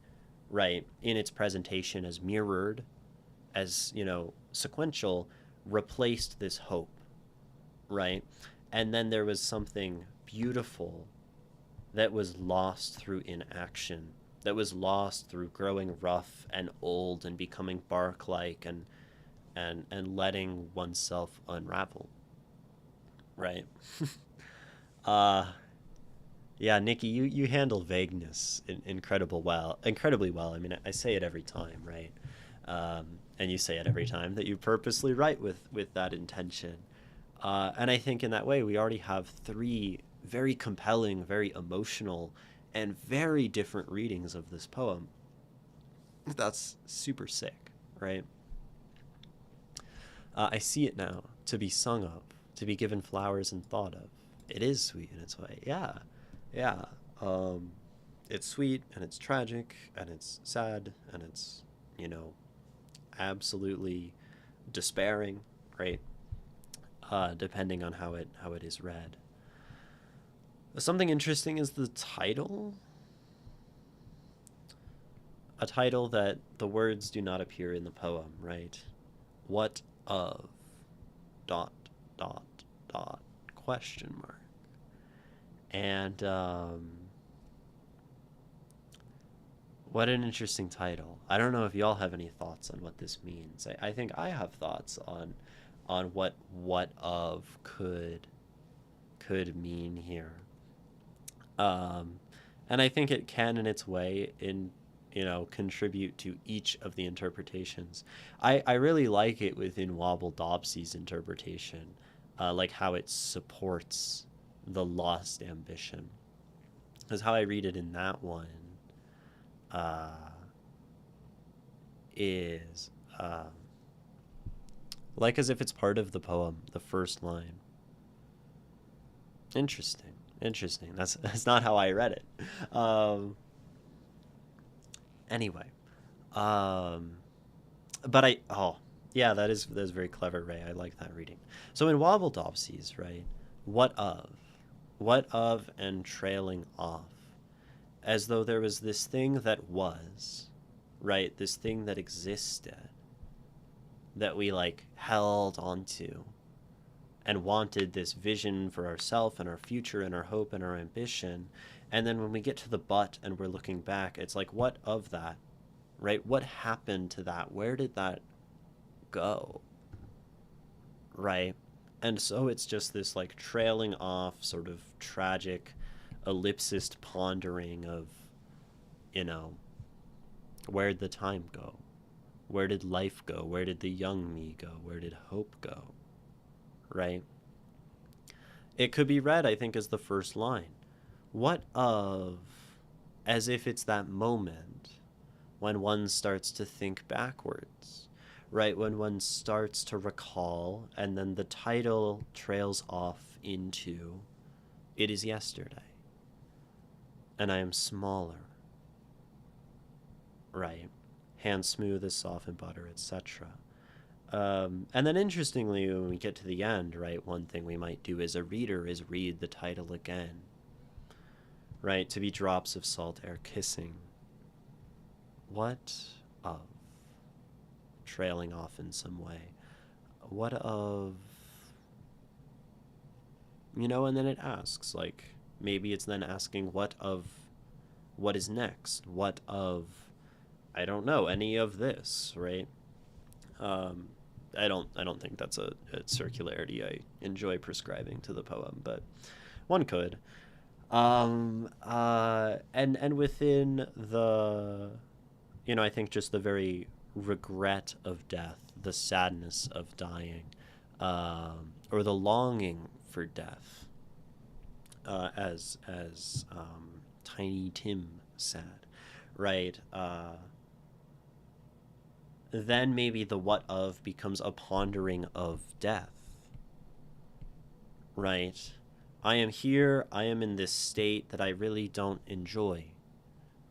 Speaker 1: right, in its presentation as mirrored, as, sequential, replaced this hope, right? And then there was something beautiful that was lost through inaction, that was lost through growing rough and old and becoming bark-like and letting oneself unravel, right? uh yeah, Nikki, you handle vagueness incredibly well. I mean, I say it every time, right? And you say it every time that you purposely write with that intention. And I think in that way, we already have three very compelling, very emotional, and very different readings of this poem. That's super sick, right? I see it now, to be sung of, to be given flowers and thought of. It is sweet in its way. Yeah, yeah. It's sweet and it's tragic and it's sad and it's, you know, absolutely despairing, right? Depending on how it is read. Something interesting is the title. A title that the words do not appear in the poem, right? What of dot dot dot question mark. And what an interesting title. I don't know if y'all have any thoughts on what this means. I think I have thoughts on what of could mean here. And I think it can in its way contribute to each of the interpretations. I really like it within Wobble Dobsey's interpretation, like how it supports the lost ambition. Because how I read it in that one is like as if it's part of the poem, the first line. Interesting. That's not how I read it. Anyway, but yeah, that is very clever, Ray. I like that reading. So in Wobble Dobsey's, right? What of and trailing off, as though there was this thing that was, right? This thing that existed, that we like held onto and wanted this vision for ourselves and our future and our hope and our ambition. And then when we get to the but and we're looking back, it's like, what of that, right? What happened to that? Where did that go, right? And so it's just this like trailing off sort of tragic ellipsist pondering of, where'd the time go? Where did life go? Where did the young me go? Where did hope go? Right? It could be read, I think, as the first line. What of, as if it's that moment when one starts to think backwards, right? When one starts to recall, and then the title trails off into, it is yesterday, and I am smaller, right? Hand smooth as softened butter, etc. And then interestingly, when we get to the end, right, one thing we might do as a reader is read the title again, right? To be drops of salt air kissing. What of? Trailing off in some way. What of? And then it asks, like, maybe it's then asking what of, what is next? What of, I don't know, any of this, right? I don't think that's a circularity I enjoy prescribing to the poem, but one could. And within the, I think just the very regret of death, the sadness of dying, or the longing for death, as Tiny Tim said, right? Then maybe the what of becomes a pondering of death, right? I am here, I am in this state that I really don't enjoy.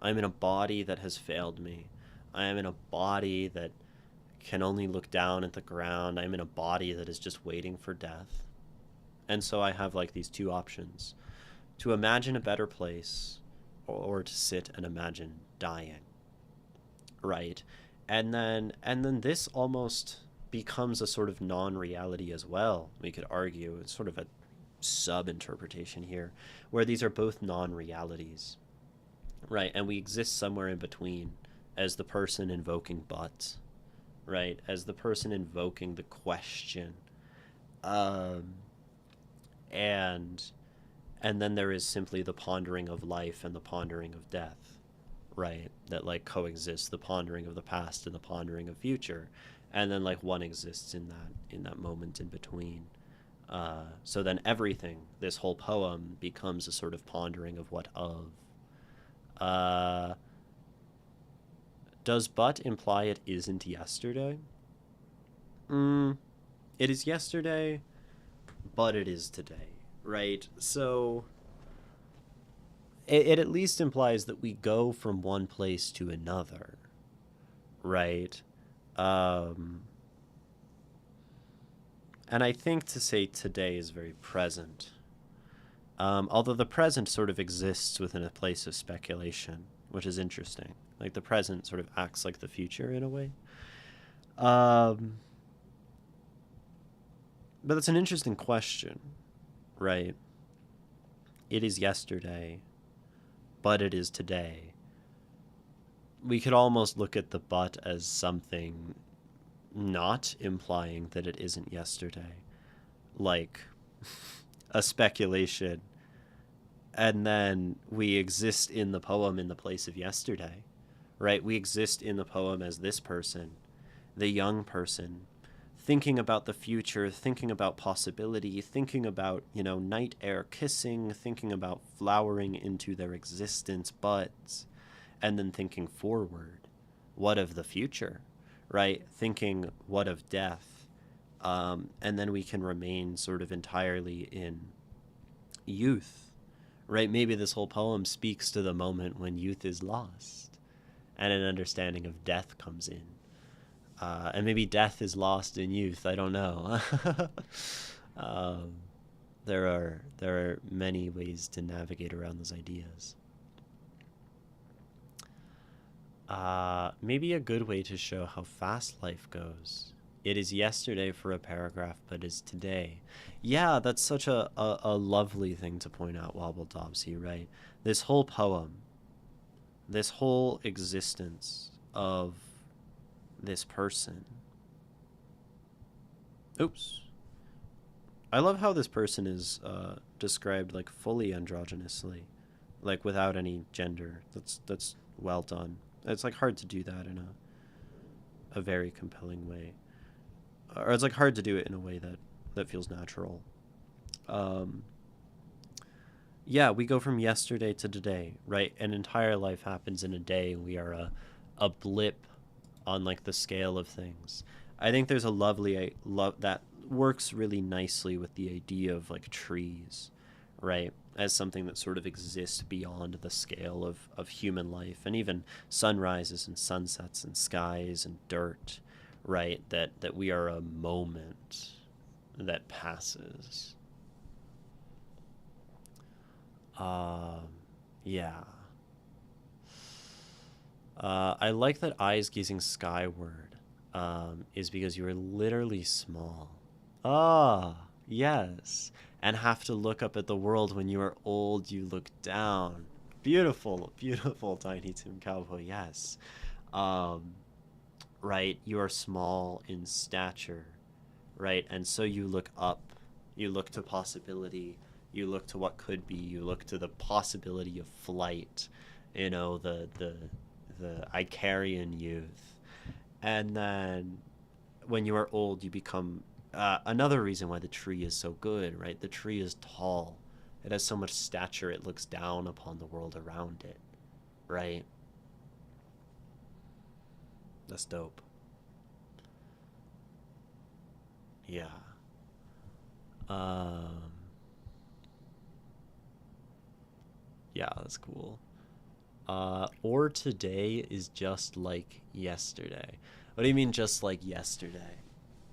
Speaker 1: I'm in a body that has failed me. I am in a body that can only look down at the ground. I'm in a body that is just waiting for death. And so I have like these two options: to imagine a better place, or to sit and imagine dying, right? And then this almost becomes a sort of non-reality as well. We could argue it's sort of a sub-interpretation here, where these are both non-realities, right? And we exist somewhere in between, as the person invoking but, right? As the person invoking the question. Um, and and then there is simply the pondering of life and the pondering of death, right? That like coexist, the pondering of the past and the pondering of future, and then like one exists in that moment in between. So then everything, this whole poem becomes a sort of pondering of what of. Uh, does but imply it isn't yesterday? It is yesterday, but it is today, right? So it at least implies that we go from one place to another, right? Um, and I think to say today is very present. Although the present sort of exists within a place of speculation, which is interesting. Like the present sort of acts like the future in a way. Um, but that's an interesting question, right? It is yesterday, but it is today. We could almost look at the but as something not implying that it isn't yesterday, like a speculation. And then we exist in the poem in the place of yesterday, right? We exist in the poem as this person, the young person, thinking about the future, thinking about possibility, thinking about, night air kissing, thinking about flowering into their existence buds, and then thinking forward. What of the future, right? Thinking what of death? And then we can remain sort of entirely in youth, right? Maybe this whole poem speaks to the moment when youth is lost and an understanding of death comes in. And maybe death is lost in youth. I don't know. um, there are many ways to navigate around those ideas. Maybe a good way to show how fast life goes. It is yesterday for a paragraph, but is today. Yeah, that's such a lovely thing to point out, Wobble Dobsy, right? This whole poem, this whole existence of this person. Oops. I love how this person is described like fully androgynously, like without any gender. That's well done. It's like hard to do that in a very compelling way, or it's like hard to do it in a way that feels natural. Um, yeah, we go from yesterday to today, right? An entire life happens in a day, and we are a blip on like the scale of things. I think there's a lovely love that works really nicely with the idea of like trees, right? As something that sort of exists beyond the scale of human life, and even sunrises and sunsets and skies and dirt, right? That we are a moment that passes. Um, yeah. I like that eyes gazing skyward is because you are literally small. Ah, yes. And have to look up at the world. When you are old, you look down. Beautiful, beautiful, Tiny Tim Cowboy, yes. Um, right? You are small in stature, right? And so you look up. You look to possibility. You look to what could be. You look to the possibility of flight. The Icarian youth. And then when you are old, you become another reason why the tree is so good, right? The tree is tall. It has so much stature, it looks down upon the world around it, right? That's dope. Yeah. Um, yeah, that's cool. Or today is just like yesterday. What do you mean, just like yesterday?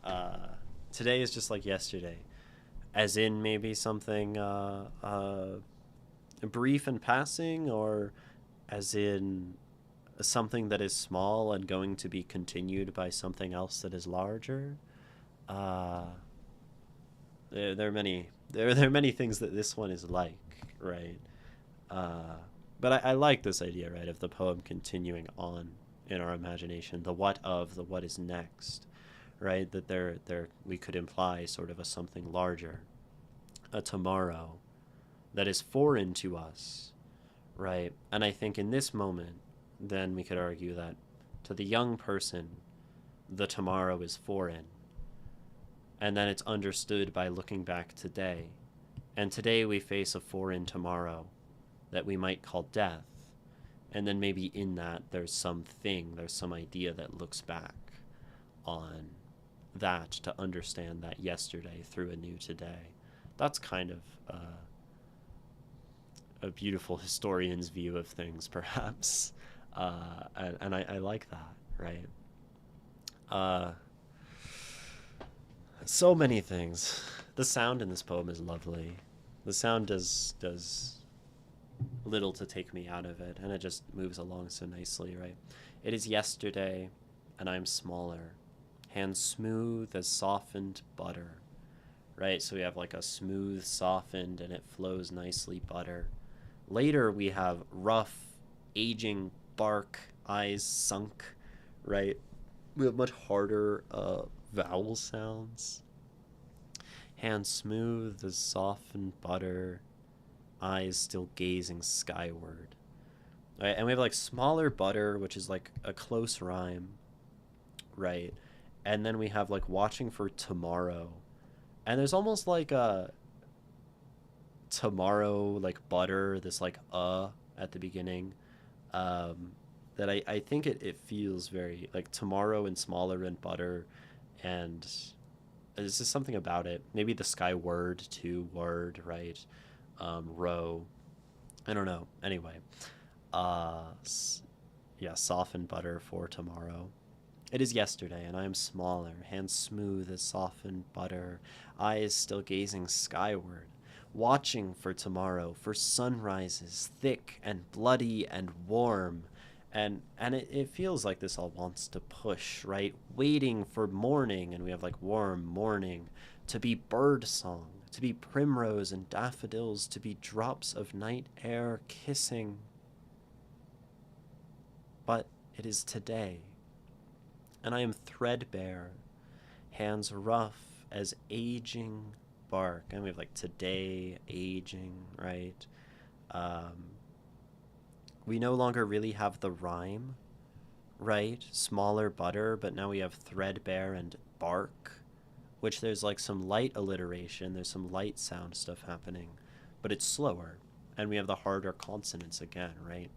Speaker 1: Uh, Today is just like yesterday. As in maybe something brief and passing, or as in something that is small and going to be continued by something else that is larger. Uh, there are many there are many things that this one is like, right? Uh, but I like this idea, right, of the poem continuing on in our imagination, the what of, the what is next, right? That there we could imply sort of a something larger, a tomorrow that is foreign to us, right? And I think in this moment, then we could argue that to the young person, the tomorrow is foreign. And then it's understood by looking back today. And today we face a foreign tomorrow that we might call death. And then maybe in that there's some idea that looks back on that to understand that yesterday through a new today. That's kind of a beautiful historian's view of things, perhaps. And I like that, right? Uh, so many things. The sound in this poem is lovely. The sound does little to take me out of it, and it just moves along so nicely, right? It is yesterday, and I'm smaller. Hands smooth as softened butter, right? So we have like a smooth, softened, and it flows nicely butter. Later, we have rough, aging bark, eyes sunk, right? We have much harder vowel sounds. Hands smooth as softened butter, eyes still gazing skyward. Right? And we have like smaller butter, which is like a close rhyme, right? And then we have like watching for tomorrow. And there's almost like a tomorrow, like butter, this like at the beginning. Um, that I think it feels very like tomorrow and smaller and butter. And there's just something about it. Maybe the skyward too, word, right? Row. I don't know. Anyway, uh, yeah, softened butter for tomorrow. It is yesterday, and I am smaller, hands smooth as softened butter, eyes still gazing skyward, watching for tomorrow, for sunrises thick and bloody and warm. And it feels like this all wants to push, right? Waiting for morning, and we have like warm morning, to be bird song, to be primrose and daffodils, to be drops of night air kissing. But it is today, and I am threadbare, hands rough as aging bark. And we have like today, aging, right? Um, we no longer really have the rhyme, right? Smaller butter, but now we have threadbare and bark, which there's like some light alliteration, there's some light sound stuff happening, but it's slower. And we have the harder consonants again, right?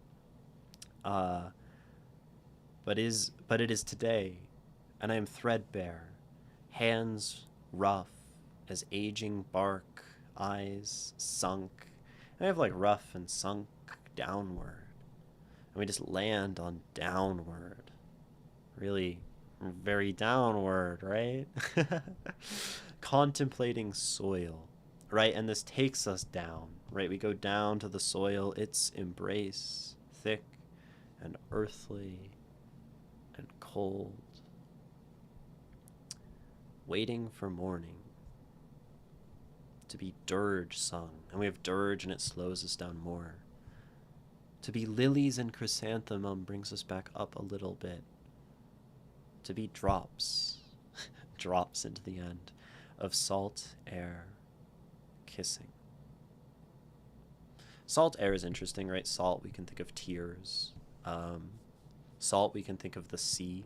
Speaker 1: Uh, but it is today, and I am threadbare, hands rough as aging bark, eyes sunk. And I have like rough and sunk downward. And we just land on downward. Really very downward, right? Contemplating soil, right? And this takes us down, right? We go down to the soil, its embrace, thick and earthly and cold, waiting for morning to be dirge sung. And we have dirge, and it slows us down more. To be lilies and chrysanthemum brings us back up a little bit. To be drops, drops into the end of salt air kissing. Salt air is interesting, right? Salt, we can think of tears. Salt, we can think of the sea,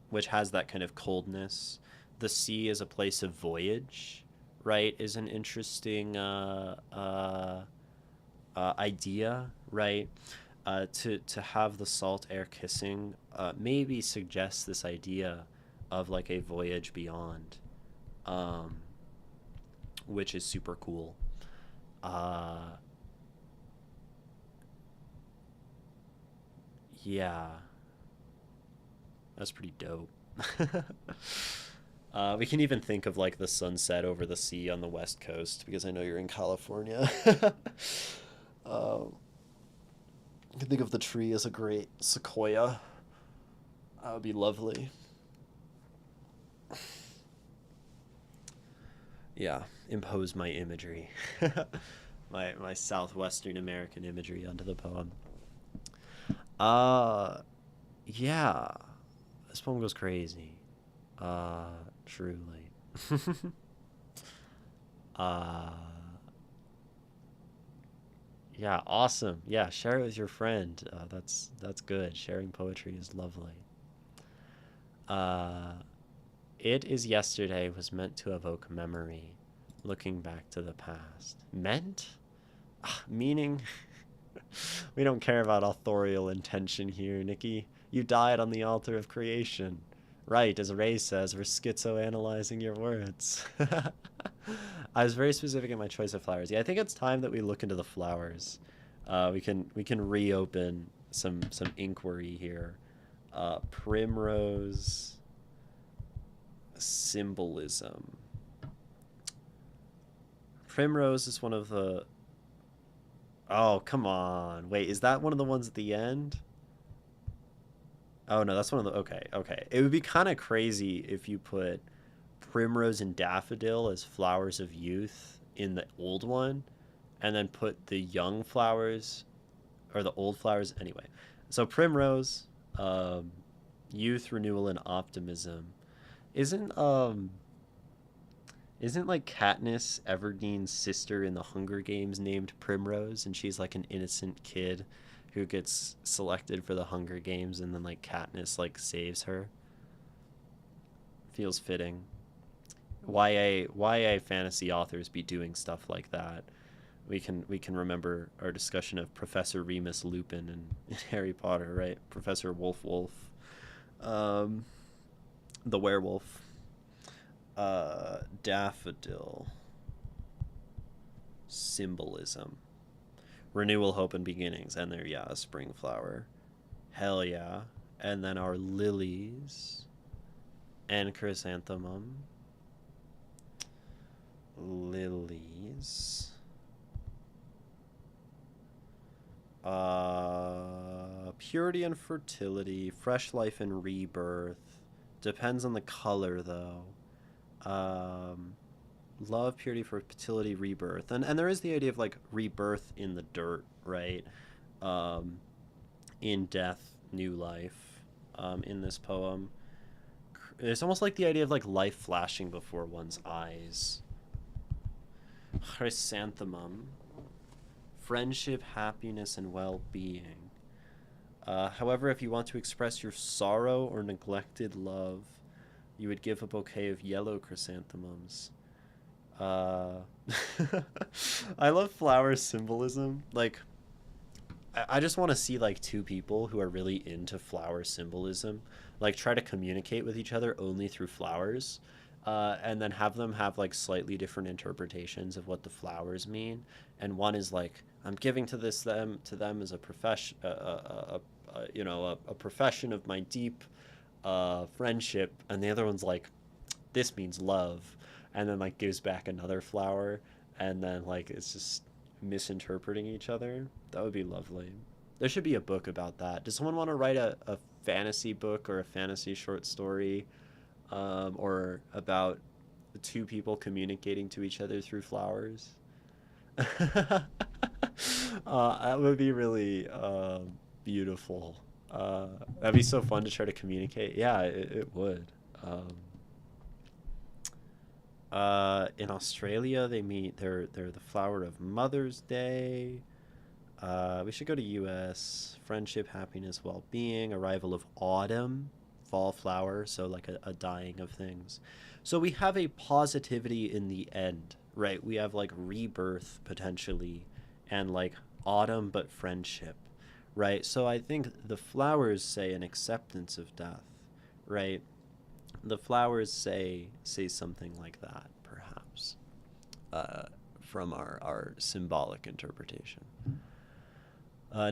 Speaker 1: which has that kind of coldness the sea as a place of voyage, right, is an interesting idea, right? To have the salt air kissing maybe suggests this idea of like a voyage beyond, um, which is super cool. Uh, yeah, that's pretty dope. We can even think of like the sunset over the sea on the west coast because I know you're in California. um, you can think of the tree as a great sequoia. That would be lovely. Yeah, impose my imagery, my southwestern American imagery onto the poem. Uh, yeah, this poem goes crazy. Uh, Truly. uh, yeah, awesome. Yeah, share it with your friend. That's good. Sharing poetry is lovely. Uh, it is yesterday was meant to evoke memory, looking back to the past. Meant? Meaning? We don't care about authorial intention here, Nikki. You died on the altar of creation. Right, as Ray says, we're schizoanalyzing your words. I was very specific in my choice of flowers. Yeah, I think it's time that we look into the flowers. We can reopen some inquiry here. Primrose symbolism. Primrose is one of the. Oh, come on. Wait, is that one of the ones at the end? Oh no, that's one of the. Okay, okay. It would be kind of crazy if you put primrose and daffodil as flowers of youth in the old one, and then put the young flowers or the old flowers anyway. So primrose, um, youth, renewal, and optimism. Isn't isn't like Katniss Everdeen's sister in the Hunger Games named Primrose, and she's like an innocent kid who gets selected for the Hunger Games, and then like Katniss like saves her. Feels fitting. YA fantasy authors be doing stuff like that. We can remember our discussion of Professor Remus Lupin in Harry Potter, right? Professor Wolf, um, the werewolf. Daffodil symbolism, renewal, hope, and beginnings, and there, yeah, a spring flower. Hell yeah! And then our lilies and chrysanthemum. Lilies. Purity and fertility, fresh life and rebirth. Depends on the color though. Um, Love, purity, fertility, rebirth, and there is the idea of like rebirth in the dirt, right? Um, in death, new life. In this poem, it's almost like the idea of like life flashing before one's eyes. Chrysanthemum, friendship, happiness, and well-being. However, if you want to express your sorrow or neglected love, you would give a bouquet of yellow chrysanthemums. Uh, I love flower symbolism. Like, I just want to see like two people who are really into flower symbolism, like try to communicate with each other only through flowers, and then have them have like slightly different interpretations of what the flowers mean. And one is like, I'm giving to them as a profession, a profession of my deep friendship, and the other one's like, this means love, and then like gives back another flower, and then like it's just misinterpreting each other. That would be lovely. There should be a book about that. Does someone want to write a fantasy book or a fantasy short story, or about two people communicating to each other through flowers? That would be really beautiful. That'd be so fun to try to communicate. Yeah, it would. Um, in Australia, they meet. They're the flower of Mother's Day. We should go to U.S. Friendship, happiness, well-being, arrival of autumn. fall flower, so like a dying of things. So we have a positivity in the end, right? We have like rebirth potentially, and like autumn but friendship, right? So I think the flowers say an acceptance of death, right? The flowers say something like that, perhaps, uh, from our symbolic interpretation.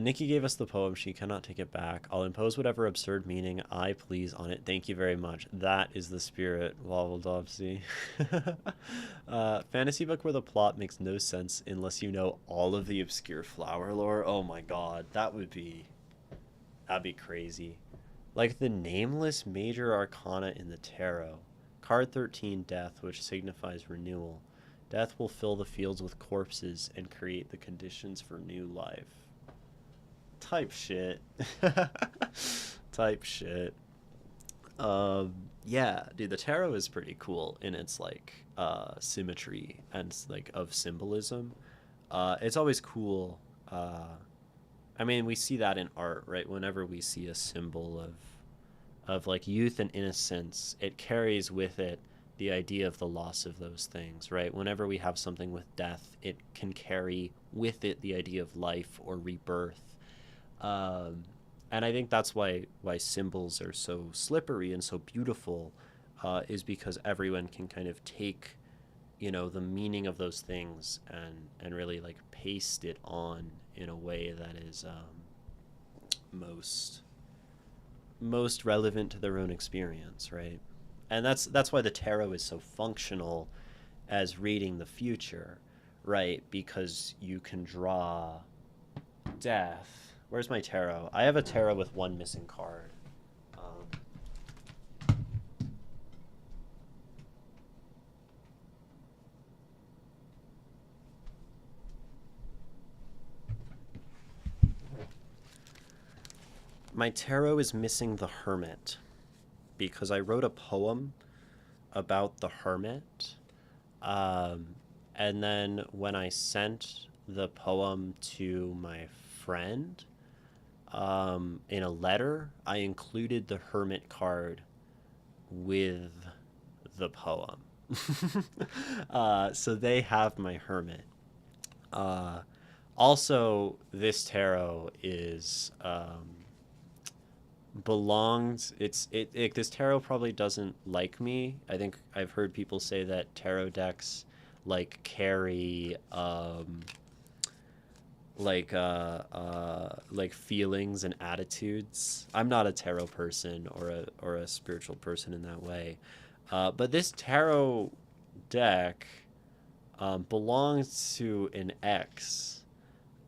Speaker 1: Nikki gave us the poem. She cannot take it back. I'll impose whatever absurd meaning I please on it. Thank you very much. That is the spirit, Waddledopsy. Fantasy book where the plot makes no sense unless you know all of the obscure flower lore. Oh my god, that'd be crazy. Like the nameless major arcana in the tarot. Card 13, Death, which signifies renewal. Death will fill the fields with corpses and create the conditions for new life. Type shit. Type shit. Yeah, dude, the tarot is pretty cool in its like symmetry and like of symbolism. It's always cool. I mean, we see that in art, right? Whenever we see a symbol of like youth and innocence, it carries with it the idea of the loss of those things, right? Whenever we have something with death, it can carry with it the idea of life or rebirth. um, and I think that's why symbols are so slippery and so beautiful, is because everyone can kind of take, the meaning of those things and really like paste it on in a way that is most most relevant to their own experience, right? And that's why the tarot is so functional as reading the future, right? Because you can draw death. Where's my tarot? I have a tarot with one missing card. My tarot is missing the Hermit because I wrote a poem about the Hermit. Um, and then when I sent the poem to my friend, in a letter, I included the Hermit card with the poem. So they have my Hermit. Uh, Also, this tarot is belongs. This tarot probably doesn't like me. I think I've heard people say that tarot decks like carry like feelings and attitudes. I'm not a tarot person or a spiritual person in that way. But this tarot deck belongs to an ex,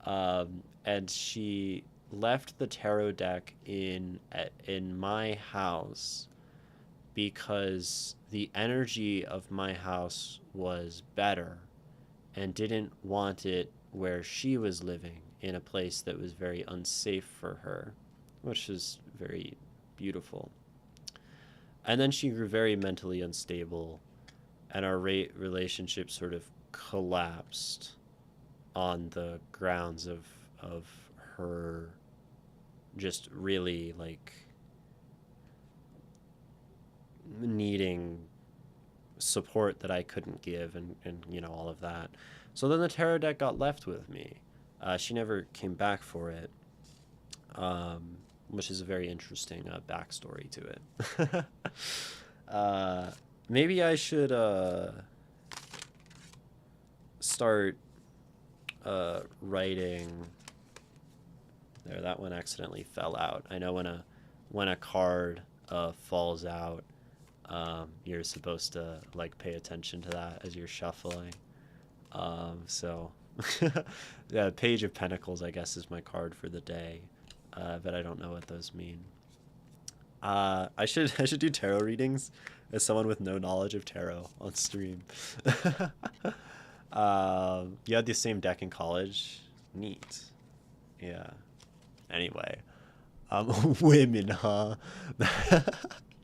Speaker 1: and she left the tarot deck in my house because the energy of my house was better and didn't want it where she was living in a place that was very unsafe for her, which is very beautiful. And then she grew very mentally unstable, and our relationship sort of collapsed on the grounds of her just really like needing support that I couldn't give, and all of that. So then the tarot deck got left with me. She never came back for it, which is a very interesting backstory to it. Maybe I should start writing. There, that one accidentally fell out. I know when a card falls out, you're supposed to like pay attention to that as you're shuffling. So yeah, Page of Pentacles, I guess, is my card for the day, but I don't know what those mean. I should do tarot readings as someone with no knowledge of tarot on stream. You had the same deck in college. Neat. Yeah. Anyway, women, huh?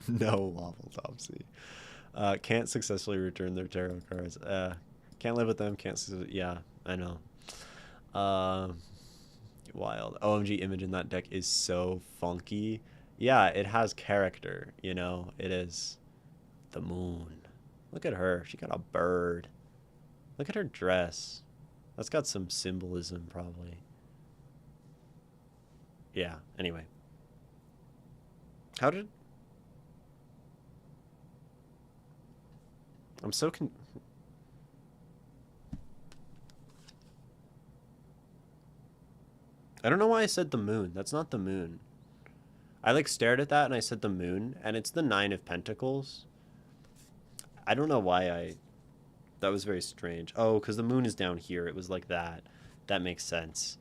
Speaker 1: No, Waffle Topsy. Can't successfully return their tarot cards. Can't live with them. Yeah, I know. Wild. OMG image in that deck is so funky. Yeah, it has character, you know? It is the moon. Look at her. She got a bird. Look at her dress. That's got some symbolism, probably. Yeah, anyway. How did. I'm so I don't know why I said the moon. That's not the moon. I like stared at that and I said the moon, and it's the Nine of Pentacles. I don't know why I. That was very strange. Oh, because the moon is down here. It was like that. That makes sense.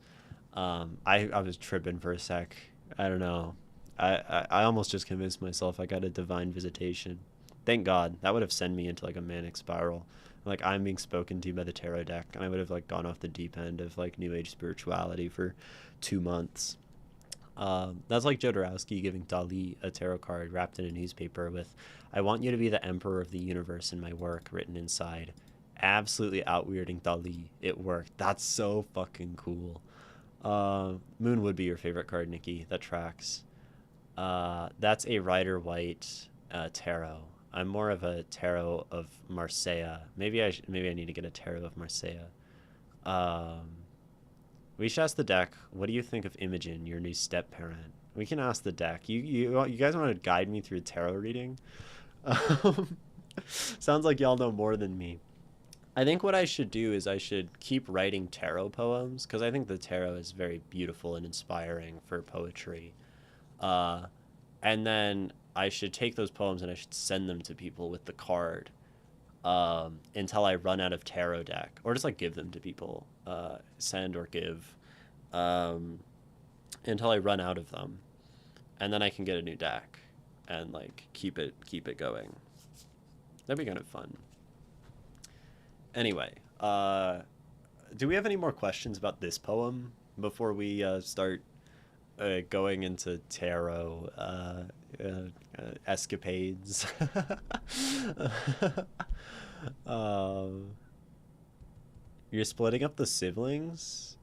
Speaker 1: I was tripping for a sec. I don't know. I almost just convinced myself I got a divine visitation. Thank God. That would have sent me into like a manic spiral. Like I'm being spoken to by the tarot deck, and I would have like gone off the deep end of like New Age spirituality for 2 months. That's like Jodorowsky giving Dali a tarot card wrapped in a newspaper with, "I want you to be the emperor of the universe in my work," written inside. Absolutely outweirding Dali. It worked. That's so fucking cool. Moon would be your favorite card, Nikki. That tracks. That's a Rider White tarot. I'm more of a tarot of Marseille. Maybe I need to get a tarot of Marseille. Um, we should ask the deck. What do you think of Imogen, your new step parent? We can ask the deck. You guys want to guide me through a tarot reading? Um, sounds like y'all know more than me. I think what I should do is I should keep writing tarot poems because I think the tarot is very beautiful and inspiring for poetry. Uh, and then I should take those poems and I should send them to people with the card until I run out of tarot deck, or just like give them to people, send or give, um, until I run out of them, and then I can get a new deck and like keep it going. That'd be kind of fun. Anyway, do we have any more questions about this poem before we start going into tarot escapades? um, you're splitting up the siblings?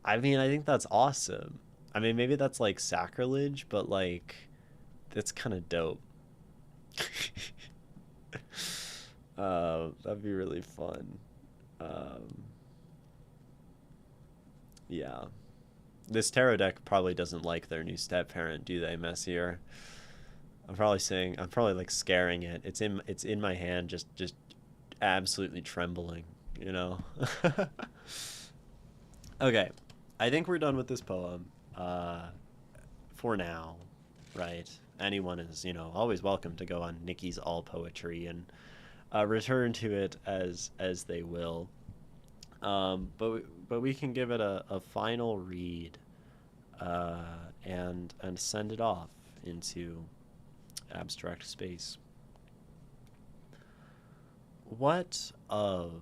Speaker 1: I mean, I think that's awesome. I mean, maybe that's like sacrilege, but like, that's kind of dope. That'd be really fun. Um, yeah. This tarot deck probably doesn't like their new step parent, do they, Messier? I'm probably like scaring it. It's in my hand, just absolutely trembling, you know? Okay. I think we're done with this poem. Uh, for now, right? Anyone is, always welcome to go on Nikki's All Poetry and return to it as they will. But we can give it a final read, and send it off into abstract space. What of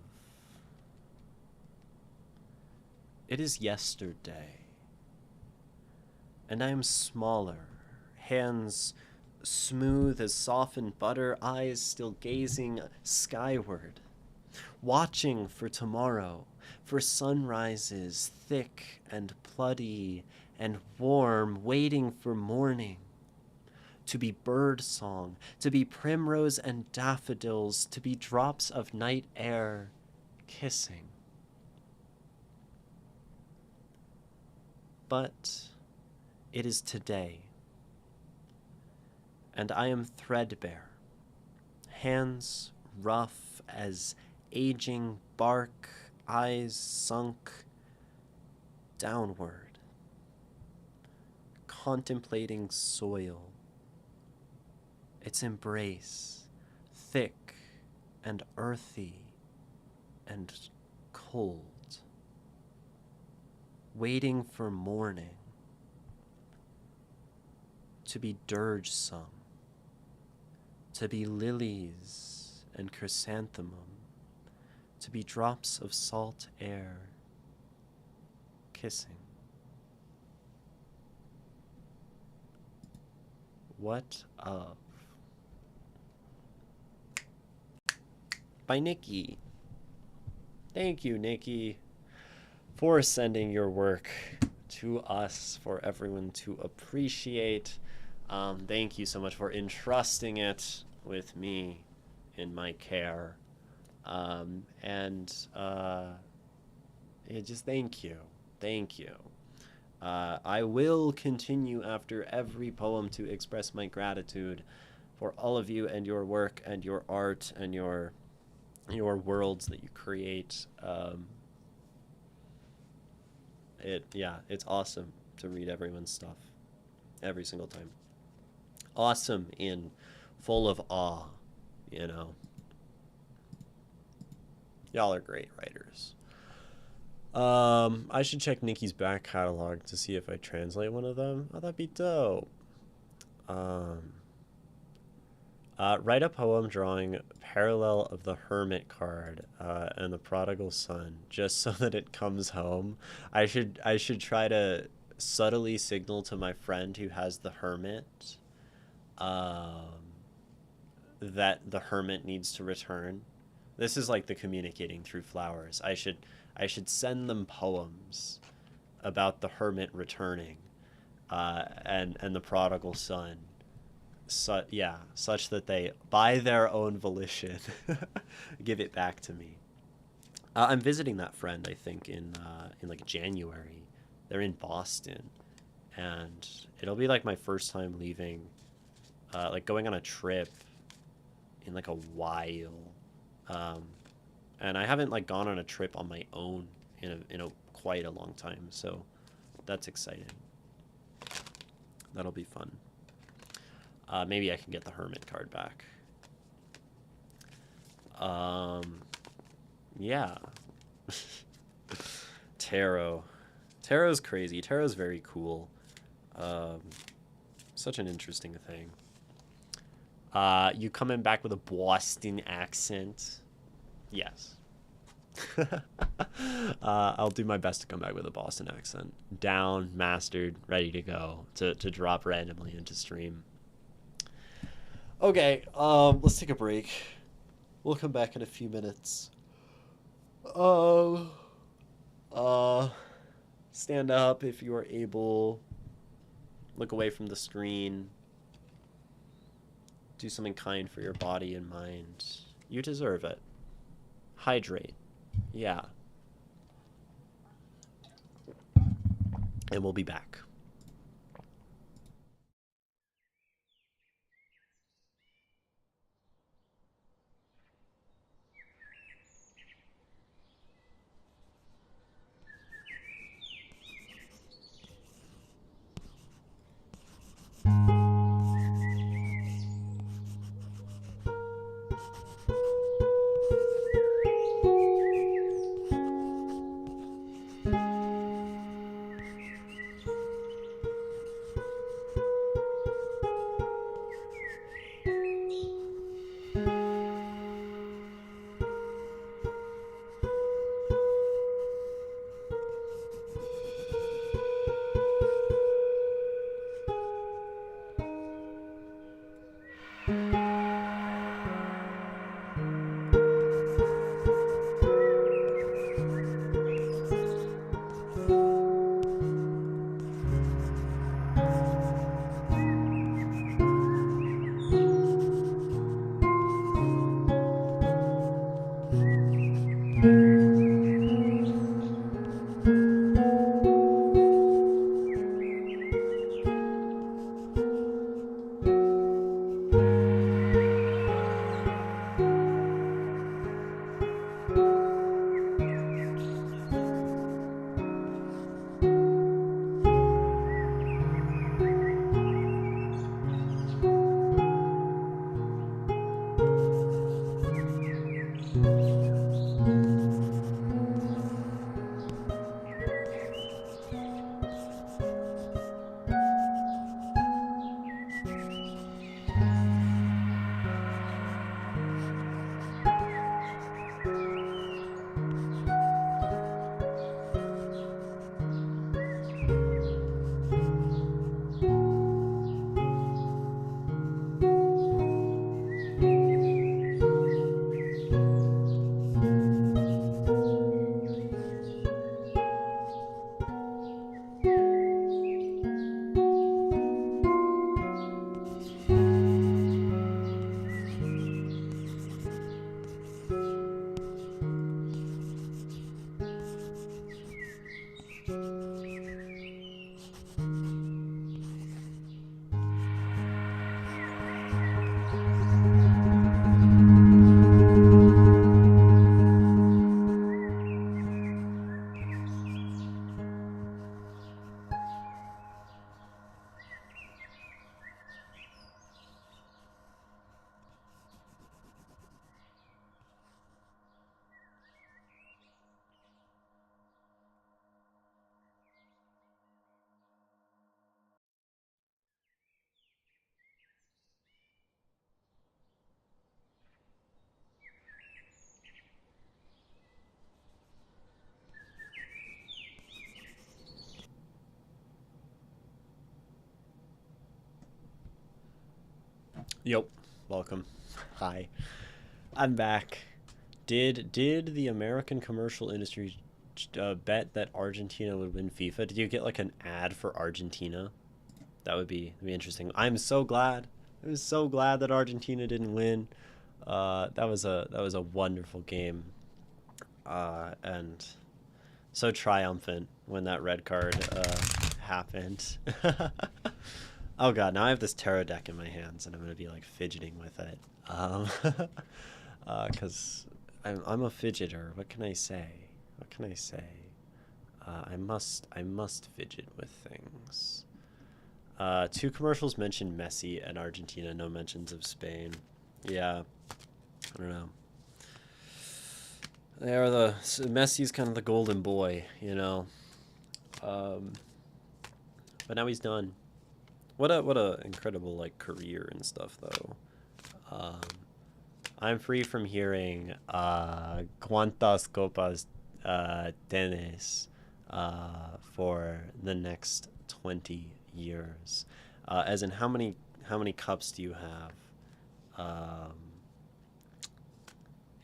Speaker 1: it is yesterday, and I am smaller, hands smooth as softened butter, eyes still gazing skyward, watching for tomorrow, for sunrises thick and bloody and warm, waiting for morning, to be bird song, to be primrose and daffodils, to be drops of night air kissing. But it is today, and I am threadbare, hands rough as aging bark, eyes sunk downward, contemplating soil, its embrace, thick and earthy and cold, waiting for morning, to be dirge sung, to be lilies and chrysanthemum, to be drops of salt air kissing. What of? By Nikki. Thank you, Nikki, for sending your work to us for everyone to appreciate. Thank you so much for entrusting it with me in my care. And yeah, just thank you. Thank you. I will continue after every poem to express my gratitude for all of you and your work and your art and your worlds that you create. It's awesome to read everyone's stuff every single time. Awesome in full of awe, you know. Y'all are great writers. I should check Nikki's back catalog to see if I translate one of them. Oh, that'd be dope. Write a poem drawing parallel of the Hermit card and the Prodigal Son, just so that it comes home. I should try to subtly signal to my friend who has the Hermit that the Hermit needs to return. This is like the communicating through flowers. I should send them poems about the Hermit returning, and the Prodigal Son. Such that they, by their own volition, give it back to me. I'm visiting that friend, I think, in like January. They're in Boston, and it'll be like my first time leaving, like going on a trip in like a while. And I haven't like gone on a trip on my own in a quite a long time, so that's exciting. That'll be fun. Maybe I can get the Hermit card back. Yeah. Tarot. Tarot's crazy. Tarot's very cool. Such an interesting thing. You coming back with a Boston accent? Yes. I'll do my best to come back with a Boston accent. Down, mastered, ready to go to drop randomly into stream. Okay, let's take a break. We'll come back in a few minutes. Stand up if you are able. Look away from the screen. Do something kind for your body and mind. You deserve it. Hydrate. Yeah. And we'll be back. Yep. Welcome. Hi. I'm back. Did the American commercial industry bet that Argentina would win FIFA? Did you get like an ad for Argentina? That'd be interesting. I'm so glad. I was so glad that Argentina didn't win. That was a wonderful game. And so triumphant when that red card happened. Oh god, now I have this tarot deck in my hands and I'm gonna be like fidgeting with it. Um, cause I'm a fidgeter. What can I say? What can I say? I must fidget with things. Two commercials mentioned Messi and Argentina, no mentions of Spain. Yeah, I don't know. They are Messi's kind of the golden boy, you know. Um, but now he's done. What a incredible like career and stuff though. Um, I'm free from hearing cuántas copas tienes for the next 20 years, as in how many cups do you have? Um,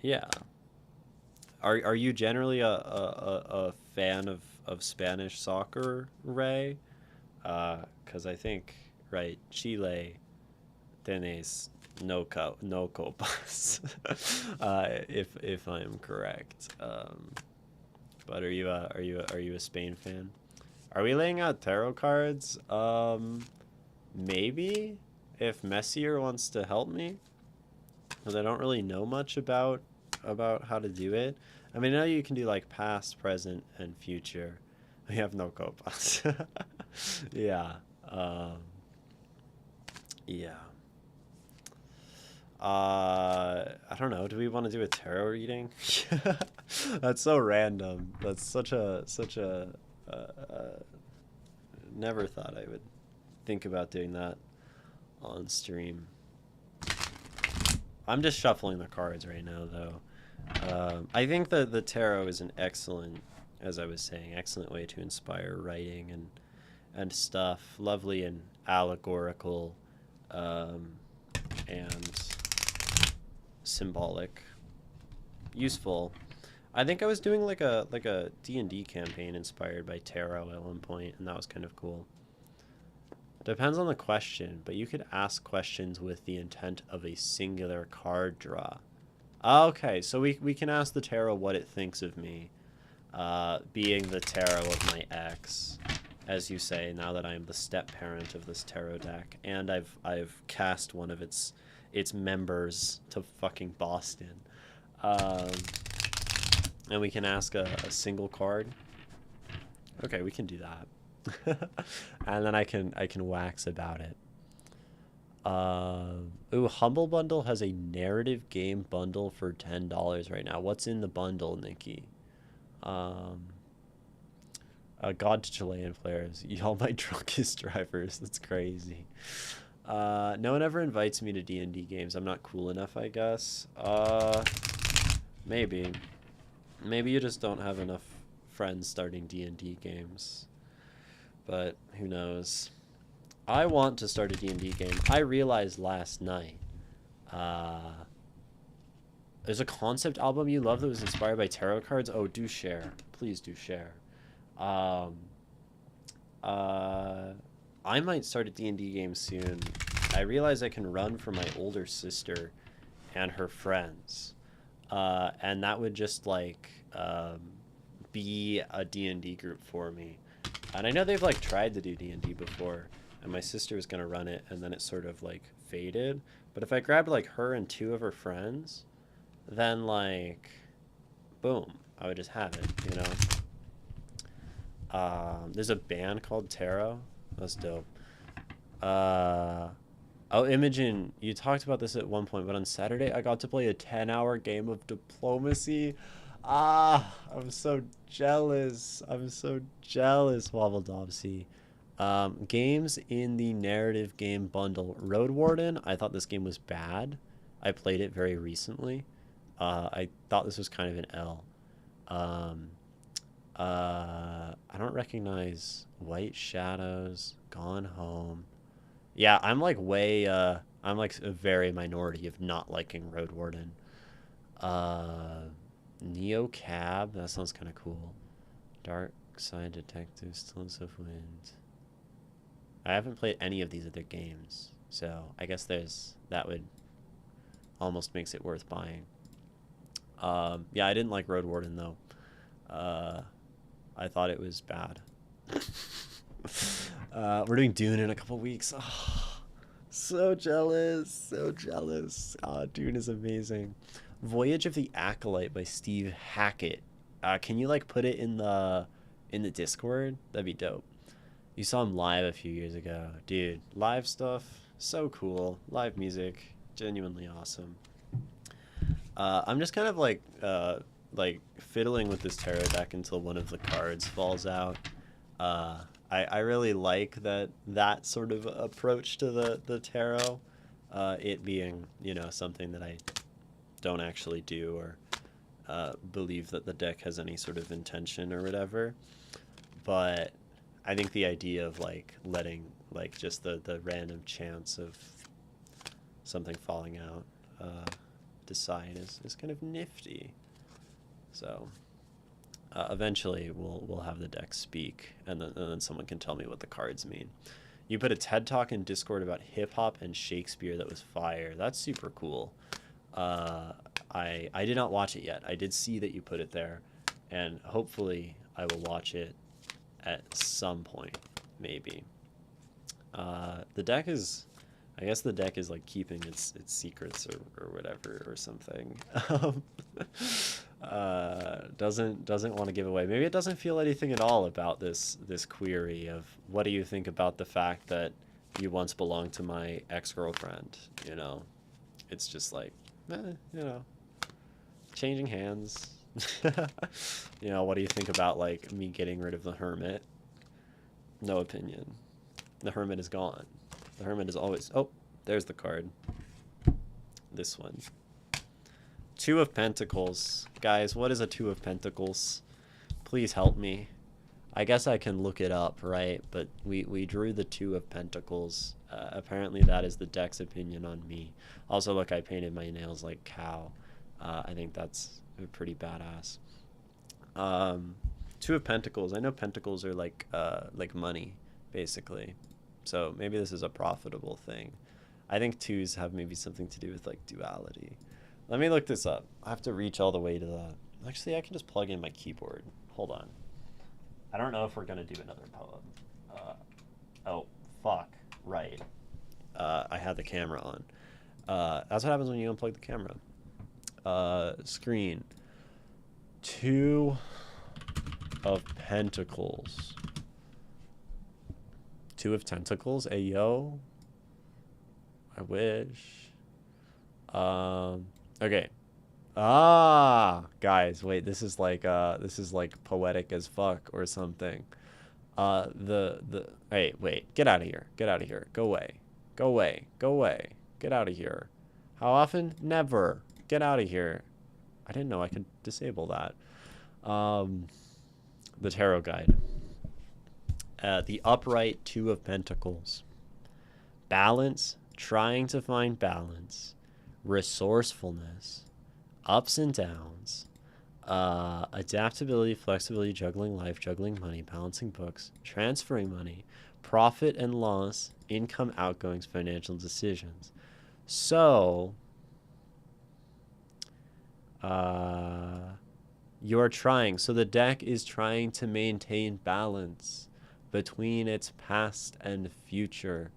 Speaker 1: yeah. Are you generally a fan of Spanish soccer, Ray? Because I think right, Chile tenéis no copas, if I'm correct. But are you a Spain fan? Are we laying out tarot cards? Maybe if Messier wants to help me, because I don't really know much about how to do it. I mean, I know you can do like past, present, and future. We have no copas. Yeah. Um, yeah. I don't know. Do we want to do a tarot reading? That's so random. That's such a. Never thought I would think about doing that on stream. I'm just shuffling the cards right now, though. I think that the tarot is an excellent, as I was saying, excellent way to inspire writing and stuff. Lovely and allegorical, um, and symbolic, useful. I think I was doing like a D&D campaign inspired by tarot at one point, and that was kind of cool. Depends on the question, but you could ask questions with the intent of a singular card draw. Okay, so we can ask the tarot what it thinks of me, being the tarot of my ex, as you say, now that I am the step parent of this tarot deck, and I've cast one of its members to fucking Boston. Um, and we can ask a single card. Okay, we can do that. And then I can wax about it. Ooh, Humble Bundle has a narrative game bundle for $10 right now. What's in the bundle, Nikki? Um, God to Chilean players. Y'all my drunkest drivers. That's crazy. No one ever invites me to D&D games. I'm not cool enough, I guess. Maybe. Maybe you just don't have enough friends starting D&D games. But who knows? I want to start a D&D game. I realized last night, there's a concept album you love that was inspired by tarot cards. Oh, do share. Please do share. Um, uh, I might start a D&D game soon. I realize I can run for my older sister and her friends. And that would just like be a D&D group for me. And I know they've like tried to do D&D before, and my sister was gonna run it, and then it sort of like faded. But if I grabbed like her and two of her friends, then like, boom, I would just have it, you know. There's a band called Tarot. That's dope. Uh, oh, Imogen, you talked about this at one point, but on Saturday I got to play a 10-hour game of Diplomacy. I'm so jealous. I'm so jealous, Wobble Dobsy. Games in the narrative game bundle. Road Warden, I thought this game was bad. I played it very recently. I thought this was kind of an L. Um, I don't recognize White Shadows, Gone Home. Yeah, I'm like way I'm like a very minority of not liking Road Warden. Uh, Neo Cab, that sounds kind of cool. Dark Side Detective, Stillness of Wind. I haven't played any of these other games, so I guess that would almost makes it worth buying. Yeah, I didn't like Road Warden though. Uh, I thought it was bad. We're doing Dune in a couple weeks. Oh, so jealous, so jealous. Dune is amazing. Voyage of the Acolyte by Steve Hackett. Can you like put it in the Discord? That'd be dope. You saw him live a few years ago, dude. Live stuff, so cool. Live music, genuinely awesome. I'm just kind of like fiddling with this tarot deck until one of the cards falls out. I really like that sort of approach to the tarot. It being, you know, something that I don't actually do or believe that the deck has any sort of intention or whatever. But I think the idea of like letting like just the random chance of something falling out decide is kind of nifty. So eventually we'll have the deck speak, and then someone can tell me what the cards mean. You put a TED Talk in Discord about hip hop and Shakespeare that was fire. That's super cool. I did not watch it yet. I did see that you put it there, and hopefully I will watch it at some point, maybe. The deck is, I guess the deck is like keeping its secrets or whatever or something. Doesn't want to give away. Maybe it doesn't feel anything at all about this query of what do you think about the fact that you once belonged to my ex-girlfriend, you know? It's just like, you know, changing hands. You know, what do you think about like me getting rid of the hermit? No opinion. The hermit is gone. The hermit is always... Oh, there's the card. This one. Two of Pentacles. Guys, what is a Two of Pentacles? Please help me. I guess I can look it up, right? But we drew the Two of Pentacles. Apparently that is the deck's opinion on me. Also, look, I painted my nails like cow. I think that's pretty badass. Two of Pentacles. I know Pentacles are like money, basically. So maybe this is a profitable thing. I think twos have maybe something to do with like duality. Let me look this up. I have to reach all the way to the... Actually, I can just plug in my keyboard. Hold on. I don't know if we're going to do another poem. Oh, fuck. Right. I had the camera on. That's what happens when you unplug the camera. Screen. Two of Pentacles. Two of Tentacles. Ayo. I wish. Okay. Guys, wait, this is like poetic as fuck or something. Hey, wait, get out of here. Get out of here. Go away. Go away. Go away. Get out of here. How often? Never. Get out of here. I didn't know I could disable that. The tarot guide. The upright Two of Pentacles. Balance, trying to find balance. Resourcefulness, ups and downs, adaptability, flexibility, juggling life, juggling money, balancing books, transferring money, profit and loss, income, outgoings, financial decisions. So, you're trying. So the deck is trying to maintain balance between its past and future.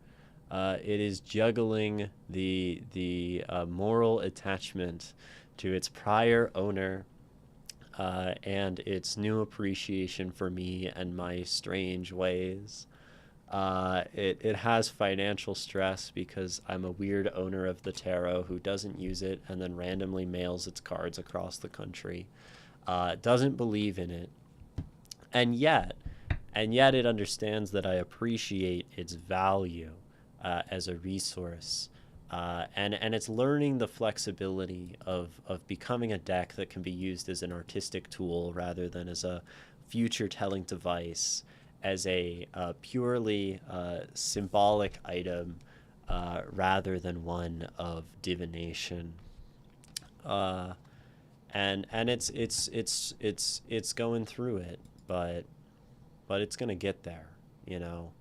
Speaker 1: It is juggling the moral attachment to its prior owner and its new appreciation for me and my strange ways. It has financial stress because I'm a weird owner of the tarot who doesn't use it and then randomly mails its cards across the country. Doesn't believe in it. And yet it understands that I appreciate its value. As a resource, and it's learning the flexibility of becoming a deck that can be used as an artistic tool rather than as a future-telling device, as a purely symbolic item rather than one of divination. Uh, and it's going through it, but it's gonna get there, you know.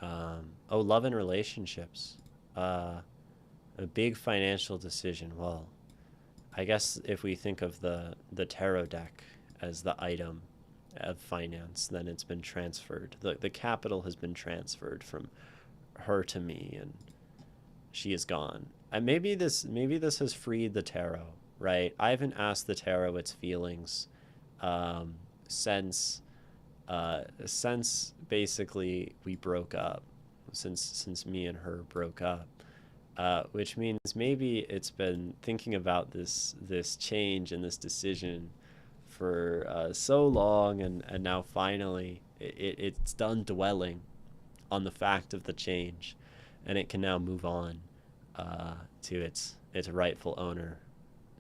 Speaker 1: Oh, love and relationships. Uh, a big financial decision. Well, I guess if we think of the tarot deck as the item of finance, then it's been transferred. The capital has been transferred from her to me, and she is gone. And maybe this has freed the tarot, right? I haven't asked the tarot its feelings um, since since basically we broke up, since me and her broke up, which means maybe it's been thinking about this change and this decision for so long, and now finally it's done dwelling on the fact of the change, and it can now move on to its rightful owner,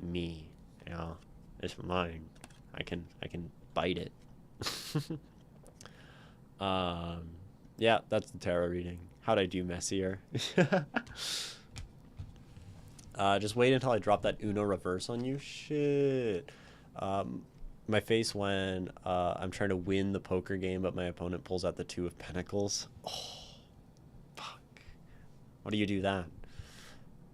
Speaker 1: me. You know, it's mine. I can bite it. um, yeah, that's the tarot reading. How'd I do, messier? Just wait until I drop that Uno reverse on you. Shit. Um, my face when I'm trying to win the poker game, but my opponent pulls out the Two of Pentacles. Oh, fuck. Why do you do that?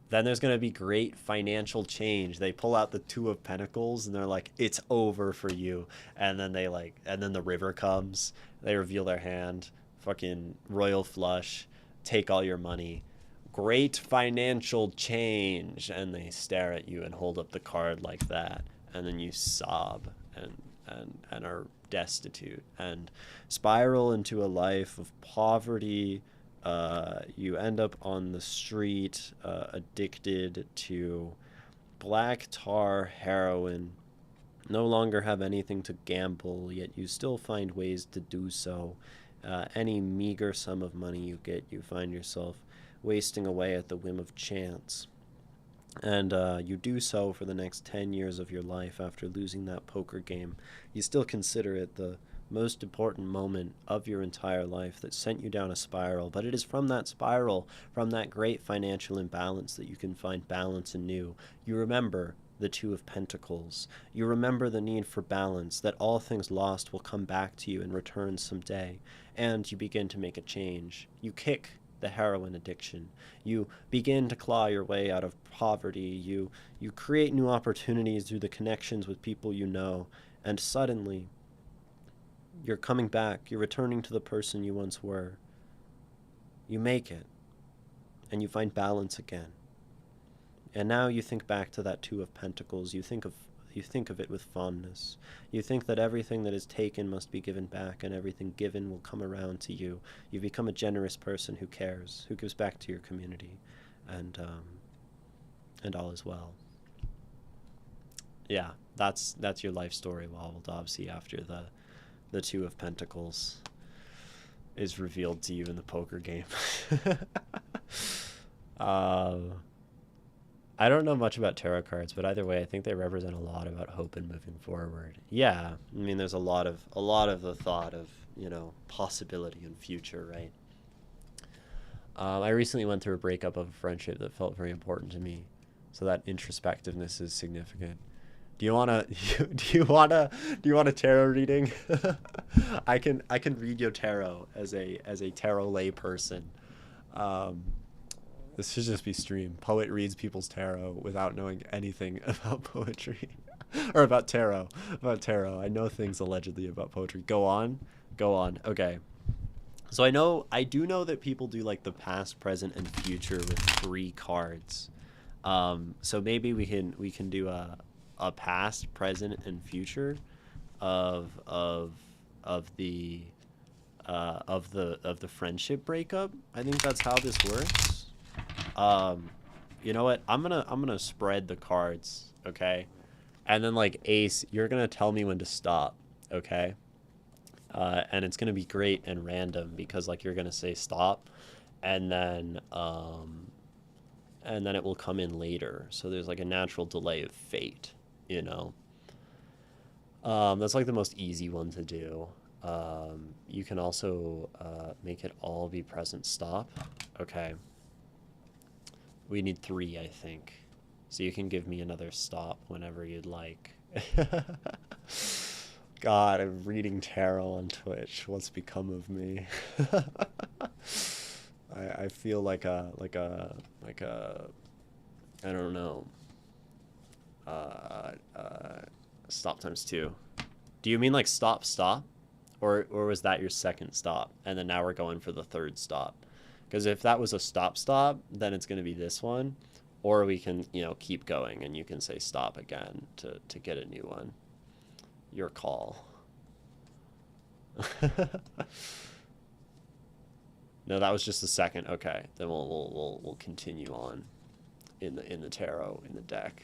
Speaker 1: Then there's going to be great financial change. They pull out the Two of Pentacles and they're like, it's over for you. And then and then the river comes. They reveal their hand. Fucking royal flush. Take all your money. Great financial change. And they stare at you and hold up the card like that. And then you sob and are destitute and spiral into a life of poverty. You end up on the street, addicted to black tar, heroin, no longer have anything to gamble, yet you still find ways to do so. Any meager sum of money you get, you find yourself wasting away at the whim of chance. And you do so for the next 10 years of your life after losing that poker game. You still consider it the most important moment of your entire life that sent you down a spiral, but it is from that spiral, from that great financial imbalance, that you can find balance anew. You remember the Two of Pentacles. You remember the need for balance, that all things lost will come back to you in return someday, and you begin to make a change. You kick the heroin addiction. You begin to claw your way out of poverty. You create new opportunities through the connections with people you know, and suddenly you're coming back. You're returning to the person you once were. You make it, and you find balance again. And now you think back to that Two of Pentacles. You think of it with fondness. You think that everything that is taken must be given back, and everything given will come around to you. You become a generous person who cares, who gives back to your community, and all is well. Yeah, that's your life story, Wawel Dobsey, after the Two of Pentacles is revealed to you in the poker game. I don't know much about tarot cards, but either way, I think they represent a lot about hope and moving forward. Yeah, I mean, there's a lot of the thought of, possibility and future, right? I recently went through a breakup of a friendship that felt very important to me, so that introspectiveness is significant. Do you wanna do you want a tarot reading? I can read your tarot as a tarot lay person. Um, this should just be streamed. Poet reads people's tarot without knowing anything about poetry or about tarot. About tarot, I know things allegedly about poetry. Go on. Okay. So I do know that people do like the past, present, and future with 3 cards. So maybe we can do a past, present, and future of the friendship breakup. I think that's how this works. You know what? I'm gonna spread the cards, okay? And then like Ace, you're gonna tell me when to stop, okay? And it's gonna be great and random because like you're gonna say stop, and then it will come in later. So there's like a natural delay of fate, you know. That's like the most easy one to do. You can also make it all be present stop. Okay. We need 3, I think. So you can give me another stop whenever you'd like. God, I'm reading tarot on Twitch. What's become of me? I feel like a I don't know. Uh, uh, Stop times 2. Do you mean like stop? Or was that your second stop? And then now we're going for the third stop. Because if that was a stop, then it's going to be this one. Or we can, keep going and you can say stop again to get a new one. Your call. No, that was just the second. Okay, then we'll continue on in the tarot in the deck.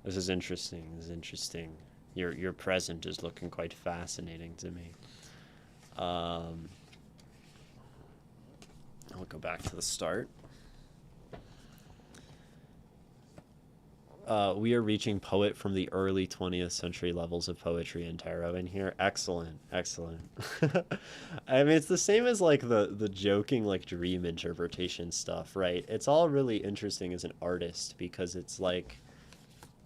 Speaker 1: This is interesting. Your present is looking quite fascinating to me. I'll go back to the start. We are reaching poet from the early 20th century levels of poetry and tarot in here. Excellent. I mean, it's the same as like the joking like dream interpretation stuff, right? It's all really interesting as an artist because it's like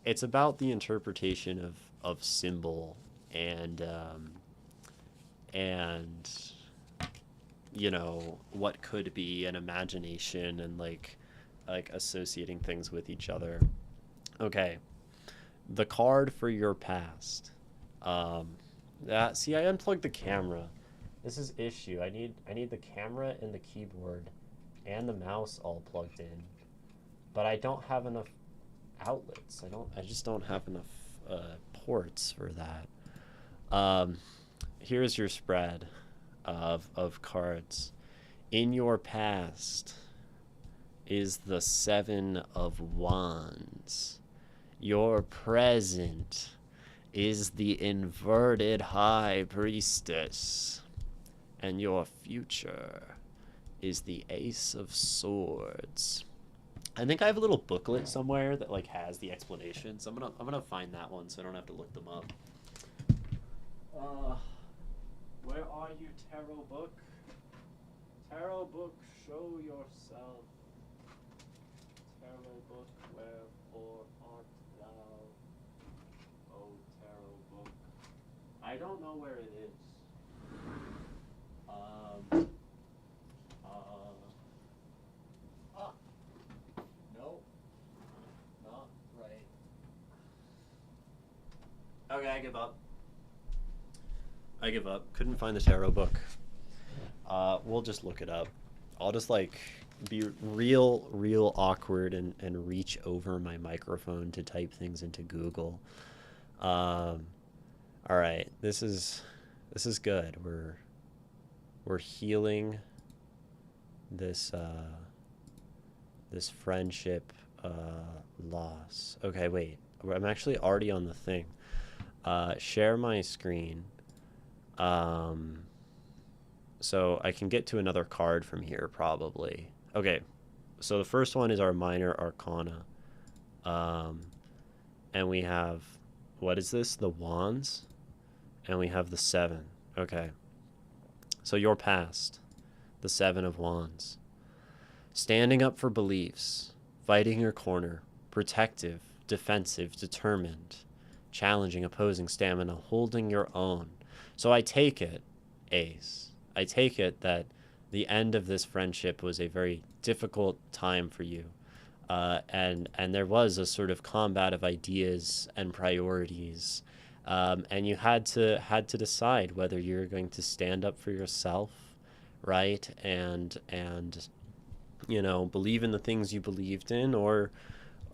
Speaker 1: it's about the interpretation of symbol and what could be an imagination and like associating things with each other. Okay, the card for your past. See, I unplugged the camera. This is issue. I need the camera and the keyboard and the mouse all plugged in, but I don't have enough outlets. I just don't have enough ports for that. Here's your spread of cards. In your past is the 7 of Wands. Your present is the inverted High Priestess. And your future is the Ace of Swords. I think I have a little booklet somewhere that like has the explanations. I'm gonna find that one so I don't have to look them up. Where are you, tarot book? Tarot book, show yourself. Tarot book, wherefore art thou? Oh, tarot book. I don't know where it is. No, not right. Okay, I give up. Couldn't find the tarot book. We'll just look it up. I'll just like be real awkward and reach over my microphone to type things into Google. All right, this is good. We're healing this this friendship loss. Okay, wait. I'm actually already on the thing. Share my screen. So I can get to another card from here probably. Okay, so the first one is our minor arcana. And we have, what is this? The Wands. And we have the 7. Okay. So your past, the 7 of Wands. Standing up for beliefs, fighting your corner, protective, defensive, determined, challenging, opposing, stamina, holding your own. So I take it, Ace, I take it that the end of this friendship was a very difficult time for you. And there was a sort of combat of ideas and priorities. And you had to decide whether you're going to stand up for yourself, right? And believe in the things you believed in, or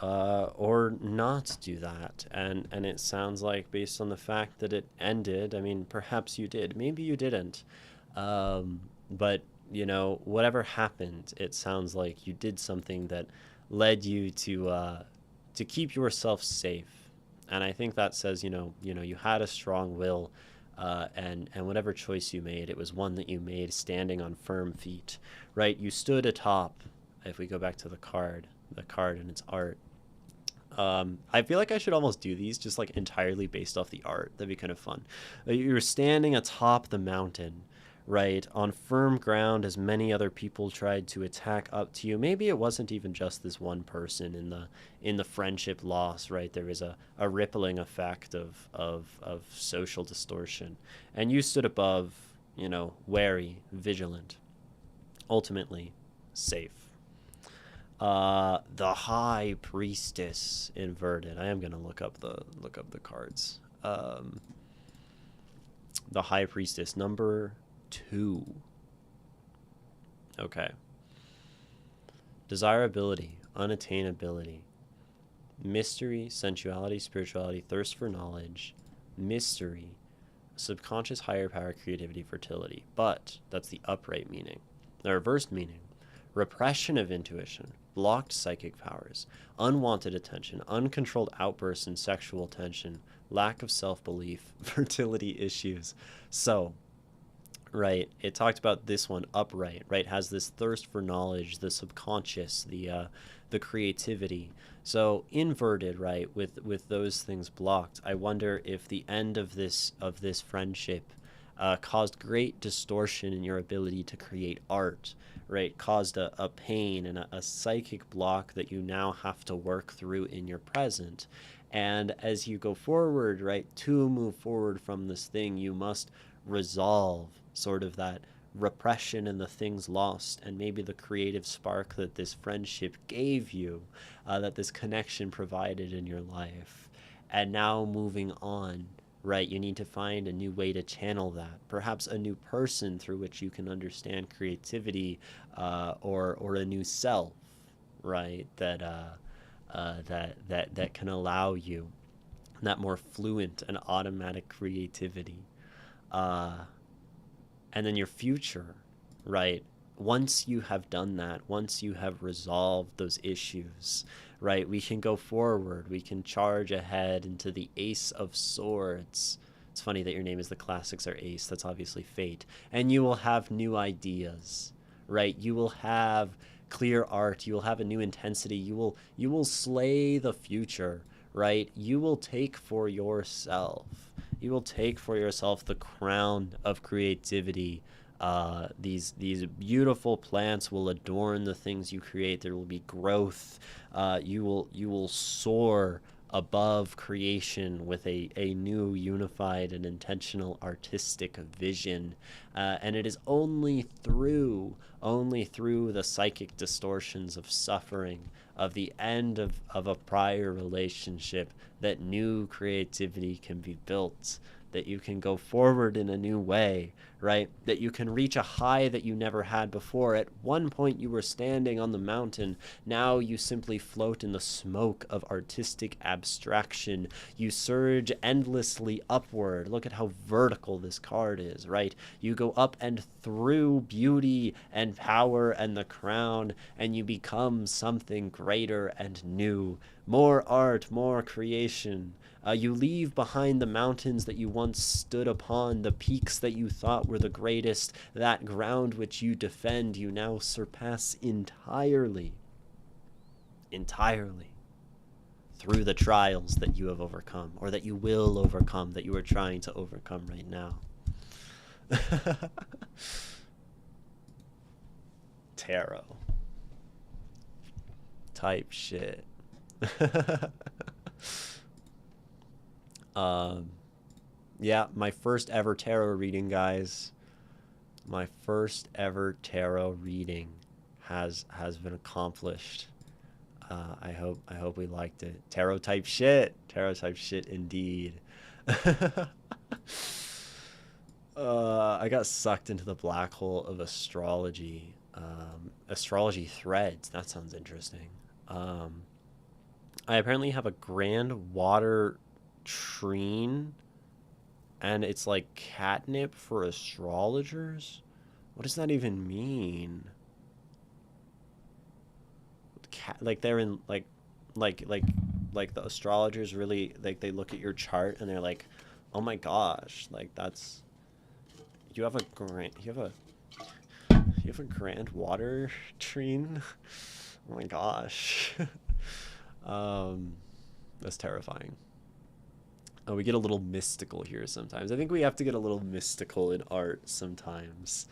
Speaker 1: not do that. And it sounds like, based on the fact that it ended, I mean, perhaps you did, maybe you didn't. But whatever happened, it sounds like you did something that led you to keep yourself safe. And I think that says, you had a strong will, and whatever choice you made, it was one that you made standing on firm feet, right? You stood atop, if we go back to the card and its art. I feel like I should almost do these just like entirely based off the art. That'd be kind of fun. You were standing atop the mountain, right? On firm ground as many other people tried to attack up to you. Maybe it wasn't even just this one person in the friendship loss, right? There was a rippling effect of social distortion. And you stood above, wary, vigilant, ultimately safe. The High Priestess inverted. I am gonna look up the cards. The High Priestess, number 2. Okay. Desirability, unattainability, mystery, sensuality, spirituality, thirst for knowledge, mystery, subconscious, higher power, creativity, fertility. But that's the upright meaning. The reversed meaning: repression of intuition, blocked psychic powers, unwanted attention, uncontrolled outbursts and sexual tension, lack of self-belief, fertility issues. So, right, it talked about this one, upright, right, has this thirst for knowledge, the subconscious, the creativity. So inverted, right, with those things blocked, I wonder if the end of this friendship caused great distortion in your ability to create art, right? Caused a pain and a psychic block that you now have to work through in your present. And as you go forward, right, to move forward from this thing, you must resolve sort of that repression and the things lost, and maybe the creative spark that this friendship gave you, that this connection provided in your life. And now moving on, right, you need to find a new way to channel that, perhaps a new person through which you can understand creativity, or a new self, right, that can allow you that more fluent and automatic creativity. And then your future, right? Once you have done that, once you have resolved those issues, right, we can go forward. We can charge ahead into the Ace of Swords. It's funny that your name is the classics are Ace. That's obviously fate. And you will have new ideas, right? You will have clear art. You will have a new intensity. You will slay the future, right? You will take for yourself. You will take for yourself the crown of creativity. These beautiful plants will adorn the things you create. There will be growth. You will soar above creation with a new unified and intentional artistic vision. And it is only through the psychic distortions of suffering, of the end of a prior relationship, that new creativity can be built, that you can go forward in a new way, right? That you can reach a high that you never had before. At one point you were standing on the mountain. Now you simply float in the smoke of artistic abstraction. You surge endlessly upward. Look at how vertical this card is, right? You go up and through beauty and power and the crown, and you become something greater and new. More art, more creation. You leave behind the mountains that you once stood upon, the peaks that you thought were the greatest, that ground which you defend, you now surpass entirely through the trials that you have overcome, or that you will overcome, that you are trying to overcome right now. Tarot. Type shit. Yeah, my first ever tarot reading, guys. My first ever tarot reading has been accomplished. I hope we liked it. Tarot type shit indeed. I got sucked into the black hole of astrology. Astrology threads. That sounds interesting. I apparently have a grand water trine, and it's like catnip for astrologers. What does that even mean? Like they're in like the astrologers really, like, they look at your chart and they're like, oh my gosh, like, that's, you have a grand water trine. Oh my gosh. That's terrifying. Oh, we get a little mystical here sometimes. I think we have to get a little mystical in art sometimes.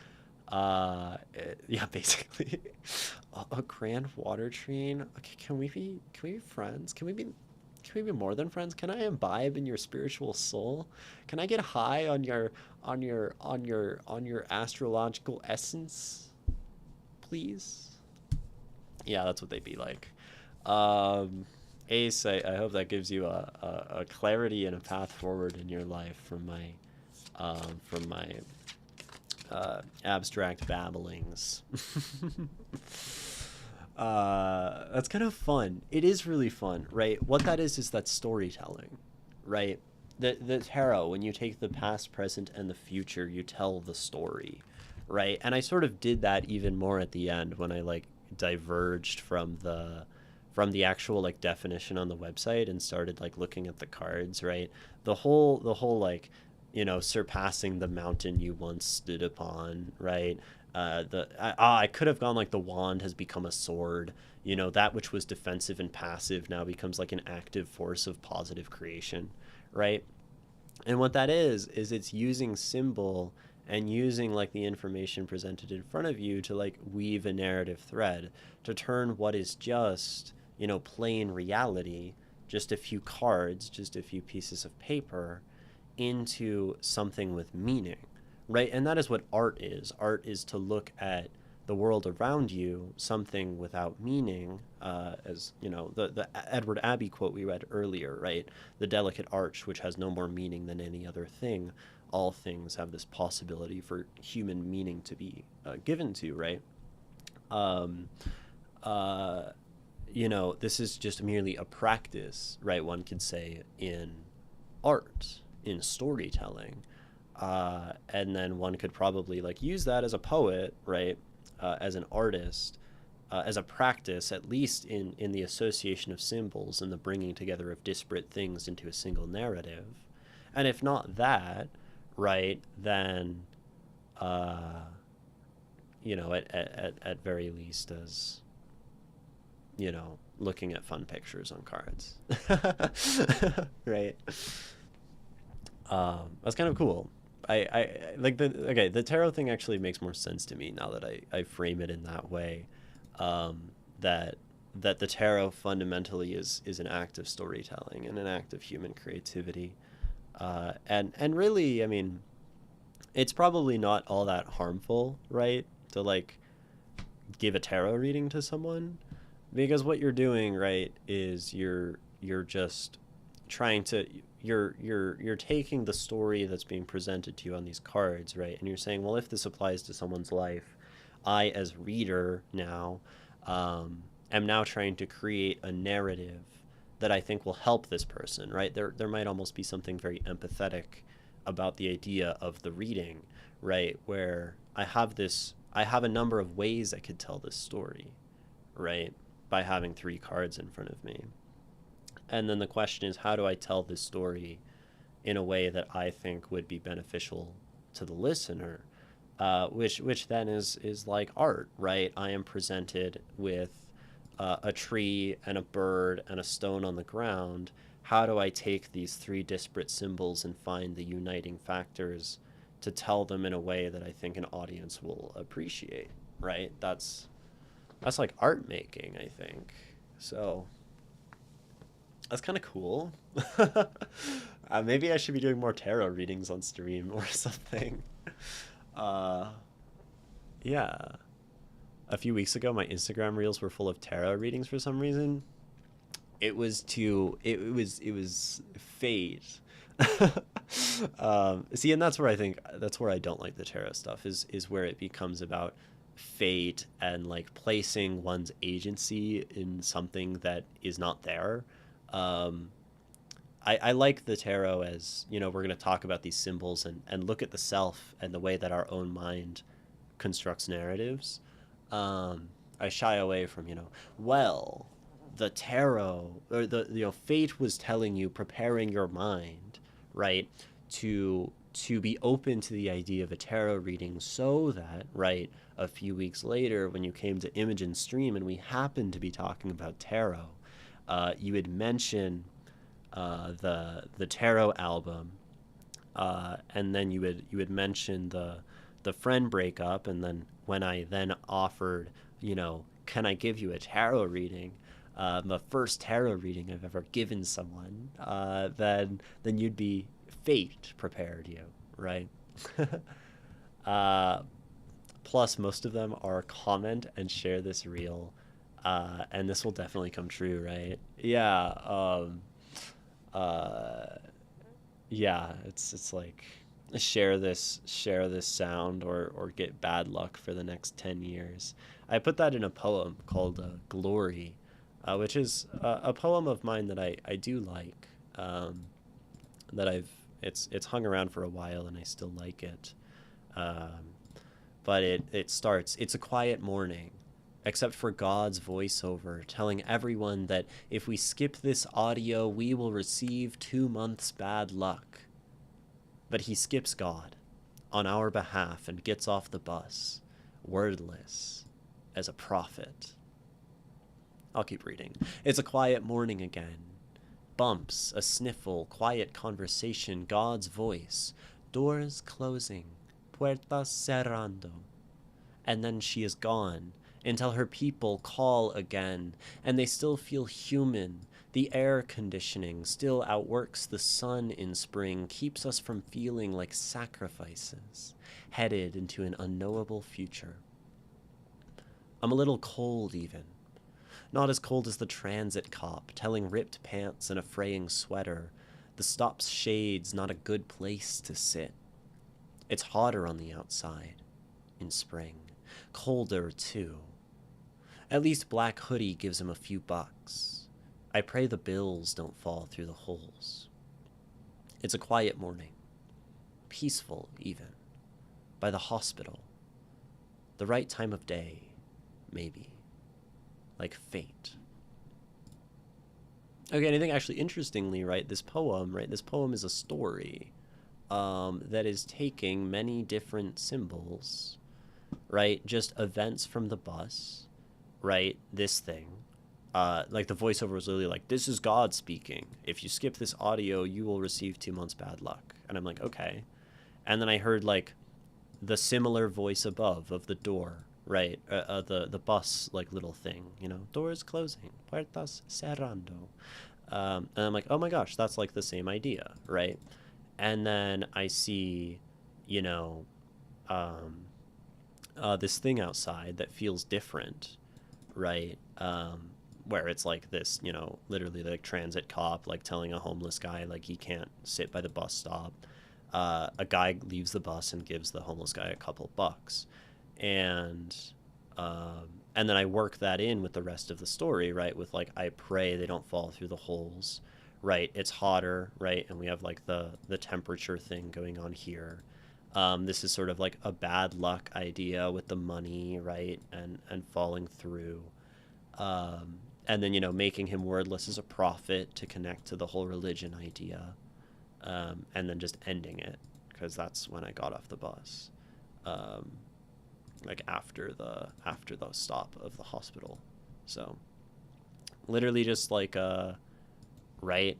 Speaker 1: Yeah, basically. A grand water train. Okay, can we be friends? Can we be more than friends? Can I imbibe in your spiritual soul? Can I get high on your astrological essence, please? Yeah, that's what they'd be like. Um, Ace, I hope that gives you a clarity and a path forward in your life from my abstract babblings. That's kind of fun. It is really fun, right? What that is that storytelling, right? The tarot, when you take the past, present, and the future, you tell the story, right? And I sort of did that even more at the end when I like diverged from the actual like definition on the website and started like looking at the cards, right? The whole like, surpassing the mountain you once stood upon, right? I could have gone like the wand has become a sword. That which was defensive and passive now becomes like an active force of positive creation, right? And what that is it's using symbol and using like the information presented in front of you to like weave a narrative thread to turn what is just, plain reality, just a few cards, just a few pieces of paper, into something with meaning, right? And that is what art is. Art is to look at the world around you, something without meaning, as the Edward Abbey quote we read earlier, right? The delicate arch, which has no more meaning than any other thing. All things have this possibility for human meaning to be given to, right? Um, uh, this is just merely a practice, right? One could say in art, in storytelling, and then one could probably like use that as a poet, right? As an artist, as a practice, at least in the association of symbols and the bringing together of disparate things into a single narrative. And if not that, right, then, uh, at very least as, looking at fun pictures on cards, right? That's kind of cool. I like the tarot thing actually makes more sense to me now that I frame it in that way. Um, that that the tarot fundamentally is an act of storytelling and an act of human creativity. And really, I mean, it's probably not all that harmful, right? To like give a tarot reading to someone, because what you're doing, right, is you're just trying to you're taking the story that's being presented to you on these cards, right, and you're saying, well, if this applies to someone's life, I as reader now, am now trying to create a narrative that I think will help this person, right? There might almost be something very empathetic about the idea of the reading, right, where I have a number of ways I could tell this story, right, by having three cards in front of me. And then the question is, how do I tell this story in a way that I think would be beneficial to the listener? Which then is like art, right? I am presented with a tree and a bird and a stone on the ground. How do I take these three disparate symbols and find the uniting factors to tell them in a way that I think an audience will appreciate, right? That's like art making, I think. So that's kind of cool. Maybe I should be doing more tarot readings on stream or something. Uh, yeah. A few weeks ago, my Instagram reels were full of tarot readings for some reason. It was fate. See, and that's where I don't like the tarot stuff is where it becomes about fate and like placing one's agency in something that is not there. Um, I like the tarot as, we're going to talk about these symbols and look at the self and the way that our own mind constructs narratives. I shy away from, well, the tarot or the fate was telling you, preparing your mind, right, to be open to the idea of a tarot reading so that, right, a few weeks later when you came to Imogen Stream and we happened to be talking about tarot, you would mention the tarot album, and then you would mention the friend breakup, and then when I then offered, can I give you a tarot reading? The first tarot reading I've ever given someone, then you'd be fate prepared you, right? uh, Plus, most of them are comment and share this reel, and this will definitely come true, right? Yeah. Uh, yeah. It's like share this sound, or get bad luck for the next 10 years. I put that in a poem called "Glory," which is a poem of mine that I do like. That it's hung around for a while and I still like it. Um, but it starts, it's a quiet morning, except for God's voiceover telling everyone that if we skip this audio, we will receive 2 months bad luck. But he skips God on our behalf and gets off the bus, wordless as a prophet. I'll keep reading. It's a quiet morning again. Bumps, a sniffle, quiet conversation, God's voice, doors closing, puertas cerrando. And then she is gone until her people call again, and they still feel human. The air conditioning still outworks the sun in spring, keeps us from feeling like sacrifices, headed into an unknowable future. I'm a little cold even. Not as cold as the transit cop, telling ripped pants and a fraying sweater. The stop's shade's not a good place to sit. It's hotter on the outside, in spring. Colder, too. At least Black Hoodie gives him a few bucks. I pray the bills don't fall through the holes. It's a quiet morning. Peaceful, even. By the hospital. The right time of day, maybe. Like fate. Okay, and I think actually interestingly, right, this poem is a story that is taking many different symbols, right? Just events from the bus, right? This thing. Like the voiceover was literally like, this is God speaking. If you skip this audio, you will receive 2 months bad luck. And I'm like, okay. And then I heard like the similar voice above of the door, right? The bus like little thing, doors closing, puertas cerrando. And I'm like, oh my gosh, that's like the same idea, right? And then I see, this thing outside that feels different, right? Where it's like this, literally like transit cop, like telling a homeless guy, like he can't sit by the bus stop. A guy leaves the bus and gives the homeless guy a couple bucks. And then I work that in with the rest of the story, right? With like, I pray they don't fall through the holes, right? It's hotter, right? And we have like the temperature thing going on here. This is sort of like a bad luck idea with the money, right? And falling through. And then, making him wordless as a prophet to connect to the whole religion idea. And then just ending it, because that's when I got off the bus. Like after the stop of the hospital. So literally just like right,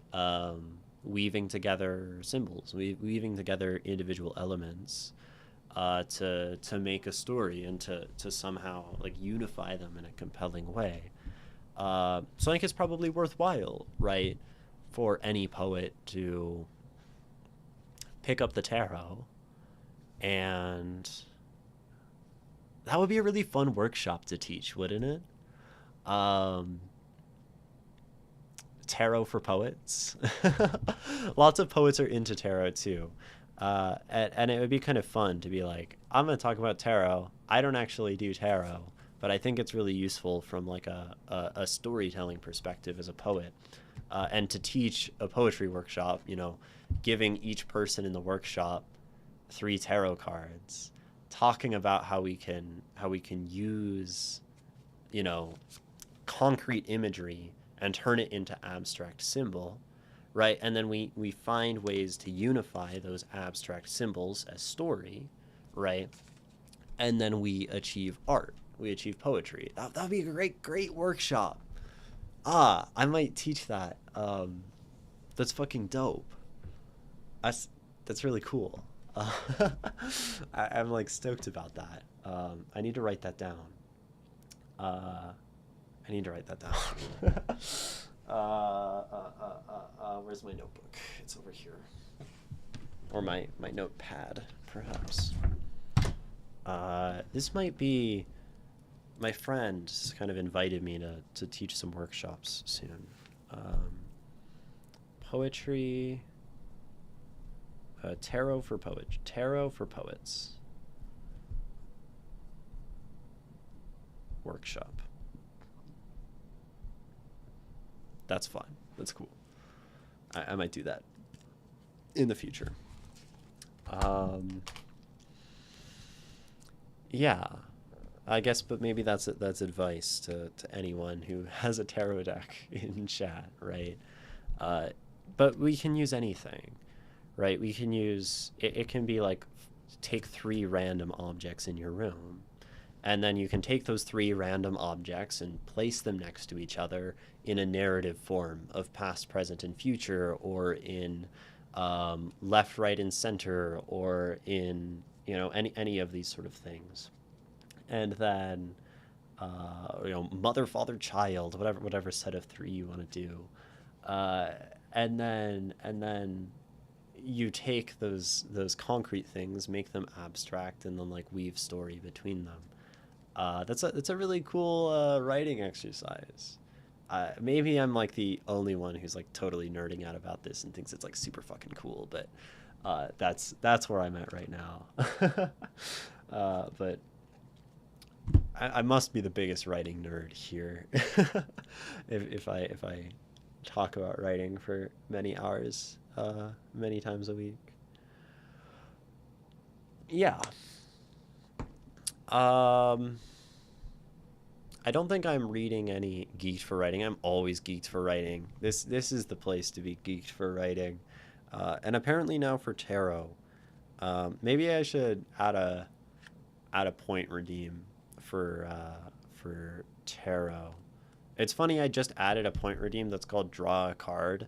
Speaker 1: weaving together symbols, weaving together individual elements to make a story and to somehow like unify them in a compelling way. So I think it's probably worthwhile, right, for any poet to pick up the tarot, and that would be a really fun workshop to teach, wouldn't it? Tarot for poets. Lots of poets are into tarot too. And it would be kind of fun to be like, I'm going to talk about tarot. I don't actually do tarot, but I think it's really useful from like a storytelling perspective as a poet. And to teach a poetry workshop, giving each person in the workshop 3 tarot cards, talking about how we can use, concrete imagery and turn it into abstract symbol, right? And then we find ways to unify those abstract symbols as story, right? And then we achieve art. We achieve poetry. That'd be a great workshop. I might teach that. The That's fucking dope. That's that's really cool. Uh, I'm like stoked about that. I need to write that down. Uh, I need to write that down. Where's my notebook? It's over here, or my notepad, perhaps. This might be. My friend kind of invited me to teach some workshops soon. Poetry. Tarot for poets. Tarot for poets. Workshop. That's fun. That's cool. I might do that in the future. Yeah, I guess, but maybe that's advice to anyone who has a tarot deck in chat, right? Uh, but we can use anything, right? We can use it. It can be like take 3 random objects in your room, and then you can take those 3 random objects and place them next to each other in a narrative form of past, present, and future, or in left, right, and center, or in any of these sort of things. And then mother, father, child, whatever set of 3 you want to do, uh, and then you take those concrete things, make them abstract, and then like weave story between them. That's a really cool writing exercise. Maybe I'm like the only one who's like totally nerding out about this and thinks it's like super fucking cool, but that's where I'm at right now. But I must be the biggest writing nerd here, if I talk about writing for many hours, many times a week. Yeah. Um, I don't think I'm reading any Geeked for Writing. I'm always geeked for writing. This is the place to be geeked for writing, and apparently now for tarot. Maybe I should add a point redeem for tarot. It's funny. I just added a point redeem that's called Draw a Card,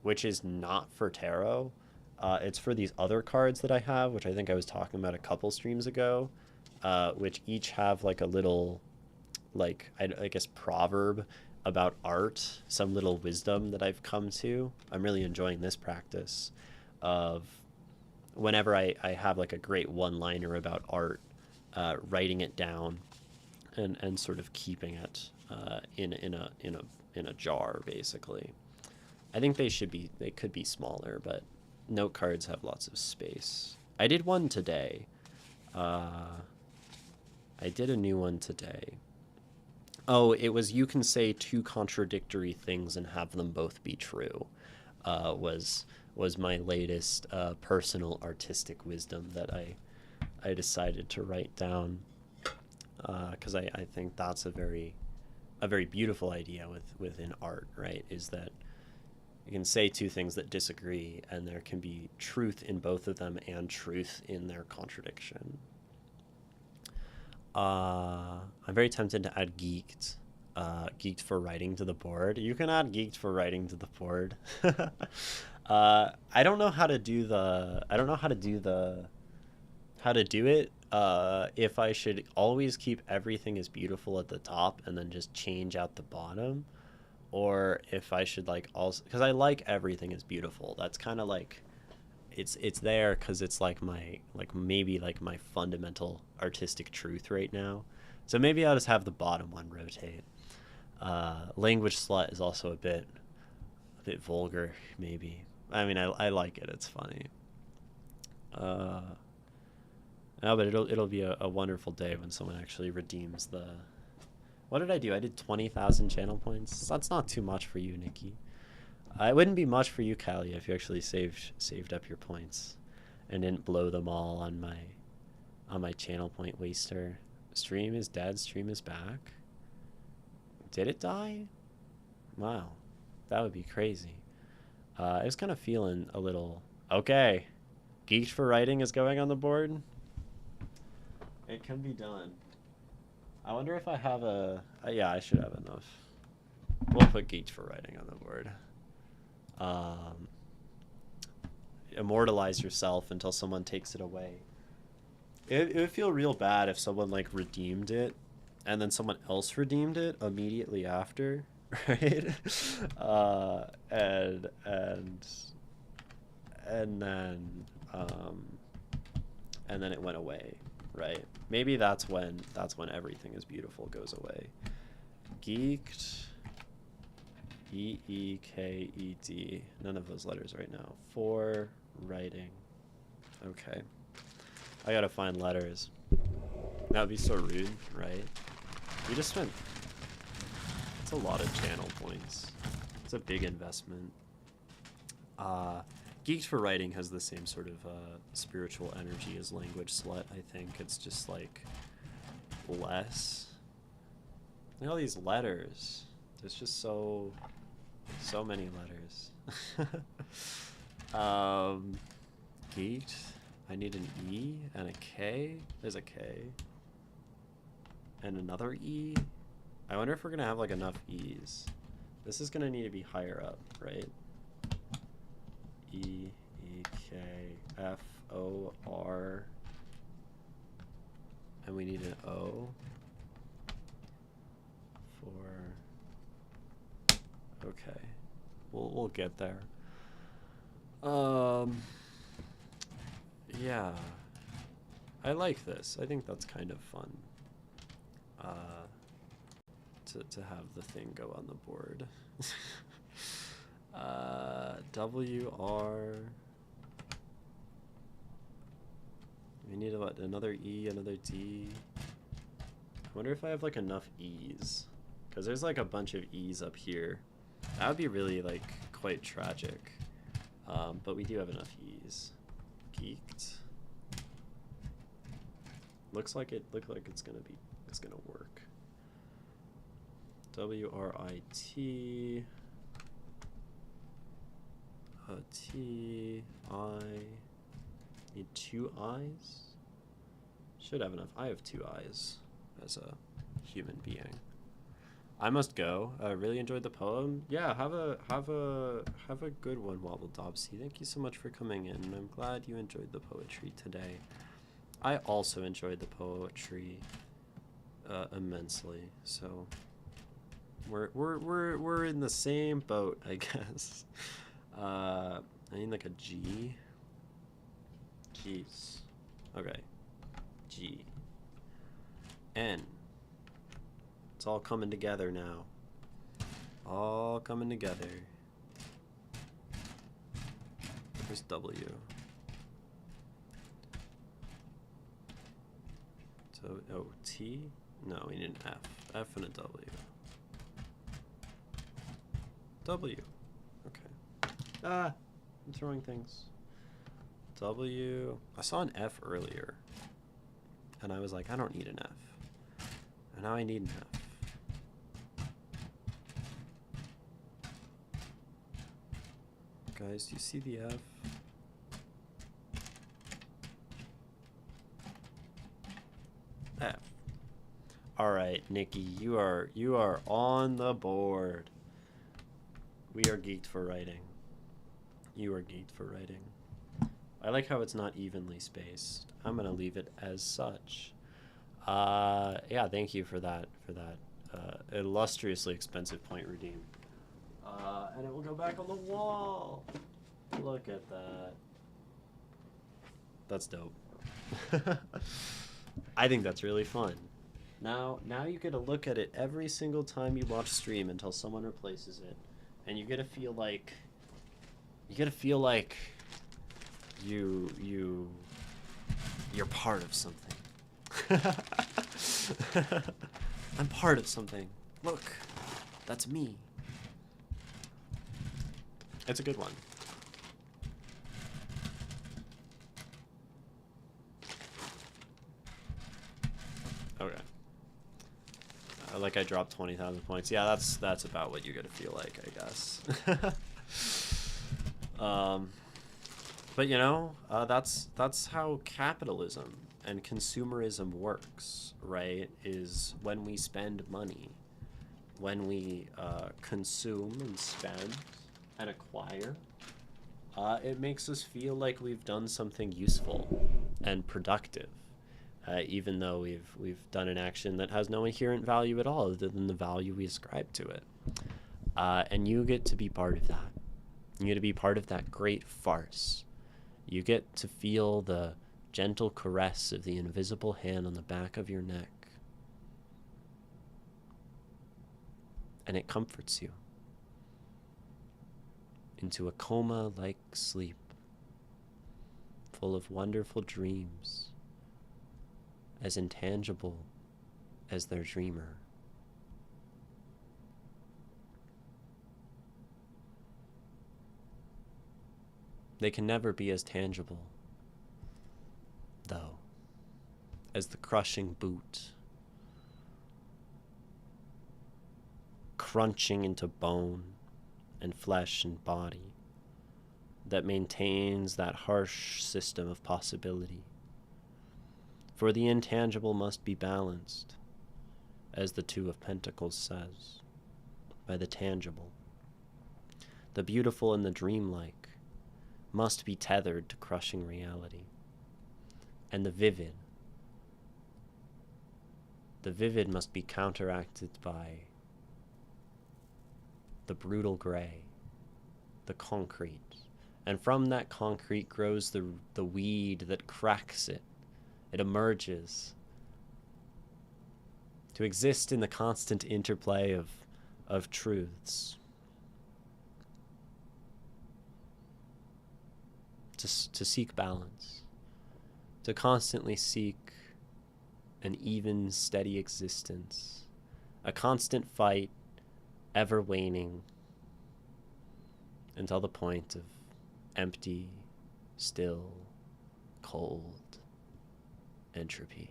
Speaker 1: which is not for tarot. It's for these other cards that I have, which I think I was talking about a couple streams ago, which each have like a little, like I guess proverb about art, some little wisdom that I've come to. I'm really enjoying this practice of whenever I have like a great one-liner about art, writing it down and sort of keeping it in a jar basically. I think they could be smaller, but note cards have lots of space. I did one today. I did a new one today. Oh, it was you can say 2 contradictory things and have them both be true. Was my latest personal artistic wisdom that I decided to write down, because I think that's a very beautiful idea within art, right? Is that you can say 2 things that disagree, and there can be truth in both of them and truth in their contradiction. I'm very tempted to add geeked for writing to the board. You can add geeked for writing to the board. I don't know how to do it. If I should always keep everything as beautiful at the top and then just change out the bottom, or if I should like also, because I like everything is beautiful. That's kind of like it's there because it's like maybe my fundamental artistic truth right now. So maybe I'll just have the bottom one rotate. Language slut is also a bit vulgar, maybe. I mean, I like it. It's funny. No, but it'll be a wonderful day when someone actually redeems the. What did I do? I did 20,000 channel points. That's not too much for you, Nikki. It wouldn't be much for you, Kalia, if you actually saved up your points and didn't blow them all on my channel point waster. Stream is dead. Stream is back. Did it die? Wow, that would be crazy. I was kind of feeling a little okay. Geeked for Writing is going on the board. It can be done. I wonder if I have yeah, I should have enough. We'll put Geeked for Writing on the board. immortalize yourself until someone takes it away. It would feel real bad if someone like redeemed it and then someone else redeemed it immediately after, right? uh and then and then it went away, right? Maybe that's when everything is beautiful goes away. Geeked, E-E-K-E-D, none of those letters right now. For writing. Okay, I gotta find letters. That would be so rude, right? We just spent, it's a lot of channel points. It's a big investment. Geeked for Writing has the same sort of spiritual energy as Language Slut, I think. It's just like less. Look at all these letters. There's just so many letters. Geeked. I need an E and a K. There's a K. And another E. I wonder if we're gonna have like enough E's. This is gonna need to be higher up, right? E, E, K, F, O, R. And we need an O. For... Okay. We'll get there. Yeah. I like this. I think that's kind of fun. To have the thing go on the board. W, R. We need what, another E, another D. I wonder if I have like enough E's. Because there's like a bunch of E's up here. That would be really like quite tragic. But we do have enough E's. Geeked. Looks like it's gonna work. W-R-I-T. T, I. Need 2 eyes? Should have enough. I have 2 eyes as a human being. I must go. Really enjoyed the poem. Yeah, have a good one, Wobble Dobsy. Thank you so much for coming in. I'm glad you enjoyed the poetry today. I also enjoyed the poetry immensely. So we're in the same boat, I guess. I need like a G. Jeez. Okay. G. N. It's all coming together now. All coming together. Where's W? So, oh, T? No, we need an F. F and a W. W. Okay. Ah, I'm throwing things. W. I saw an F earlier. And I was like, I don't need an F. And now I need an F. Guys, do you see the F? F. All right, Nikki, you are on the board. We are geeked for writing. You are geeked for writing. I like how it's not evenly spaced. I'm gonna leave it as such. Yeah, thank you for that illustriously expensive point redeem. And it will go back on the wall. Look at that. That's dope. I think that's really fun. Now you get to look at it every single time you watch stream until someone replaces it, and you get to feel like you're part of something. I'm part of something. Look, that's me. It's a good one. Okay. Like I dropped 20,000 points. Yeah, that's about what you're gonna feel like, I guess. But you know, that's how capitalism and consumerism works, right? Is when we spend money, when we consume and spend and acquire, It makes us feel like we've done something useful and productive, even though we've done an action that has no inherent value at all, other than the value we ascribe to it. And you get to be part of that. You get to be part of that great farce. You get to feel the gentle caress of the invisible hand on the back of your neck. And it comforts you into a coma-like sleep, full of wonderful dreams, as intangible as their dreamer. They can never be as tangible, though, as the crushing boot, crunching into bone and flesh and body, that maintains that harsh system of possibility. For the intangible must be balanced, as the Two of Pentacles says, by the tangible. The beautiful and the dreamlike must be tethered to crushing reality. And the vivid must be counteracted by the brutal gray, the concrete. And from that concrete grows the weed that cracks it. It emerges to exist in the constant interplay of truths. To seek balance, to constantly seek an even, steady existence, a constant fight, ever waning, until the point of empty, still, cold entropy.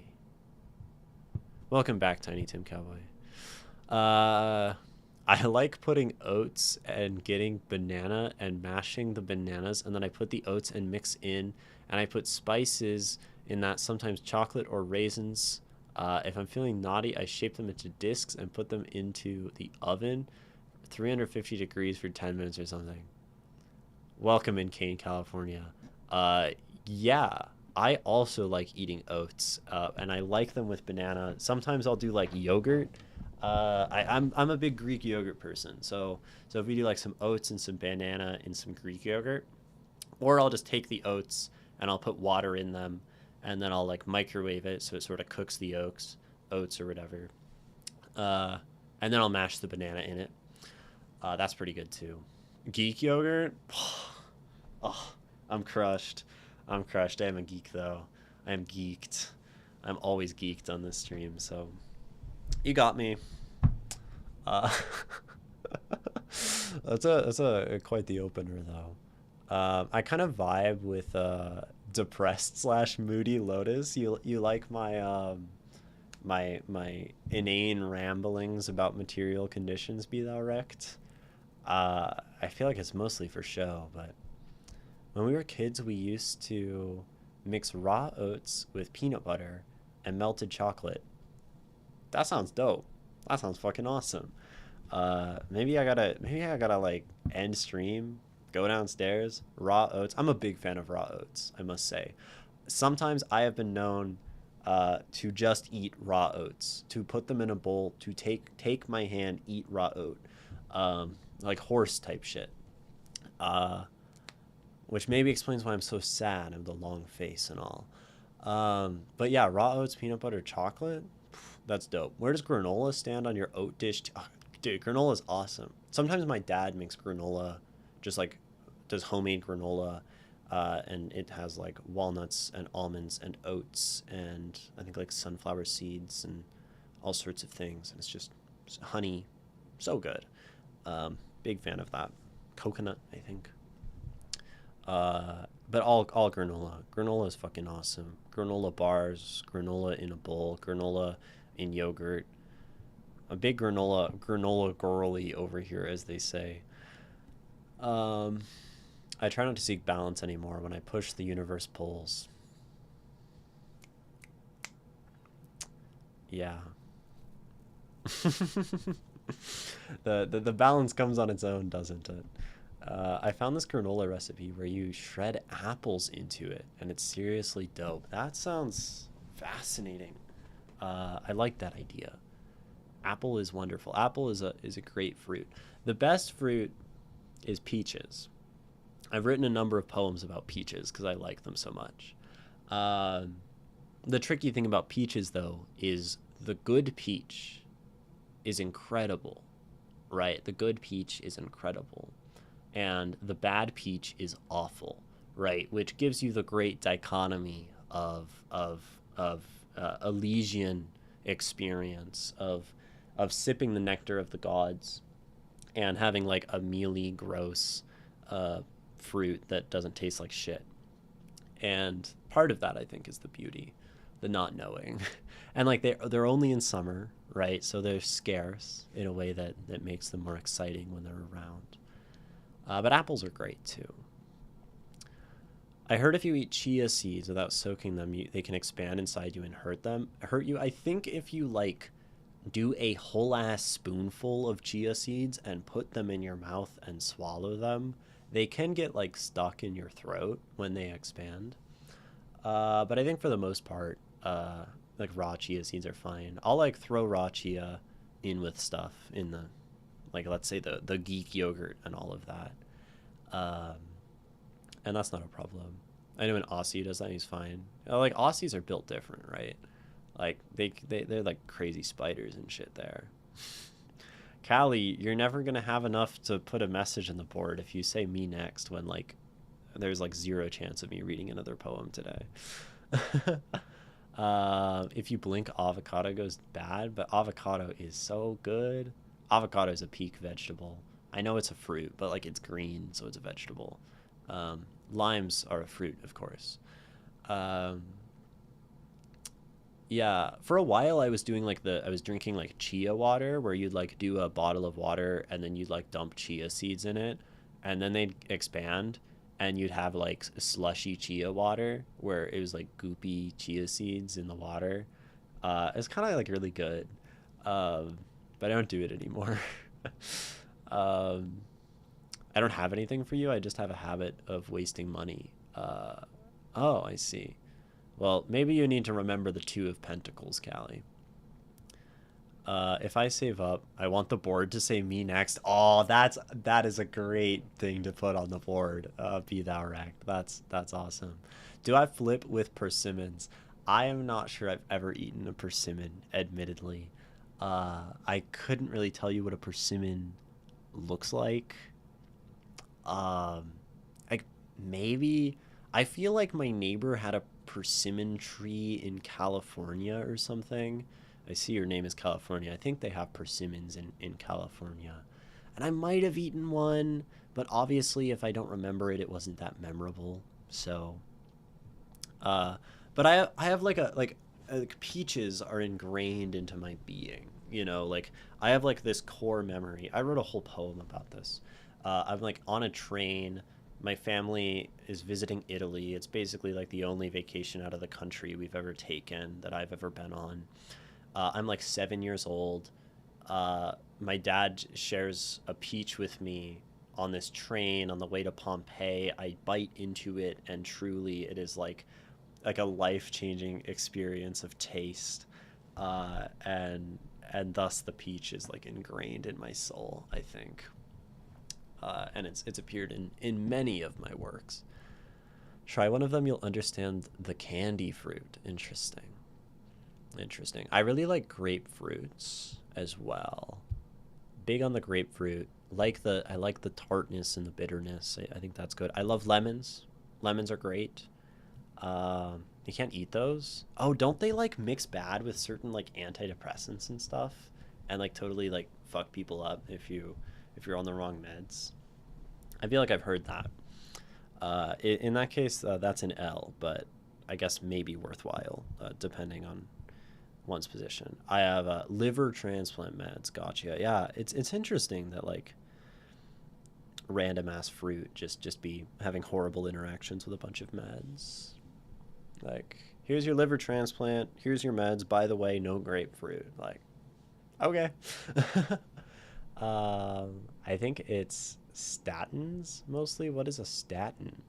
Speaker 1: Welcome back, Tiny Tim Cowboy. I like putting oats and getting banana and mashing the bananas, and then I put the oats and mix in, and I put spices in that, sometimes chocolate or raisins. If I'm feeling naughty, I shape them into discs and put them into the oven, 350 degrees for 10 minutes or something. Welcome in Kane, California. Yeah, I also like eating oats, and I like them with banana. Sometimes I'll do like yogurt. I'm a big Greek yogurt person, so if we do like some oats and some banana and some Greek yogurt, or I'll just take the oats and I'll put water in them, and then I'll like microwave it so it sort of cooks the oats or whatever, and then I'll mash the banana in it. That's pretty good too. Geek yogurt, oh, I'm crushed. I am a geek though. I am geeked. I'm always geeked on this stream, so you got me. That's a quite the opener though. I kind of vibe with depressed / moody Lotus. You like my my inane ramblings about material conditions, be thou wrecked? I feel like it's mostly for show, but when we were kids, we used to mix raw oats with peanut butter and melted chocolate. That sounds dope. That sounds fucking awesome. Maybe I gotta like end stream, go downstairs, raw oats. I'm a big fan of raw oats, I must say. Sometimes I have been known to just eat raw oats, to put them in a bowl, to take my hand, eat raw oat, like horse type shit. Which maybe explains why I'm so sad. I have the long face and all. But yeah, raw oats, peanut butter, chocolate. That's dope. Where does granola stand on your oat dish? Dude, granola is awesome. Sometimes my dad makes granola, just like does homemade granola, and it has like walnuts and almonds and oats and I think like sunflower seeds and all sorts of things. And it's just honey, so good. Big fan of that. Coconut, I think. But all granola. Granola is fucking awesome. Granola bars, granola in a bowl, granola in yogurt. A big granola girly over here, as they say. I try not to seek balance anymore when I push the universe pulls. Yeah. The balance comes on its own, doesn't it? I found this granola recipe where you shred apples into it, and it's seriously dope. That sounds fascinating. I like that idea. Apple is wonderful. Apple is a great fruit. The best fruit is peaches. I've written a number of poems about peaches because I like them so much. Um, the tricky thing about peaches, though, is the good peach is incredible, right? The good peach is incredible, and the bad peach is awful, right? Which gives you the great dichotomy of Elysian experience of sipping the nectar of the gods and having like a mealy, gross uh, fruit that doesn't taste like shit. And part of that, I think, is the beauty, the not knowing, and like they're only in summer, right? So they're scarce in a way that makes them more exciting when they're around. But apples are great too. I heard if you eat chia seeds without soaking them, they can expand inside you and hurt you. I think if you like do a whole ass spoonful of chia seeds and put them in your mouth and swallow them, they can get like stuck in your throat when they expand. But I think for the most part, like raw chia seeds are fine. I'll like throw raw chia in with stuff in the, like, let's say the geek yogurt and all of that. Um, and that's not a problem. I know an Aussie does that, he's fine. Like Aussies are built different, right? Like they're like crazy spiders and shit there. Callie, you're never gonna have enough to put a message in the board if you say me next when like there's like zero chance of me reading another poem today. If you blink, avocado goes bad, but avocado is so good. Avocado is a peak vegetable. I know it's a fruit, but like it's green, so it's a vegetable. Limes are a fruit, of course. Um, yeah, for a while I was doing like I was drinking like chia water where you'd like do a bottle of water and then you'd like dump chia seeds in it and then they'd expand and you'd have like slushy chia water where it was like goopy chia seeds in the water. It's kind of like really good. Um, but I don't do it anymore. um, I don't have anything for you. I just have a habit of wasting money. Oh, I see. Well, maybe you need to remember the Two of Pentacles, Callie. If I save up, I want the board to say me next. Oh, that is a great thing to put on the board. Be thou wrecked. That's awesome. Do I flip with persimmons? I am not sure I've ever eaten a persimmon, admittedly. I couldn't really tell you what a persimmon looks like. Um, like maybe I feel like my neighbor had a persimmon tree in California or something. I see your name is California. I think they have persimmons in California. And I might have eaten one, but obviously if I don't remember it, it wasn't that memorable. So, uh, but I have like peaches are ingrained into my being. You know, like I have like this core memory. I wrote a whole poem about this. I'm like on a train. My family is visiting Italy. It's basically like the only vacation out of the country we've ever taken that I've ever been on. I'm like 7 years old. My dad shares a peach with me on this train on the way to Pompeii. I bite into it, and truly, it is like a life changing experience of taste, and thus the peach is like ingrained in my soul, I think. And it's appeared in many of my works. Try one of them, you'll understand the candy fruit. Interesting. Interesting. I really like grapefruits as well. Big on the grapefruit. I like the tartness and the bitterness. I think that's good. I love lemons. Lemons are great. You can't eat those. Oh, don't they like mix bad with certain like antidepressants and stuff, and like totally like fuck people up if you're on the wrong meds? I feel like I've heard that. In that case, that's an L, but I guess maybe worthwhile depending on one's position. I have liver transplant meds. Gotcha. Yeah, it's interesting that like random ass fruit just be having horrible interactions with a bunch of meds. Like, here's your liver transplant. Here's your meds. By the way, no grapefruit. Like, okay. I think it's Statins, mostly? What is a statin?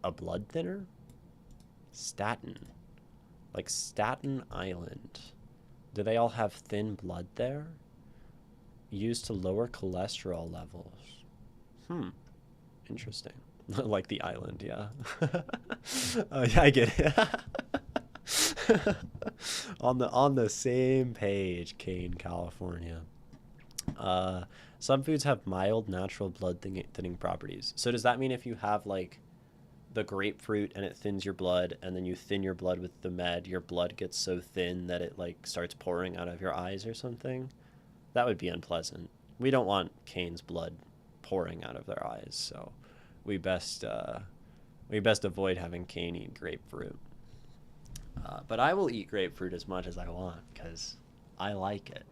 Speaker 1: A blood thinner? Statin. Like Staten Island. Do they all have thin blood there? Used to lower cholesterol levels. Interesting. Like the island, yeah. Yeah, I get it. On the same page, Kane, California. Some foods have mild natural blood thinning properties. So does that mean if you have like the grapefruit and it thins your blood, and then you thin your blood with the med, your blood gets so thin that it like starts pouring out of your eyes or something? That would be unpleasant. We don't want Kane's blood pouring out of their eyes, so we best avoid having Kane eat grapefruit. But I will eat grapefruit as much as I want because I like it.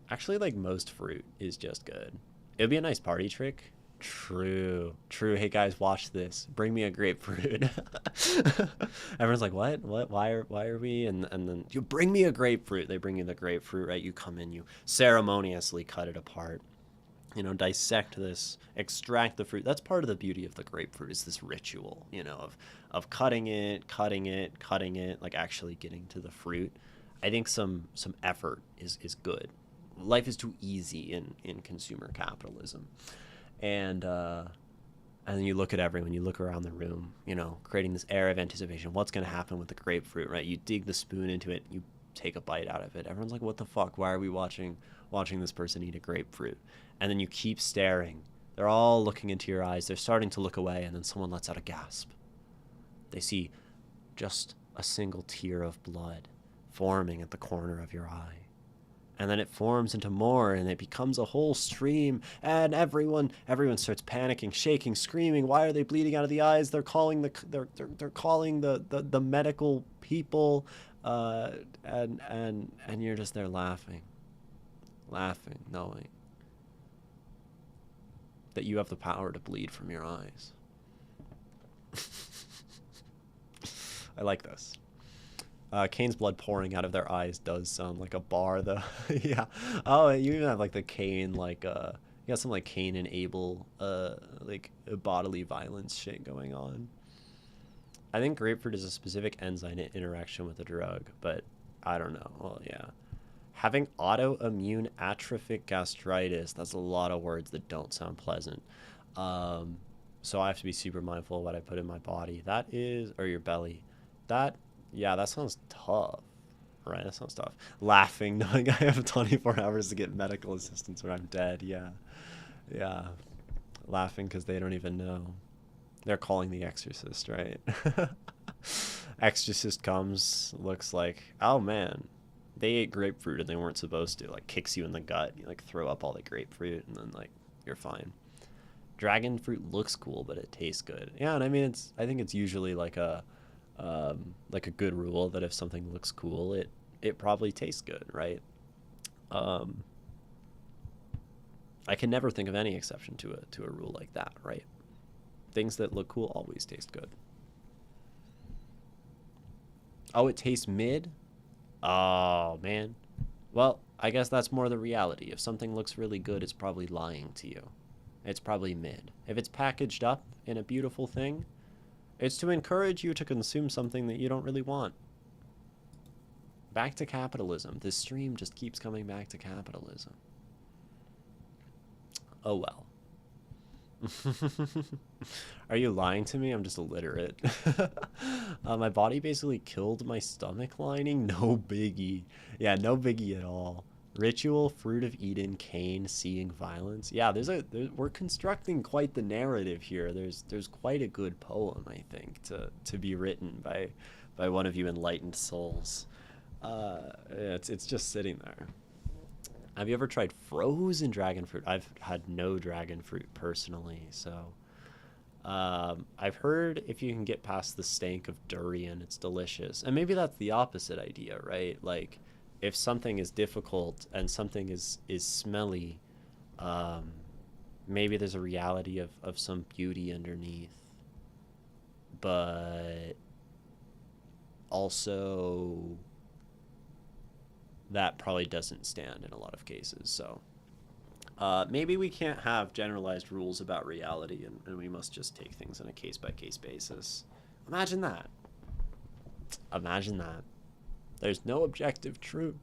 Speaker 1: Actually, like most fruit is just good. It would be a nice party trick. True. Hey guys, watch this. Bring me a grapefruit. Everyone's like, what? Why are we? And then you bring me a grapefruit. They bring you the grapefruit, right? You come in, you ceremoniously cut it apart. Dissect this, extract the fruit. That's part of the beauty of the grapefruit, is this ritual, of cutting it, like actually getting to the fruit. I think some effort is good. Life is too easy in consumer capitalism. And then you look at everyone, you look around the room, creating this air of anticipation. What's going to happen with the grapefruit, right? You dig the spoon into it, you take a bite out of it. Everyone's like, what the fuck? Why are we watching this person eat a grapefruit? And then you keep staring. They're all looking into your eyes. They're starting to look away, and then someone lets out a gasp. They see just a single tear of blood forming at the corner of your eye. And then it forms into more, and it becomes a whole stream, and everyone starts panicking, shaking, screaming. Why are they bleeding out of the eyes? They're calling they're calling the medical people, and you're just there laughing, knowing that you have the power to bleed from your eyes. I like this. Kane's blood pouring out of their eyes does sound like a bar, though. Yeah. Oh, you even have like the Kane, like you got some like Cain and Abel, like bodily violence shit going on. I think grapefruit is a specific enzyme interaction with a drug, but I don't know. Well, yeah. Having autoimmune atrophic gastritis. That's a lot of words that don't sound pleasant. So I have to be super mindful of what I put in my body. That is, or your belly. Yeah, that sounds tough. Right, that sounds tough. Laughing, knowing I have 24 hours to get medical assistance or I'm dead. Yeah. Laughing because they don't even know. They're calling the exorcist, right? Exorcist comes, looks like, oh man, they ate grapefruit and they weren't supposed to. Like, kicks you in the gut. You like throw up all the grapefruit and then like you're fine. Dragon fruit looks cool, but it tastes good. Yeah, and I mean, I think it's usually like a good rule that if something looks cool, it probably tastes good, right? I can never think of any exception to a rule like that, right? Things that look cool always taste good. Oh, it tastes mid? Oh, man. Well, I guess that's more the reality. If something looks really good, it's probably lying to you. It's probably mid. If it's packaged up in a beautiful thing, it's to encourage you to consume something that you don't really want. Back to capitalism. This stream just keeps coming back to capitalism. Oh well. Are you lying to me? I'm just illiterate. My body basically killed my stomach lining. No biggie. Yeah, no biggie at all. Ritual, Fruit of Eden, Cain, Seeing Violence. Yeah, we're constructing quite the narrative here. There's quite a good poem, I think, to be written by one of you enlightened souls. It's just sitting there. Have you ever tried frozen dragon fruit? I've had no dragon fruit personally, so I've heard if you can get past the stank of durian, it's delicious. And maybe that's the opposite idea, right? Like, if something is difficult and something is smelly, maybe there's a reality of some beauty underneath. But also, that probably doesn't stand in a lot of cases. So Maybe we can't have generalized rules about reality, and we must just take things on a case by case basis. Imagine that. Imagine that. There's no objective truth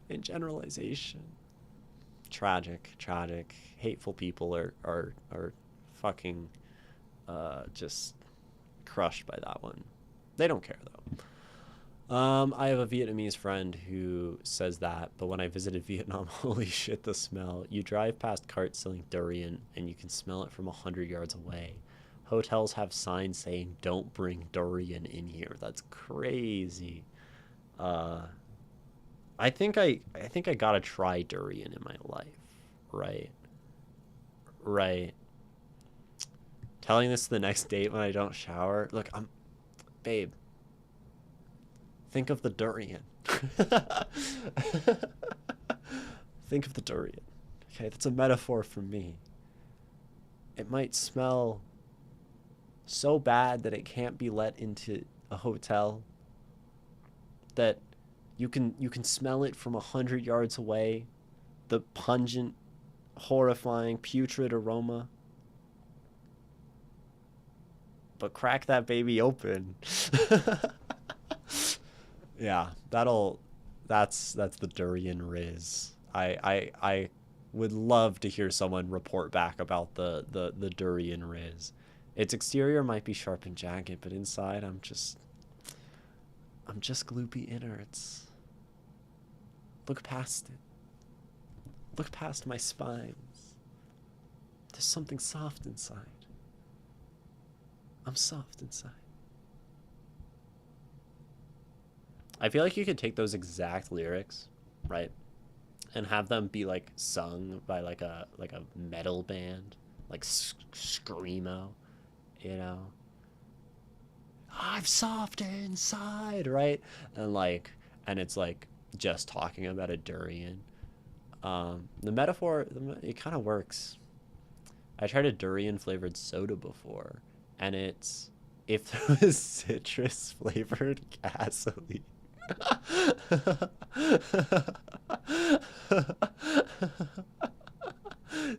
Speaker 1: in generalization. Tragic, tragic. Hateful people are fucking just crushed by that one. They don't care though. I have a Vietnamese friend who says that, but when I visited Vietnam, holy shit, the smell. You drive past carts selling durian and you can smell it from 100 yards away. Hotels have signs saying don't bring durian in here. That's crazy. Uh I think I gotta try durian in my life. Right. Right. Telling this to the next date when I don't shower. Look, babe, think of the durian. Think of the durian. Okay, that's a metaphor for me. It might smell so bad that it can't be let into a hotel, that you can smell it from 100 yards away, the pungent, horrifying, putrid aroma. But crack that baby open. Yeah, that's the durian riz. I would love to hear someone report back about the durian riz. Its exterior might be sharp and jagged, but inside I'm just gloopy innards. Look past it. Look past my spines. There's something soft inside. I'm soft inside. I feel like you could take those exact lyrics, right, and have them be like sung by like a metal band, like screamo, you know. I'm soft inside, right? And and it's like just talking about a durian. The metaphor, it kind of works. I tried a durian flavored soda before, and it's if there was citrus flavored gasoline.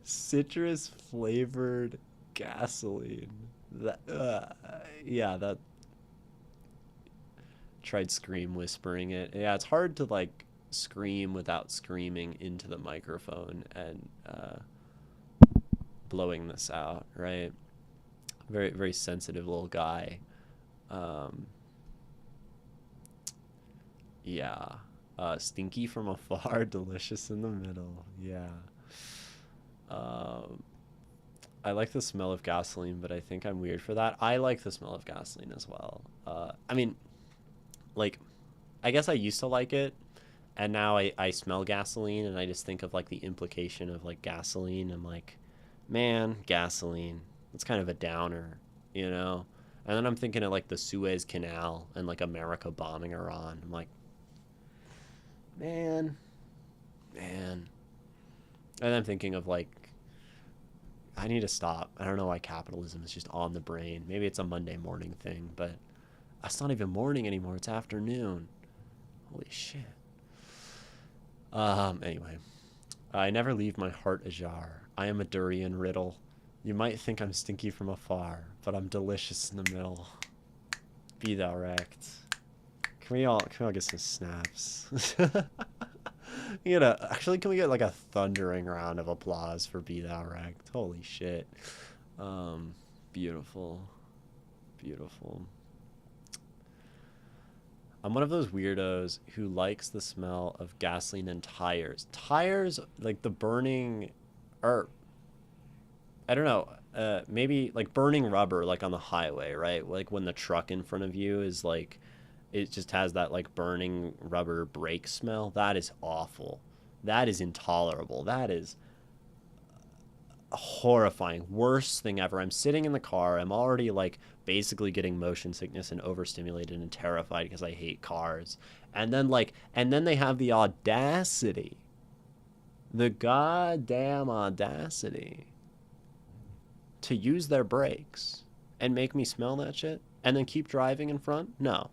Speaker 1: Citrus flavored gasoline. That yeah, that tried scream whispering it. Yeah, it's hard to like scream without screaming into the microphone and blowing this out, right? Very very sensitive little guy. Um, yeah. Stinky from afar, delicious in the middle. Yeah. Um, I like the smell of gasoline, but I think I'm weird for that. I like the smell of gasoline as well. I mean, like, I guess I used to like it, and now I smell gasoline, and I just think of like the implication of like gasoline. I'm like, man, gasoline. It's kind of a downer, you know? And then I'm thinking of like the Suez Canal and like America bombing Iran. I'm like, man, man. And I'm thinking of like, I need to stop. I don't know why capitalism is just on the brain. Maybe it's a Monday morning thing, but it's not even morning anymore. It's afternoon. Holy shit. Anyway, I never leave my heart ajar. I am a durian riddle. You might think I'm stinky from afar, but I'm delicious in the middle. Be thou wrecked. Can we all get some snaps? Can we get like a thundering round of applause for Be Thou Wrecked? Holy shit. Beautiful. Beautiful. I'm one of those weirdos who likes the smell of gasoline and tires. Tires, like the burning, or I don't know, maybe like burning rubber, like on the highway, right? Like when the truck in front of you is like, it just has that like burning rubber brake smell. That is awful. That is intolerable. That is horrifying. Worst thing ever. I'm sitting in the car. I'm already like basically getting motion sickness and overstimulated and terrified because I hate cars. And then they have the goddamn audacity to use their brakes and make me smell that shit and then keep driving in front? No.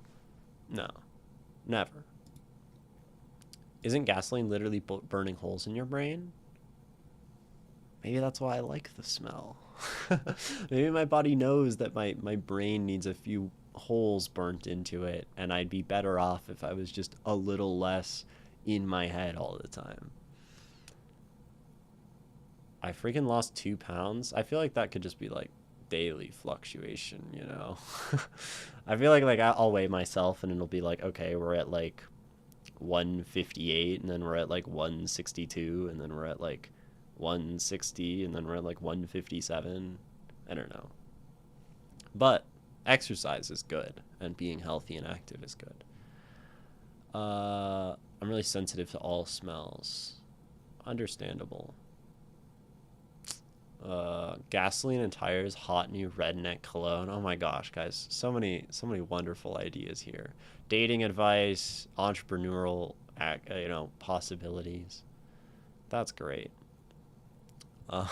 Speaker 1: No. Never. Isn't gasoline literally burning holes in your brain? Maybe that's why I like the smell. Maybe my body knows that my brain needs a few holes burnt into it, and I'd be better off if I was just a little less in my head all the time. I freaking lost 2 pounds. I feel like that could just be like daily fluctuation, you know? I feel like I'll weigh myself and it'll be like, okay, we're at like 158 and then we're at like 162 and then we're at like 160 and then we're at like 157. I don't know. But exercise is good and being healthy and active is good. I'm really sensitive to all smells. Understandable. Gasoline and tires, hot new redneck cologne. Oh my gosh, guys, so many wonderful ideas here. Dating advice, entrepreneurial, possibilities. That's great. Uh,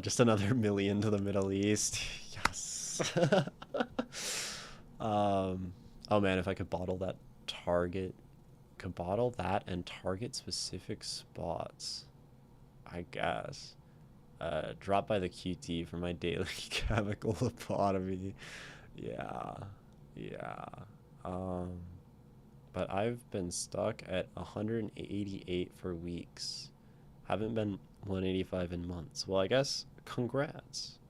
Speaker 1: just another million to the Middle East. Yes. Oh man, if I could bottle that could bottle that and target specific spots. I guess. Drop by the QT for my daily chemical lobotomy. Yeah. Yeah. Um, but I've been stuck at 188 for weeks. Haven't been 185 in months. Well, I guess congrats.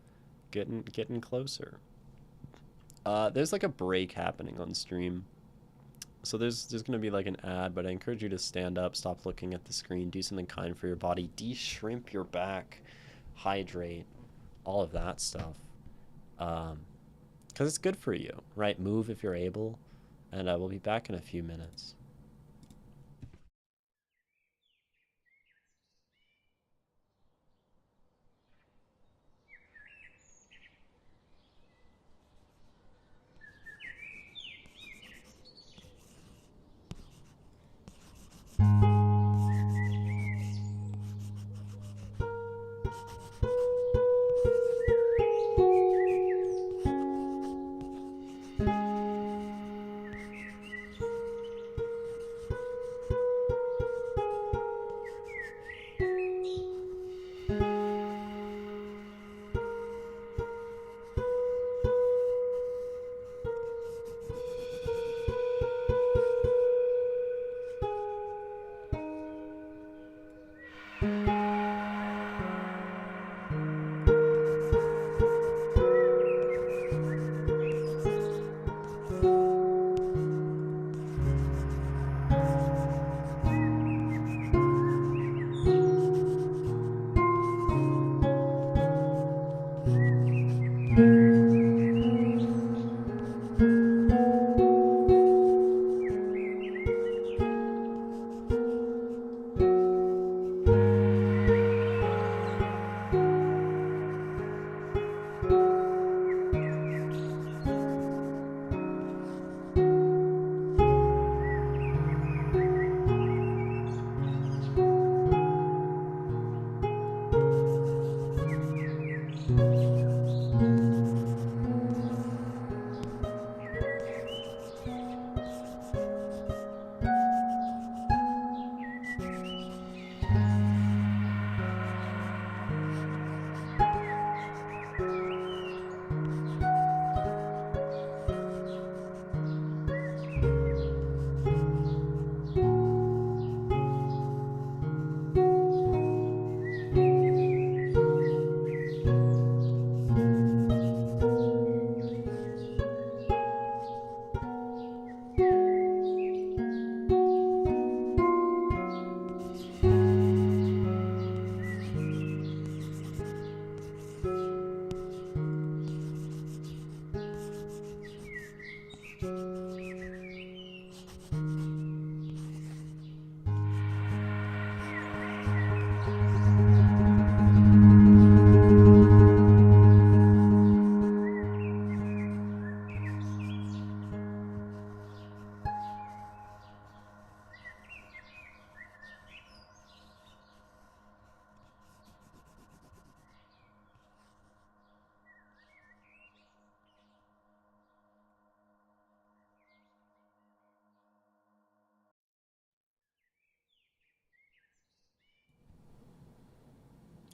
Speaker 1: Getting closer. There's like a break happening on stream. So there's gonna be like an ad, but I encourage you to stand up, stop looking at the screen, do something kind for your body, de-shrimp your back, hydrate, all of that stuff. Because it's good for you, right? Move if you're able, and we'll be back in a few minutes.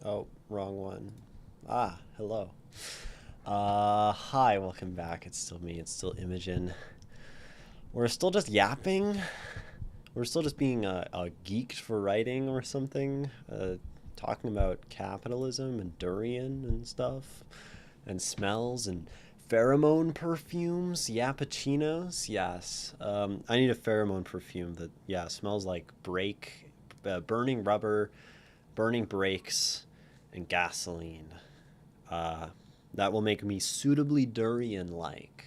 Speaker 1: Oh, wrong one. Ah, hello. Hi, welcome back. It's still me. It's still Imogen. We're still just yapping. We're still just being geeked for writing or something. Talking about capitalism and durian and stuff, and smells and pheromone perfumes, yappuccinos. Yes. I need a pheromone perfume that smells like burning rubber, burning brakes, and gasoline. Uh, that will make me suitably durian-like,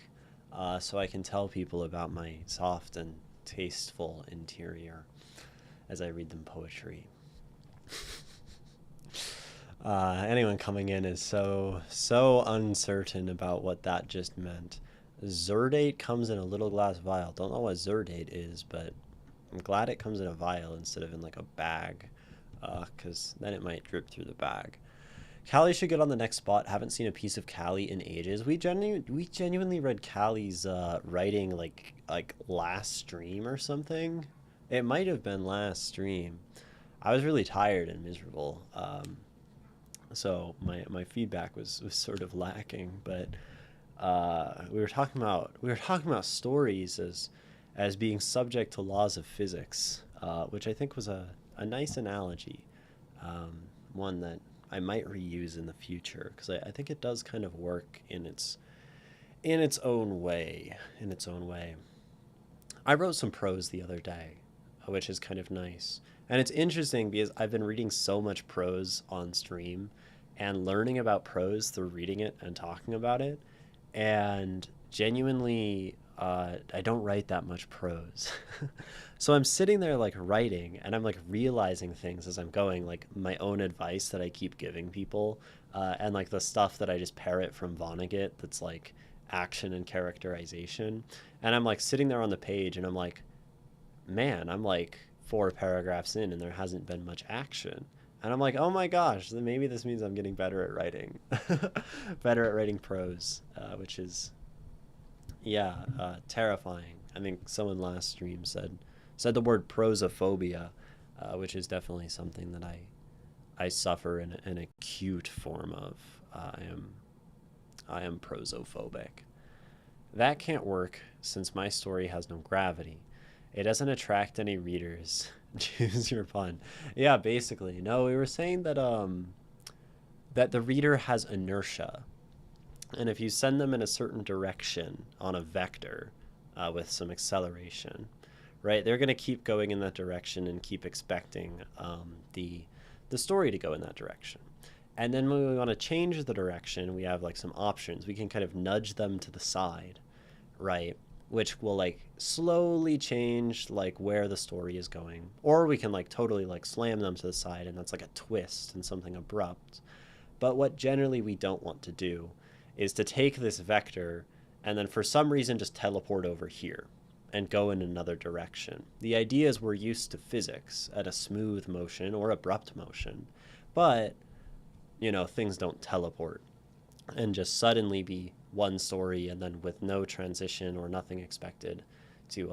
Speaker 1: so I can tell people about my soft and tasteful interior as I read them poetry. Anyone coming in is so uncertain about what that just meant. Zerdate comes in a little glass vial. Don't know what Zerdate is, but I'm glad it comes in a vial instead of in like a bag, because then it might drip through the bag. Callie should get on the next spot. Haven't seen a piece of Callie in ages. We genuinely read Callie's writing like last stream or something. It might have been last stream. I was really tired and miserable, so my feedback was sort of lacking. But we were talking about stories as being subject to laws of physics, which I think was a nice analogy, one that I might reuse in the future because I think it does kind of work in its own way. In its own way. I wrote some prose the other day, which is kind of nice. And it's interesting because I've been reading so much prose on stream and learning about prose through reading it and talking about it. And genuinely, I don't write that much prose. So I'm sitting there like writing and I'm like realizing things as I'm going, like my own advice that I keep giving people, and like the stuff that I just parrot from Vonnegut that's like action and characterization. And I'm like sitting there on the page and I'm like, man, I'm like 4 paragraphs in and there hasn't been much action. And I'm like, oh my gosh, then maybe this means I'm getting better at writing, better at writing prose, which is, terrifying. I think someone last stream said the word prosophobia, which is definitely something that I suffer in an acute form of. I am prosophobic. That can't work since my story has no gravity. It doesn't attract any readers. Choose your pun. Yeah, basically. No, we were saying that the reader has inertia, and if you send them in a certain direction on a vector, with some acceleration, right, they're going to keep going in that direction and keep expecting the story to go in that direction. And then when we want to change the direction, we have like some options. We can kind of nudge them to the side, right? Which will like slowly change like where the story is going. Or we can like totally like slam them to the side and that's like a twist and something abrupt. But what generally we don't want to do is to take this vector and then for some reason just teleport over here and go in another direction. The idea is we're used to physics at a smooth motion or abrupt motion, but things don't teleport and just suddenly be one story and then with no transition or nothing expected to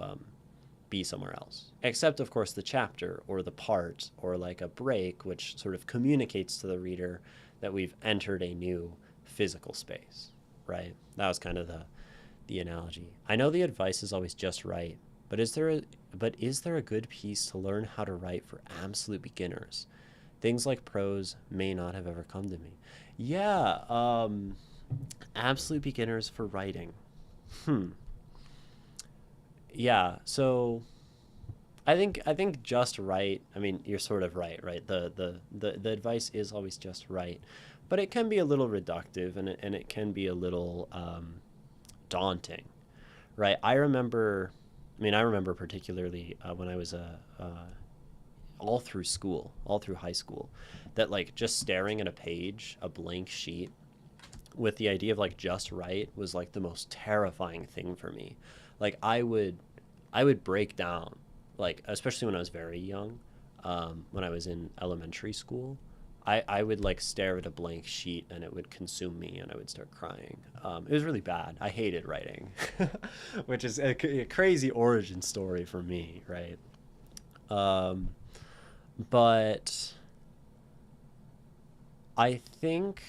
Speaker 1: be somewhere else. Except, of course, the chapter or the part or like a break, which sort of communicates to the reader that we've entered a new physical space, right? That was kind of the analogy. I know the advice is always just right, but is there a good piece to learn how to write for absolute beginners? Things like prose may not have ever come to me. Yeah, absolute beginners for writing. Hmm. Yeah, so I think just right. I mean, you're sort of right, right? The advice is always just right, but it can be a little reductive and it can be a little daunting, right? I remember particularly when I was all through school, all through high school, that like just staring at a page, a blank sheet, with the idea of like just right was like the most terrifying thing for me. Like I would break down, like especially when I was very young, when I was in elementary school. I would like stare at a blank sheet and it would consume me and I would start crying. It was really bad. I hated writing, which is a crazy origin story for me, right? Um, but I think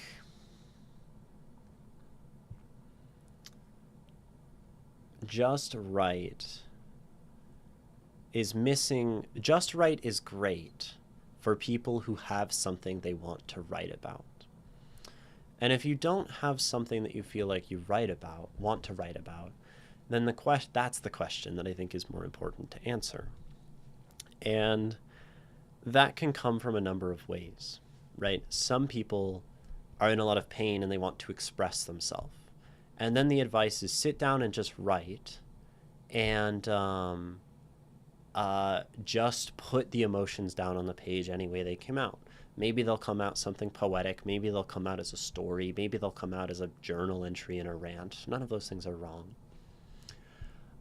Speaker 1: just right is missing. Just right is great for people who have something they want to write about. And if you don't have something that you feel like want to write about, then that's the question that I think is more important to answer. And that can come from a number of ways, right? Some people are in a lot of pain and they want to express themselves. And then the advice is sit down and just write and just put the emotions down on the page any way they came out. Maybe they'll come out something poetic. Maybe they'll come out as a story. Maybe they'll come out as a journal entry and a rant. None of those things are wrong.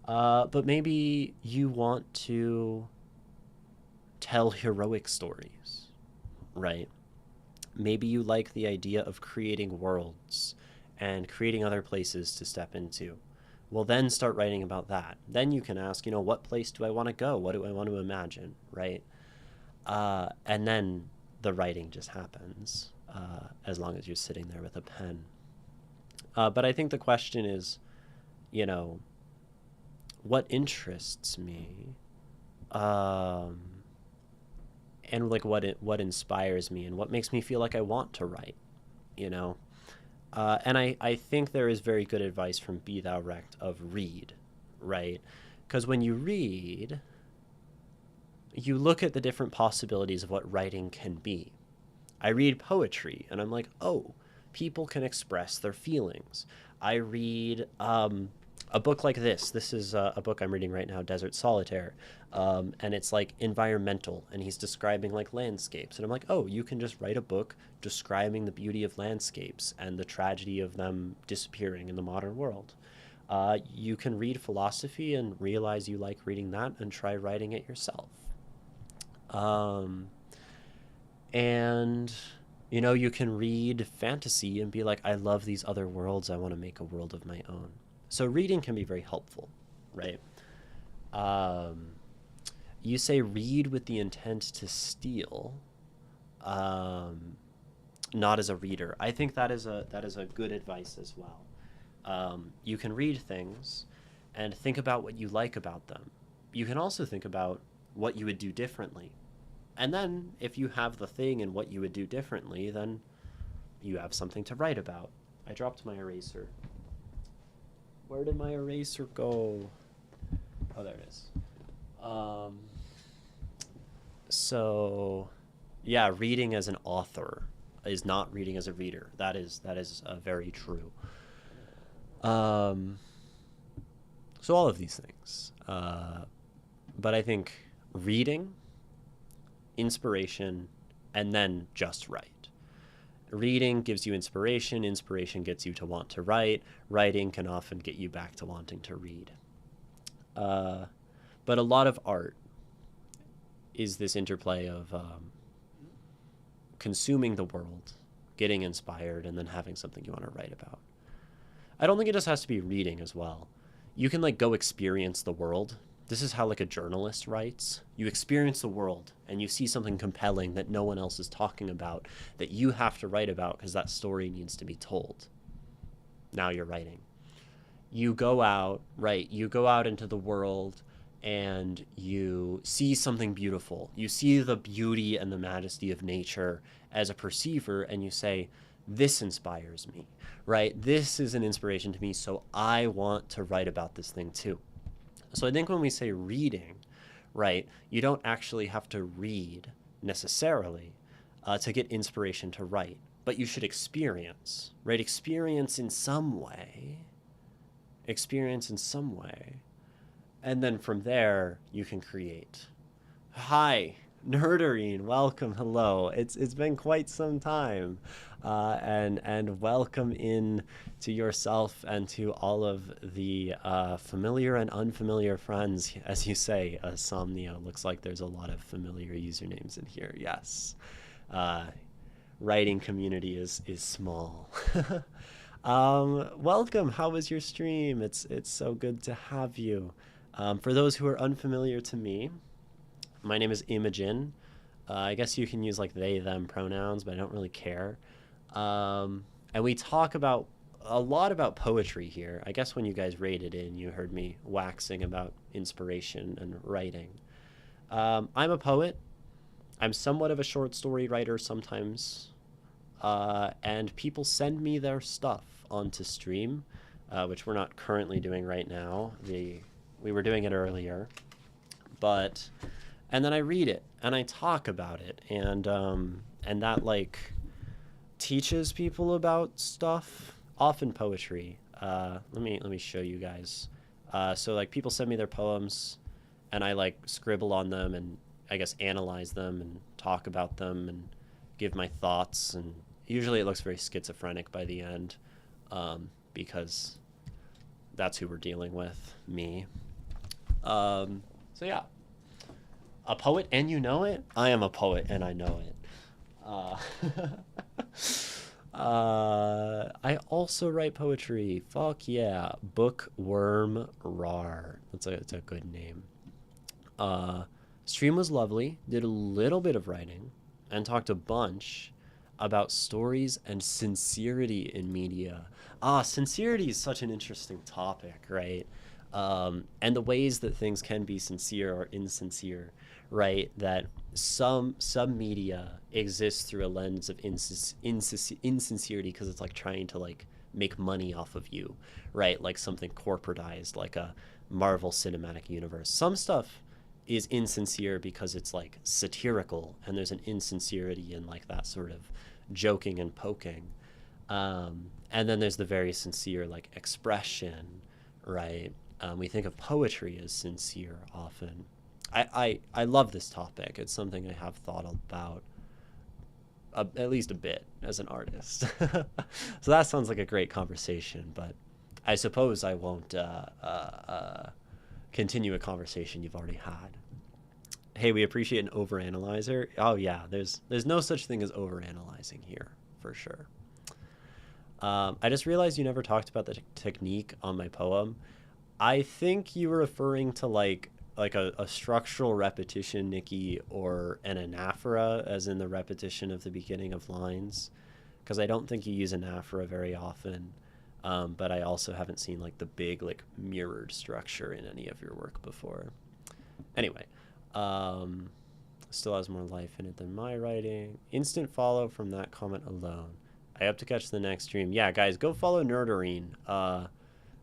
Speaker 1: But maybe you want to tell heroic stories, right? Maybe you like the idea of creating worlds and creating other places to step into. Well, then start writing about that. Then you can ask, what place do I want to go? What do I want to imagine, right? And then the writing just happens, as long as you're sitting there with a pen. But I think the question is, what interests me, and like what inspires me and what makes me feel like I want to write, and I think there is very good advice from Be Thou Rect of read, right? Because when you read, you look at the different possibilities of what writing can be. I read poetry and I'm like, oh, people can express their feelings. I read a book like this. This is a book I'm reading right now, Desert Solitaire. And it's like environmental, and he's describing like landscapes. And I'm like, oh, you can just write a book describing the beauty of landscapes and the tragedy of them disappearing in the modern world. You can read philosophy and realize you like reading that and try writing it yourself. And you can read fantasy and be like, I love these other worlds. I want to make a world of my own. So reading can be very helpful, right? You say read with the intent to steal, not as a reader. I think that is a good advice as well. You can read things and think about what you like about them. You can also think about what you would do differently. And then if you have the thing and what you would do differently, then you have something to write about. I dropped my eraser. Where did my eraser go? Oh, there it is. So, yeah, reading as an author is not reading as a reader. That is very true. So all of these things. But I think reading, inspiration, and then just write. Reading gives you inspiration. Inspiration gets you to want to write. Writing can often get you back to wanting to read. But a lot of art is this interplay of consuming the world, getting inspired, and then having something you want to write about. I don't think it just has to be reading as well. You can go experience the world. This is how a journalist writes. You experience the world and you see something compelling that no one else is talking about that you have to write about because that story needs to be told. Now you're writing. You go out, right? You go out into the world and you see something beautiful. You see the beauty and the majesty of nature as a perceiver and you say, this inspires me, right? This is an inspiration to me, so I want to write about this thing too. So I think when we say reading, right, you don't actually have to read necessarily to get inspiration to write, but you should experience, right? Experience in some way. And then from there, you can create. Hi, Nerdarine, welcome, hello. It's been quite some time. And welcome in to yourself and to all of the familiar and unfamiliar friends, as you say, Somnio. Looks like there's a lot of familiar usernames in here, yes. Writing community is small. Welcome, how was your stream? It's so good to have you. For those who are unfamiliar to me, my name is Imogen. I guess you can use they, them pronouns, but I don't really care. And we talk about a lot about poetry here. I guess when you guys rated in, you heard me waxing about inspiration and writing. I'm a poet. I'm somewhat of a short story writer sometimes, and people send me their stuff onto stream, which we're not currently doing right now. We were doing it earlier, but and then I read it and I talk about it, and that like teaches people about stuff. Often poetry. Let me show you guys. So like people send me their poems, and I like scribble on them and I guess analyze them and talk about them and give my thoughts. And usually it looks very schizophrenic by the end, because that's who we're dealing with, me. So yeah, a poet and you know it. I am a poet and I know it. Uh, I also write poetry. Fuck yeah, Bookworm Rar. It's a good name. Uh, Stream was lovely. Did a little bit of writing, and talked a bunch about stories and sincerity in media. Sincerity is such an interesting topic, right? And the ways that things can be sincere or insincere, right? That some media exists through a lens of insincerity because it's like trying to like make money off of you, right? Like something corporatized, like a Marvel Cinematic Universe. Some stuff is insincere because it's like satirical and there's an insincerity in like that sort of joking and poking. And then there's the very sincere like expression, right? We think of poetry as sincere often. I love this topic. It's something I have thought about at least a bit as an artist. So that sounds like a great conversation, but I suppose I won't continue a conversation you've already had. Hey, we appreciate an overanalyzer. Oh yeah, there's no such thing as overanalyzing here, for sure. I just realized you never talked about the technique on my poem. I think you were referring to like a structural repetition, Nikki, or an anaphora, as in the repetition of the beginning of lines, because I don't think you use anaphora very often. But I also haven't seen like the big like mirrored structure in any of your work before. Anyway, um, still has more life in it than my writing. Instant follow from that comment alone. I hope to catch the next stream. Yeah, guys, go follow Nerdarine.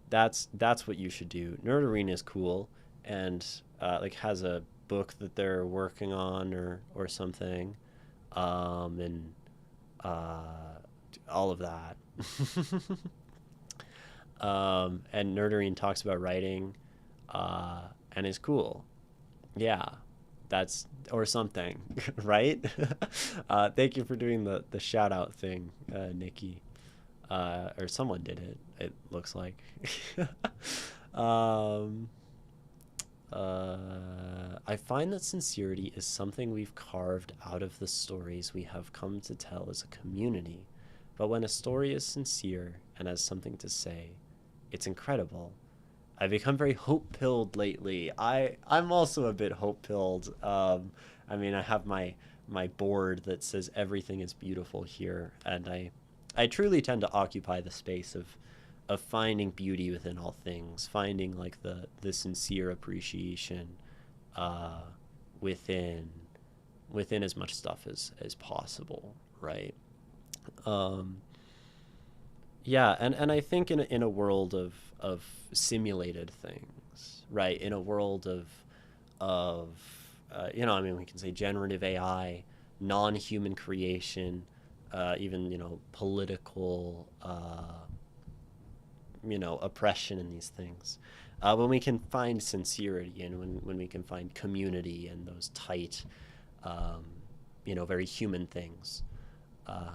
Speaker 1: That's what you should do. Nerdarine is cool, and like has a book that they're working on or something, and all of that. And Nerdarine talks about writing, and is cool. Yeah, that's or something, right? Thank you for doing the shout out thing, Nikki. Or someone did it. It looks like. um, I find that sincerity is something we've carved out of the stories we have come to tell as a community. But when a story is sincere and has something to say, it's incredible. I've become very hope-pilled lately. I'm also a bit hope-pilled. I mean, I have my board that says everything is beautiful here, and I truly tend to occupy the space of finding beauty within all things, finding like the sincere appreciation uh, within within as much stuff as possible, right? Um, yeah, and I think in a world of simulated things, right? In a world of I mean, we can say generative AI, non-human creation, even political oppression in these things. When we can find sincerity and when we can find community and those tight, um, very human things, uh,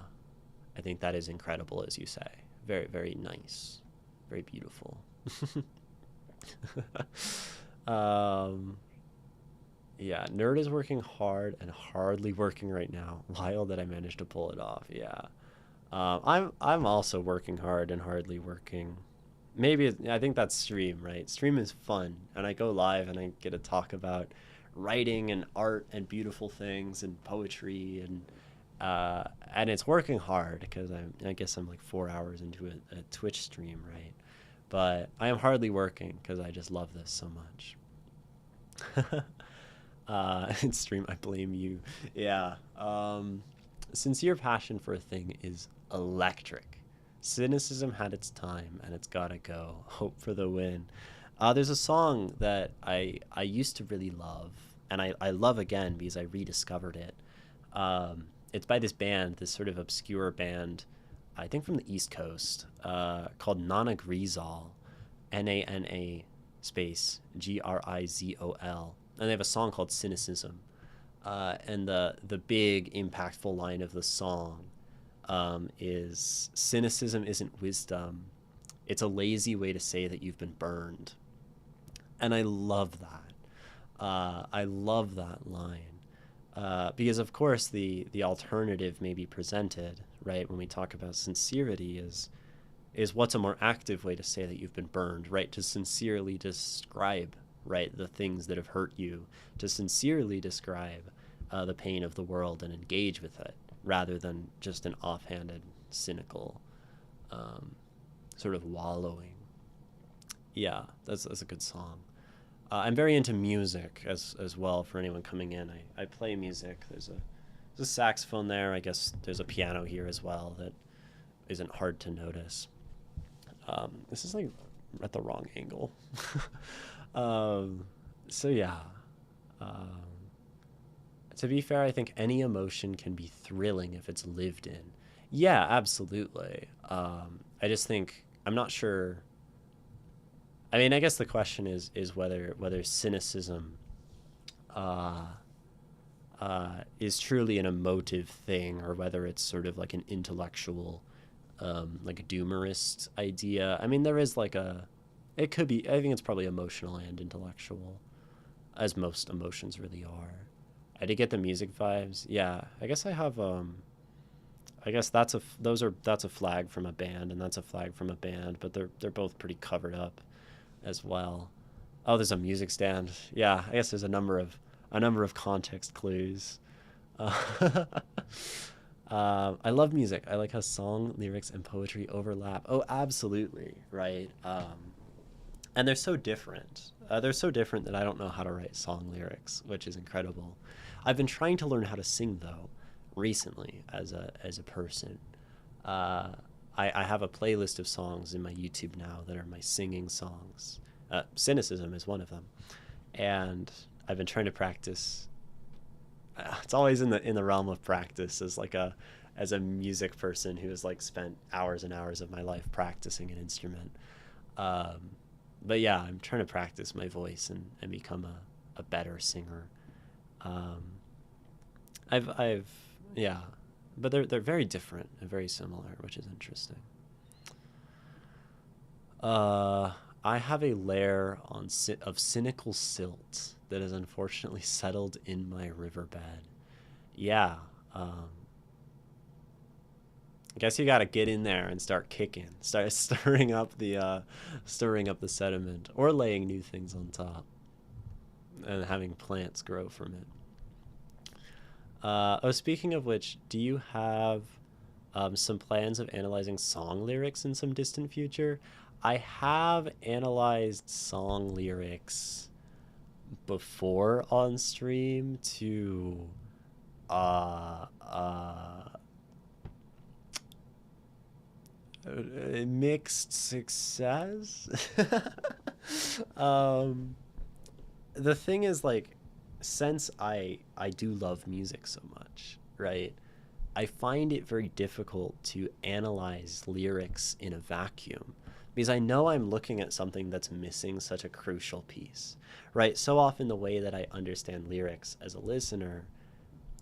Speaker 1: I think that is incredible, as you say. Very, very nice, very beautiful. um, yeah, Nerd is working hard and hardly working right now. Wild that I managed to pull it off. Yeah, I'm also working hard and hardly working. I think that's stream, right? Stream is fun, and I go live and I get to talk about writing and art and beautiful things and poetry And it's working hard because I guess I'm like 4 hours into a Twitch stream, right? But I am hardly working because I just love this so much. Stream, I blame you. Yeah. Sincere passion for a thing is electric. Cynicism had its time and it's gotta go. Hope for the win. There's a song that I used to really love, and I love again because I rediscovered it. It's by this band, this sort of obscure band, I think from the East Coast, called Nana Grizol, Nana space Grizol, and they have a song called Cynicism. And the big impactful line of the song is cynicism isn't wisdom. It's a lazy way to say that you've been burned. And I love that. I love that line. Because of course the alternative may be presented, right, when we talk about sincerity is what's a more active way to say that you've been burned, right? To sincerely describe, right, the things that have hurt you, to sincerely describe the pain of the world and engage with it, rather than just an offhanded, cynical sort of wallowing. Yeah, that's a good song. I'm very into music as well. For anyone coming in, I play music. There's a saxophone there. I guess there's a piano here as well that isn't hard to notice. This is like at the wrong angle. So yeah. Um, to be fair, I think any emotion can be thrilling if it's lived in. Yeah, absolutely. I just think I'm not sure. I mean, I guess the question is whether cynicism uh, is truly an emotive thing, or whether it's sort of like an intellectual, like a doomerist idea. I mean, there is like it could be. I think it's probably emotional and intellectual, as most emotions really are. I did get the music vibes. Yeah, I guess I have. I guess that's a flag from a band, and that's a flag from a band, but they're both pretty covered up as well. Oh, there's a music stand. Yeah, I guess there's a number of context clues. Uh, I love music. I like how song, lyrics, and poetry overlap. Oh, absolutely, right. And they're so different. They're so different that I don't know how to write song lyrics, which is incredible. I've been trying to learn how to sing though, recently as a person. Uh, I have a playlist of songs in my YouTube now that are my singing songs. Cynicism is one of them, and I've been trying to practice. It's always in the realm of practice as a music person who has like spent hours and hours of my life practicing an instrument. Um, but yeah, I'm trying to practice my voice and become a better singer. Um, I've yeah, but they're very different and very similar, which is interesting. Uh, I have a layer of cynical silt that has unfortunately settled in my riverbed. Yeah, um, I guess you got to get in there and start kicking, start stirring up the sediment, or laying new things on top and having plants grow from it. Oh, speaking of which, do you have some plans of analyzing song lyrics in some distant future? I have analyzed song lyrics before on stream to uh, uh, mixed success. um, the thing is, like, since I do love music so much, right? I find it very difficult to analyze lyrics in a vacuum because I know I'm looking at something that's missing such a crucial piece, right? So often the way that I understand lyrics as a listener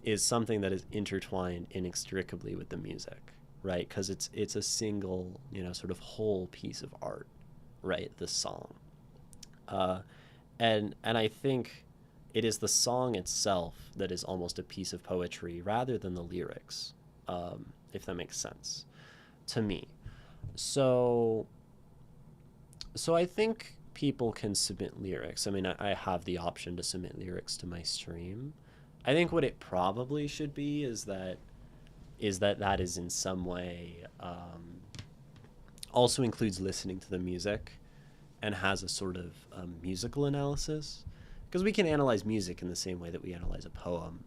Speaker 1: is something that is intertwined inextricably with the music, right? Because it's a single, sort of whole piece of art, right? The song. Uh, and I think it is the song itself that is almost a piece of poetry rather than the lyrics, if that makes sense to me. So so I think people can submit lyrics. I mean, I have the option to submit lyrics to my stream. I think what it probably should be is that is that that is in some way also includes listening to the music and has a sort of musical analysis, because we can analyze music in the same way that we analyze a poem,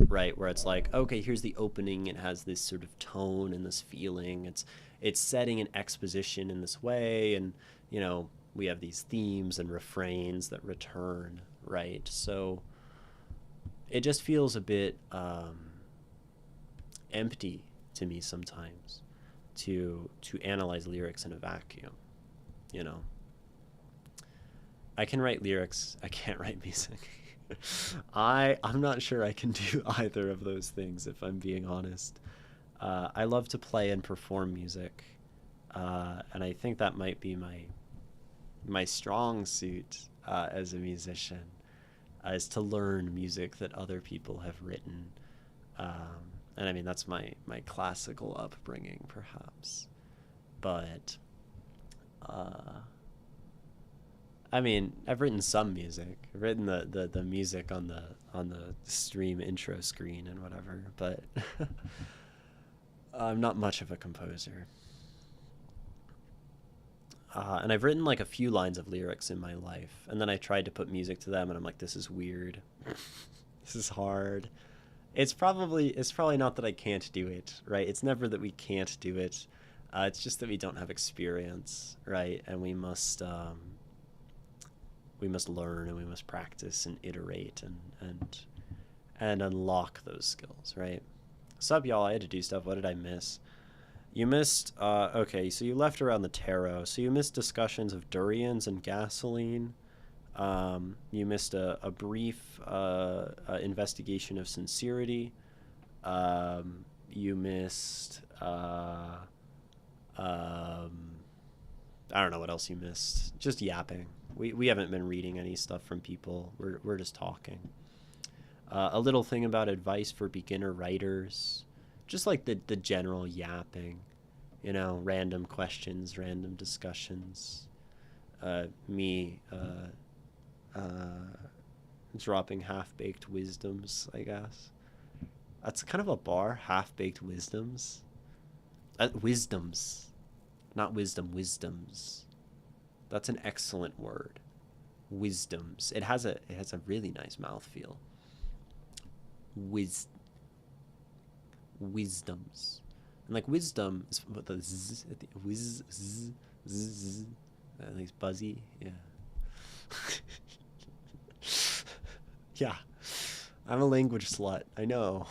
Speaker 1: right? Where it's like, okay, here's the opening, it has this sort of tone and this feeling, it's setting an exposition in this way, and you know, we have these themes and refrains that return, right? So it just feels a bit empty to me sometimes to analyze lyrics in a vacuum, you know. I can write lyrics, I can't write music. I'm not sure I can do either of those things, if I'm being honest. I love to play and perform music, and I think that might be my strong suit as a musician, is to learn music that other people have written. And I mean, that's my classical upbringing, perhaps. But I mean, I've written some music. I've written the music on the stream intro screen and whatever, but I'm not much of a composer. And I've written like a few lines of lyrics in my life, and then I tried to put music to them, and I'm like, this is weird. This is hard. It's probably not that I can't do it, right? It's never that we can't do it. It's just that we don't have experience, right? And we must learn and we must practice and iterate and unlock those skills, right? Sup, y'all? I had to do stuff. What did I miss? You missed. Okay, so you left around the tarot. So you missed discussions of durians and gasoline. You missed a brief investigation of sincerity. You missed. I don't know what else you missed. Just yapping. We haven't been reading any stuff from people. We're just talking. A little thing about advice for beginner writers. Just like the general yapping. You know, random questions, random discussions. Me dropping half-baked wisdoms, I guess. That's kind of a bar, half-baked wisdoms. Wisdoms. Not wisdom, wisdoms. That's an excellent word. Wisdoms. It has a really nice mouthfeel. Wisdoms. And like wisdom is what the z at the at least buzzy. Yeah. Yeah. I'm a language slut. I know.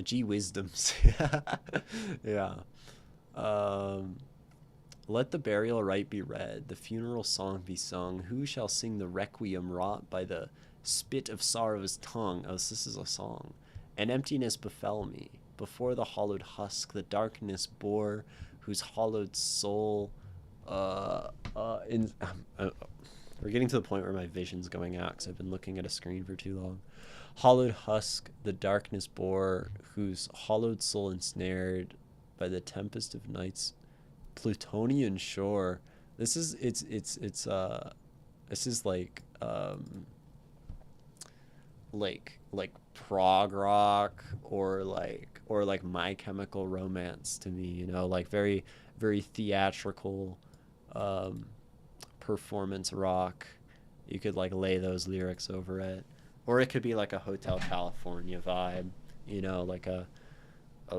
Speaker 1: Gee wisdoms. Yeah. Um Let the burial rite be read, the funeral song be sung. Who shall sing the requiem wrought by the spit of sorrow's tongue? Oh, so this is a song. And emptiness befell me. Before the hollowed husk, the darkness bore, whose hollowed soul. We're getting to the point where my vision's going out because I've been looking at a screen for too long. Hollowed husk, the darkness bore, whose hollowed soul ensnared by the tempest of night's Plutonian shore. This is this is like prog rock or like My Chemical Romance to me, you know, like very very theatrical um performance rock. You could like lay those lyrics over it, or it could be like a Hotel California vibe, you know, like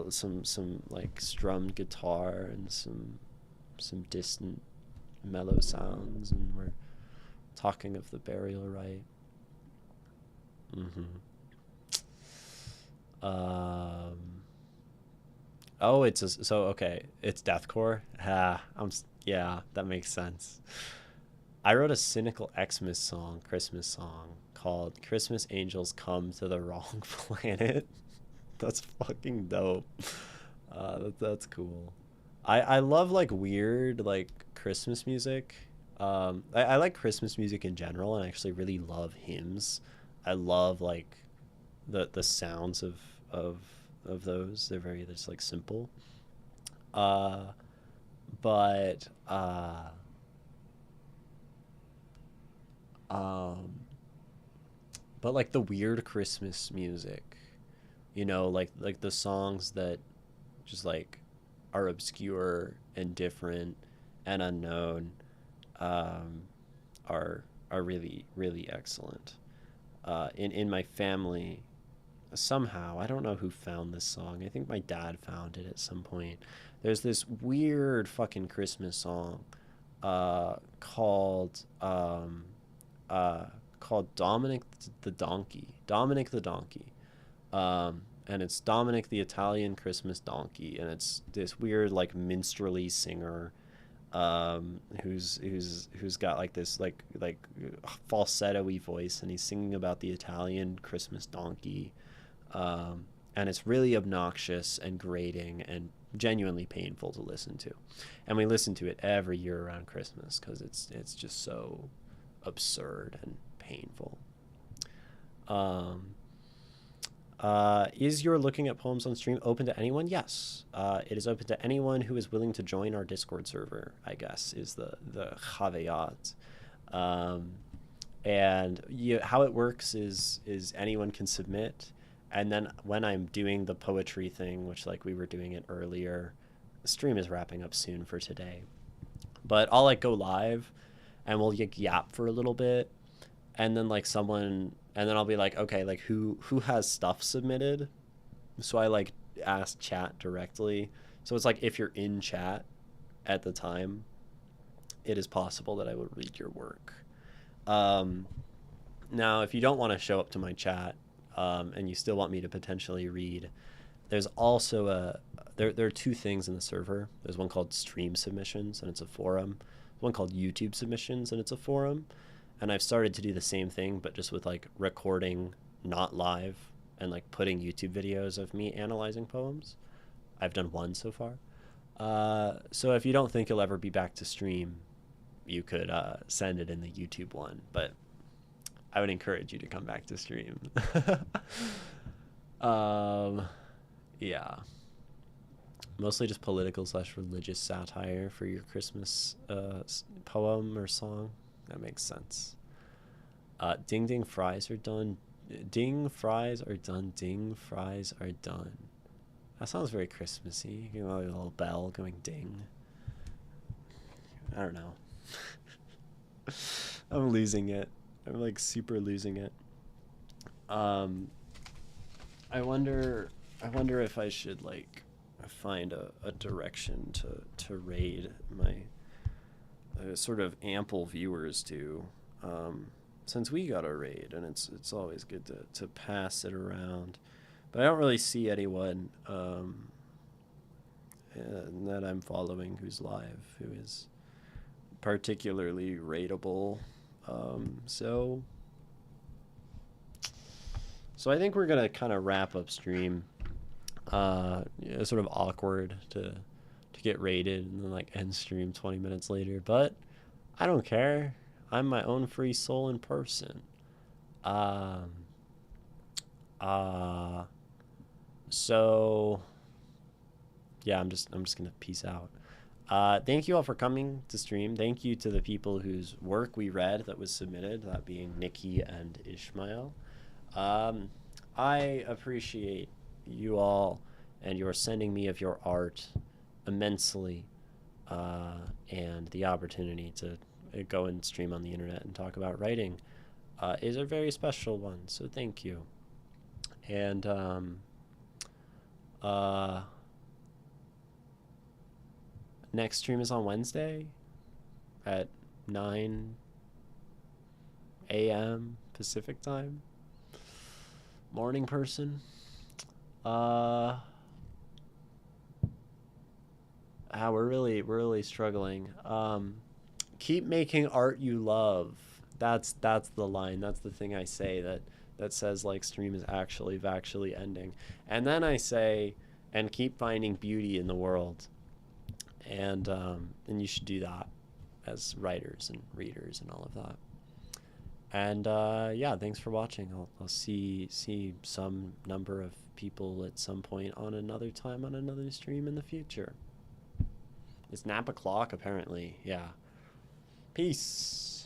Speaker 1: some like strummed guitar and some distant mellow sounds, and we're talking of the burial rite. Mm-hmm. Um. Oh, so okay. It's deathcore. Yeah, that makes sense. I wrote a cynical Xmas song, Christmas song, called "Christmas Angels Come to the Wrong Planet." That's fucking dope. That's cool. I love like weird like Christmas music. I like Christmas music in general, and I actually really love hymns. I love like the sounds of of those. They're just like simple. Uh, but um, but like the weird Christmas music, You know, like the songs that just like are obscure and different and unknown, um, are really really excellent. In my family, somehow I don't know who found this song. I think my dad found it at some point. There's this weird fucking Christmas song called uh, called Dominic the Donkey, and it's Dominic the Italian Christmas Donkey, and it's this weird like minstrelly singer, who's got like this like falsetto-y voice, and he's singing about the Italian Christmas donkey, and it's really obnoxious and grating and genuinely painful to listen to, and we listen to it every year around Christmas because it's just so absurd and painful. Um, is your looking at poems on stream open to anyone? Yes. It is open to anyone who is willing to join our Discord server, I guess, is the caveat. Um, and how it works is anyone can submit. And then when I'm doing the poetry thing, which like we were doing it earlier, the stream is wrapping up soon for today. But I'll like go live and we'll yap for a little bit, and then like someone, and then I'll be like, okay, like who has stuff submitted, so I like ask chat directly. So it's like if you're in chat at the time, it is possible that I would read your work. um Now if you don't want to show up to my chat, and you still want me to potentially read, there's also there are two things in the server. There's one called stream submissions, and it's a forum. One called YouTube submissions, and it's a forum. And I've started to do the same thing, but just with like recording not live and like putting YouTube videos of me analyzing poems. I've done one so far. So if you don't think you'll ever be back to stream, you could send it in the YouTube one, but I would encourage you to come back to stream. um, yeah. Mostly just political / religious satire for your Christmas poem or song. That makes sense. Ding ding fries are done. Ding fries are done. Ding fries are done. That sounds very Christmassy. You know, a little bell going ding. I don't know. I'm losing it. I'm like super losing it. I wonder if I should like find a direction to raid my sort of ample viewers to, since we got a raid, and it's always good to pass it around. But I don't really see anyone that I'm following who's live who is particularly raidable. So I think we're gonna kind of wrap up stream. Sort of awkward to get raided and then like end stream 20 minutes later, but I don't care. I'm my own free soul in person. Um, so yeah, I'm just gonna peace out. Thank you all for coming to stream. Thank you to the people whose work we read that was submitted, that being Nikki and Ishmael. I appreciate you all and your sending me of your art immensely, and the opportunity to go and stream on the internet and talk about writing is a very special one, so thank you. And next stream is on Wednesday at 9 a.m. Pacific time. Morning person. We're really struggling. Keep making art you love. That's the line. That's the thing I say that says like stream is actually ending. And then I say, and keep finding beauty in the world. And you should do that as writers and readers and all of that. And yeah, thanks for watching. I'll see some number of people at some point on another time on another stream in the future. It's nap o'clock apparently. Yeah. Peace.